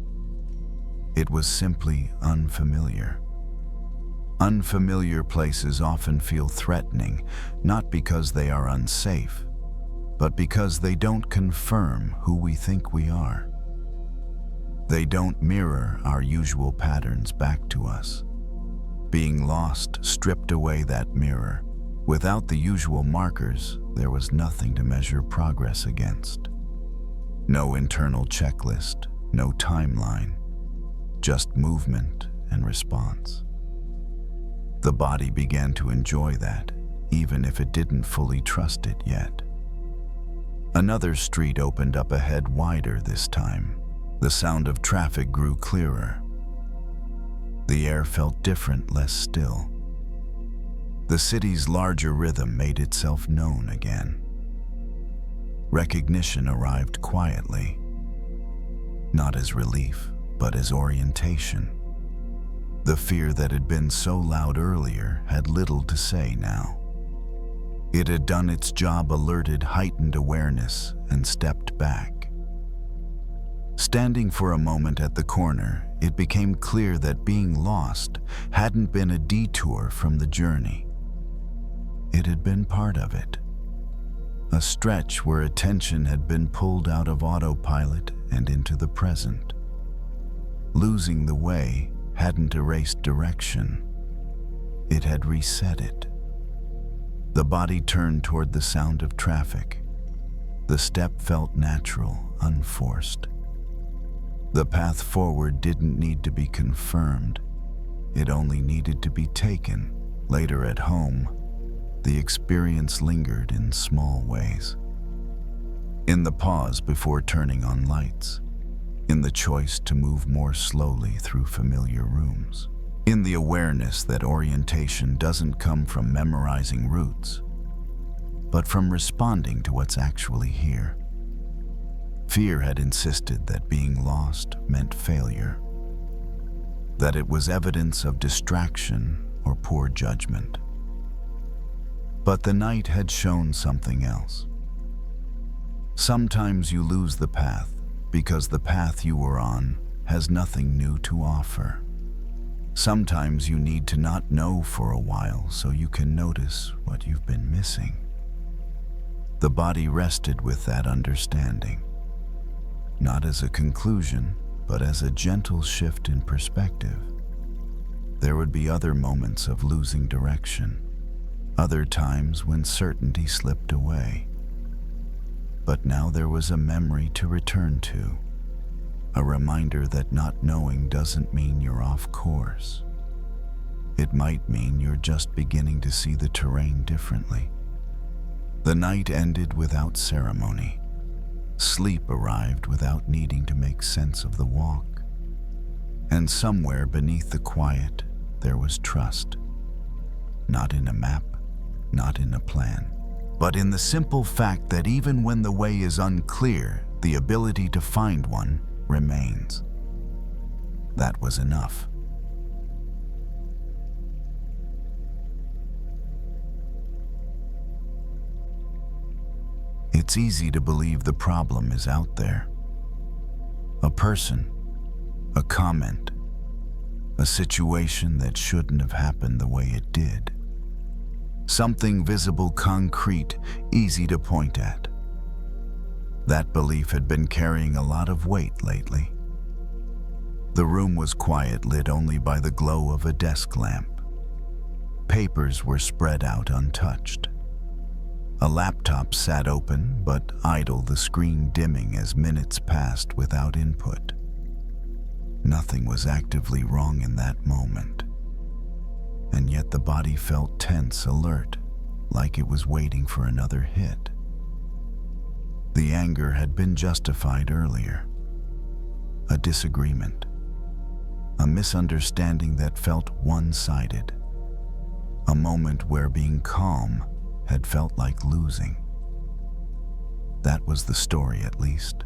It was simply unfamiliar. Unfamiliar places often feel threatening, not because they are unsafe, but because they don't confirm who we think we are. They don't mirror our usual patterns back to us. Being lost stripped away that mirror. Without the usual markers, there was nothing to measure progress against. No internal checklist, no timeline, just movement and response. The body began to enjoy that, even if it didn't fully trust it yet. Another street opened up ahead, wider this time. The sound of traffic grew clearer. The air felt different, less still. The city's larger rhythm made itself known again. Recognition arrived quietly, not as relief, but as orientation. The fear that had been so loud earlier had little to say now. It had done its job, alerted heightened awareness, and stepped back. Standing for a moment at the corner, it became clear that being lost hadn't been a detour from the journey. It had been part of it. A stretch where attention had been pulled out of autopilot and into the present. Losing the way hadn't erased direction. It had reset it. The body turned toward the sound of traffic. The step felt natural, unforced. The path forward didn't need to be confirmed. It only needed to be taken. Later at home, the experience lingered in small ways. In the pause before turning on lights, in the choice to move more slowly through familiar rooms, in the awareness that orientation doesn't come from memorizing routes, but from responding to what's actually here. Fear had insisted that being lost meant failure, that it was evidence of distraction or poor judgment. But the night had shown something else. Sometimes you lose the path because the path you were on has nothing new to offer. Sometimes you need to not know for a while so you can notice what you've been missing. The body rested with that understanding, not as a conclusion, but as a gentle shift in perspective. There would be other moments of losing direction, other times when certainty slipped away. But now there was a memory to return to, a reminder that not knowing doesn't mean you're off course. It might mean you're just beginning to see the terrain differently. The night ended without ceremony. Sleep arrived without needing to make sense of the walk. And somewhere beneath the quiet, there was trust. Not in a map, not in a plan, but in the simple fact that even when the way is unclear, the ability to find one remains. That was enough. It's easy to believe the problem is out there. A person, a comment, a situation that shouldn't have happened the way it did. Something visible, concrete, easy to point at. That belief had been carrying a lot of weight lately. The room was quiet, lit only by the glow of a desk lamp. Papers were spread out untouched. A laptop sat open but idle, the screen dimming as minutes passed without input. Nothing was actively wrong in that moment. And yet the body felt tense, alert, like it was waiting for another hit. The anger had been justified earlier. A disagreement. A misunderstanding that felt one-sided. A moment where being calm had felt like losing. That was the story, at least.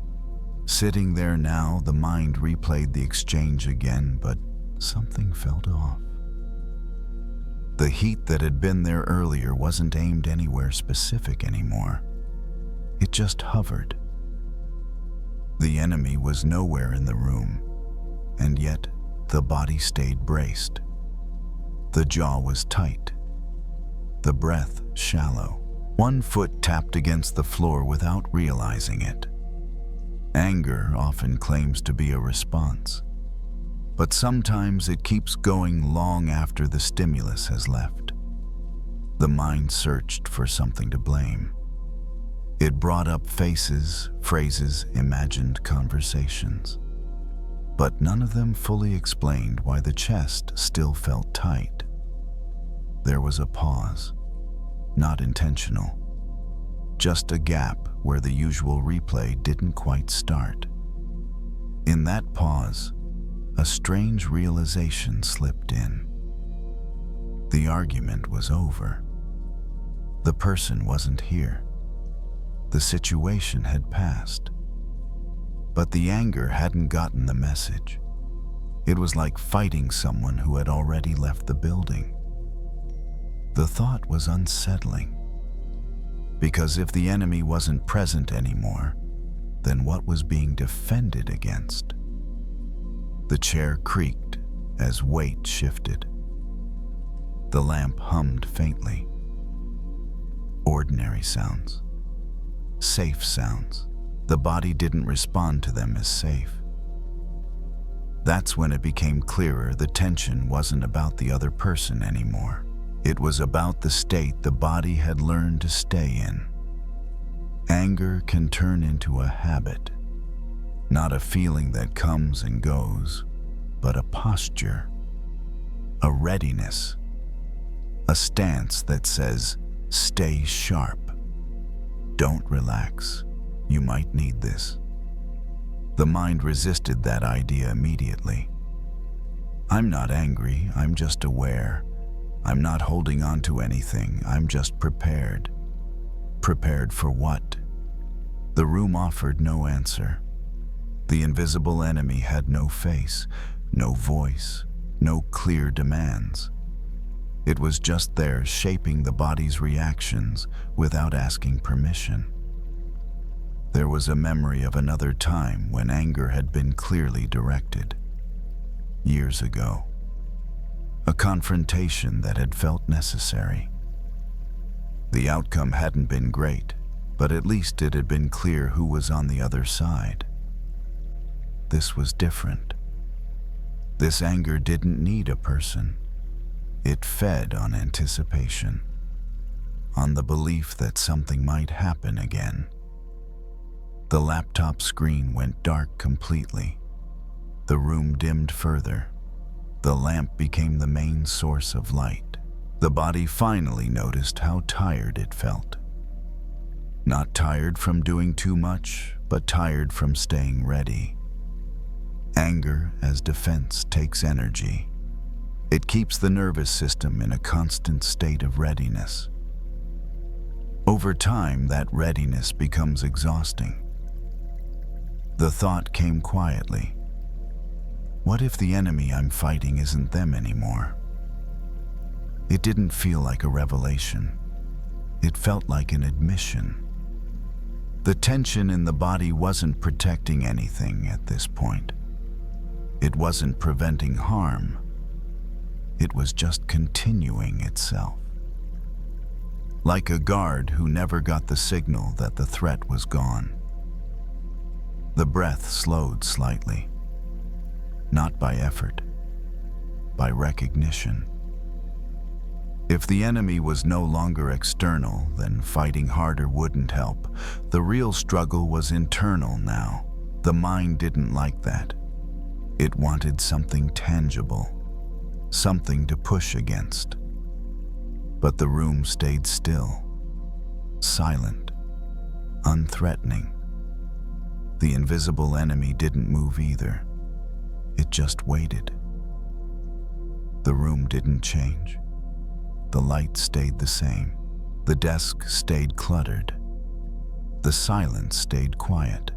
Sitting there now, the mind replayed the exchange again, but something felt off. The heat that had been there earlier wasn't aimed anywhere specific anymore. It just hovered. The enemy was nowhere in the room, and yet the body stayed braced. The jaw was tight, the breath shallow. One foot tapped against the floor without realizing it. Anger often claims to be a response, but sometimes it keeps going long after the stimulus has left. The mind searched for something to blame. It brought up faces, phrases, imagined conversations. But none of them fully explained why the chest still felt tight. There was a pause, not intentional, just a gap where the usual replay didn't quite start. In that pause, a strange realization slipped in. The argument was over. The person wasn't here. The situation had passed. But the anger hadn't gotten the message. It was like fighting someone who had already left the building. The thought was unsettling. Because if the enemy wasn't present anymore, then what was being defended against? The chair creaked as weight shifted. The lamp hummed faintly. Ordinary sounds. Safe sounds. The body didn't respond to them as safe. That's when it became clearer the tension wasn't about the other person anymore. It was about the state the body had learned to stay in. Anger can turn into a habit, not a feeling that comes and goes, but a posture, a readiness, a stance that says, stay sharp. Don't relax. You might need this. The mind resisted that idea immediately. I'm not angry, I'm just aware. I'm not holding on to anything, I'm just prepared. Prepared for what? The room offered no answer. The invisible enemy had no face, no voice, no clear demands. It was just there, shaping the body's reactions without asking permission. There was a memory of another time when anger had been clearly directed. Years ago. A confrontation that had felt necessary. The outcome hadn't been great, but at least it had been clear who was on the other side. This was different. This anger didn't need a person. It fed on anticipation, on the belief that something might happen again. The laptop screen went dark completely. The room dimmed further. The lamp became the main source of light. The body finally noticed how tired it felt. Not tired from doing too much, but tired from staying ready. Anger as defense takes energy. It keeps the nervous system in a constant state of readiness. Over time, that readiness becomes exhausting. The thought came quietly. What if the enemy I'm fighting isn't them anymore? It didn't feel like a revelation. It felt like an admission. The tension in the body wasn't protecting anything at this point. It wasn't preventing harm. It was just continuing itself. Like a guard who never got the signal that the threat was gone. The breath slowed slightly. Not by effort, by recognition. If the enemy was no longer external, then fighting harder wouldn't help. The real struggle was internal now. The mind didn't like that. It wanted something tangible, something to push against. But the room stayed still, silent, unthreatening. The invisible enemy didn't move either. It just waited. The room didn't change. The light stayed the same. The desk stayed cluttered. The silence stayed quiet.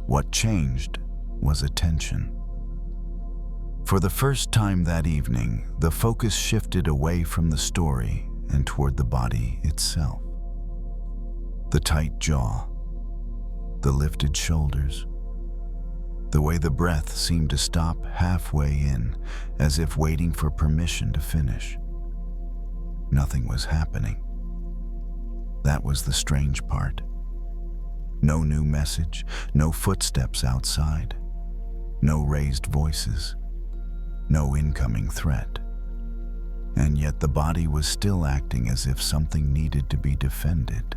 What changed was attention. For the first time that evening, the focus shifted away from the story and toward the body itself. The tight jaw, the lifted shoulders, the way the breath seemed to stop halfway in, as if waiting for permission to finish. Nothing was happening. That was the strange part. No new message, no footsteps outside, no raised voices, no incoming threat. And yet the body was still acting as if something needed to be defended.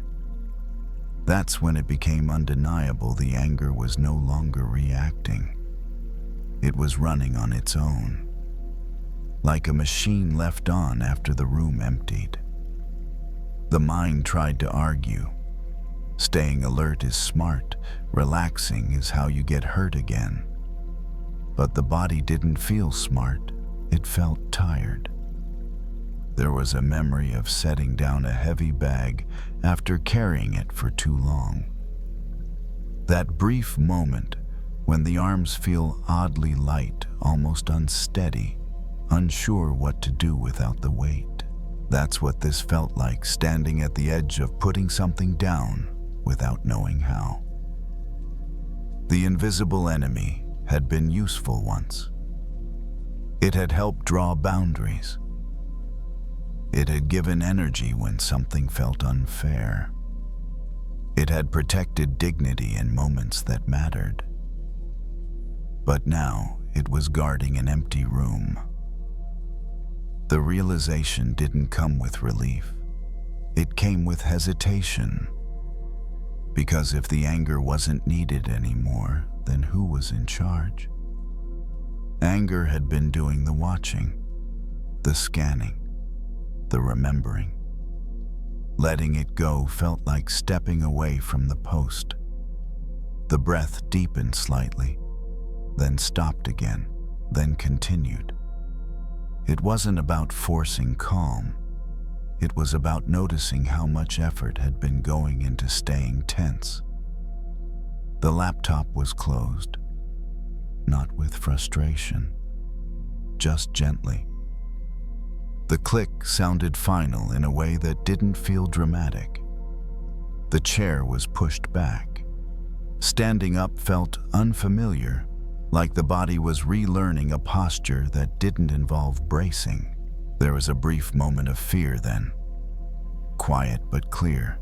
That's when it became undeniable the anger was no longer reacting. It was running on its own, like a machine left on after the room emptied. The mind tried to argue. Staying alert is smart, relaxing is how you get hurt again. But the body didn't feel smart, it felt tired. There was a memory of setting down a heavy bag after carrying it for too long. That brief moment when the arms feel oddly light, almost unsteady, unsure what to do without the weight. That's what this felt like, standing at the edge of putting something down without knowing how. The invisible enemy had been useful once. It had helped draw boundaries. It had given energy when something felt unfair. It had protected dignity in moments that mattered. But now it was guarding an empty room. The realization didn't come with relief. It came with hesitation. Because if the anger wasn't needed anymore, then who was in charge? Anger had been doing the watching, the scanning, the remembering. Letting it go felt like stepping away from the post. The breath deepened slightly, then stopped again, then continued. It wasn't about forcing calm. It was about noticing how much effort had been going into staying tense. The laptop was closed, not with frustration, just gently. The click sounded final in a way that didn't feel dramatic. The chair was pushed back. Standing up felt unfamiliar, like the body was relearning a posture that didn't involve bracing. There was a brief moment of fear then, quiet but clear.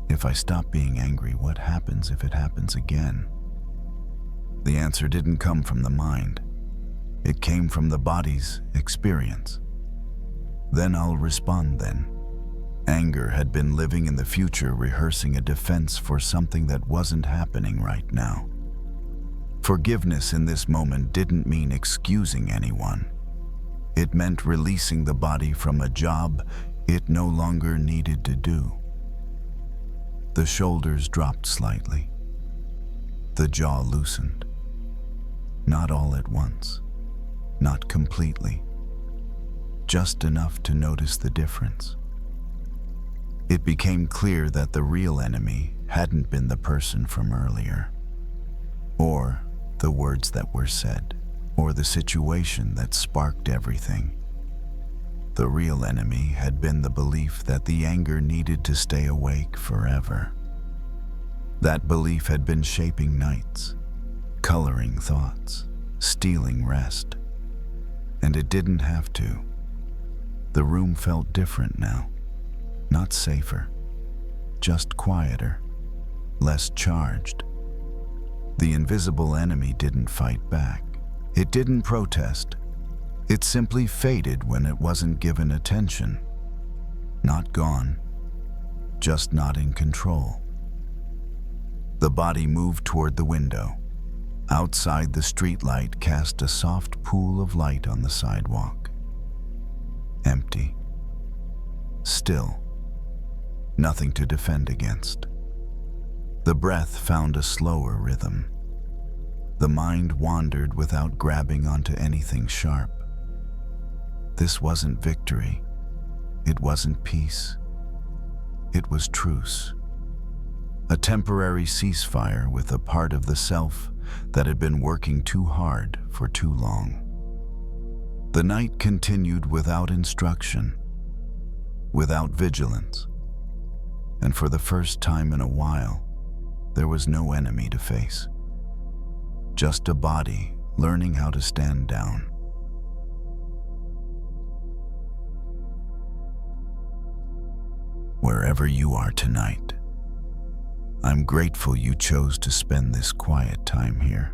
If I stop being angry, what happens if it happens again? The answer didn't come from the mind. It came from the body's experience. Then I'll respond then. Anger had been living in the future, rehearsing a defense for something that wasn't happening right now. Forgiveness in this moment didn't mean excusing anyone. It meant releasing the body from a job it no longer needed to do. The shoulders dropped slightly. The jaw loosened. Not all at once, not completely, just enough to notice the difference. It became clear that the real enemy hadn't been the person from earlier, or the words that were said, or the situation that sparked everything. The real enemy had been the belief that the anger needed to stay awake forever. That belief had been shaping nights, coloring thoughts, stealing rest. And it didn't have to. The room felt different now. Not safer, just quieter, less charged. The invisible enemy didn't fight back. It didn't protest. It simply faded when it wasn't given attention. Not gone, just not in control. The body moved toward the window. Outside, the streetlight cast a soft pool of light on the sidewalk. Empty. Still. Nothing to defend against. The breath found a slower rhythm. The mind wandered without grabbing onto anything sharp. This wasn't victory. It wasn't peace. It was truce. A temporary ceasefire with a part of the self that had been working too hard for too long. The night continued without instruction, without vigilance, and for the first time in a while, there was no enemy to face. Just a body learning how to stand down. Wherever you are tonight, I'm grateful you chose to spend this quiet time here.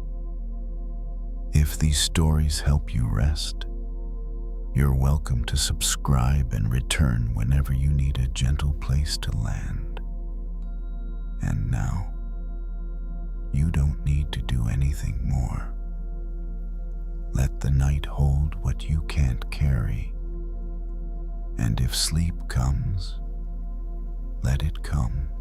If these stories help you rest, you're welcome to subscribe and return whenever you need a gentle place to land. And now, you don't need to do anything more. Let the night hold what you can't carry. And if sleep comes, Let it come.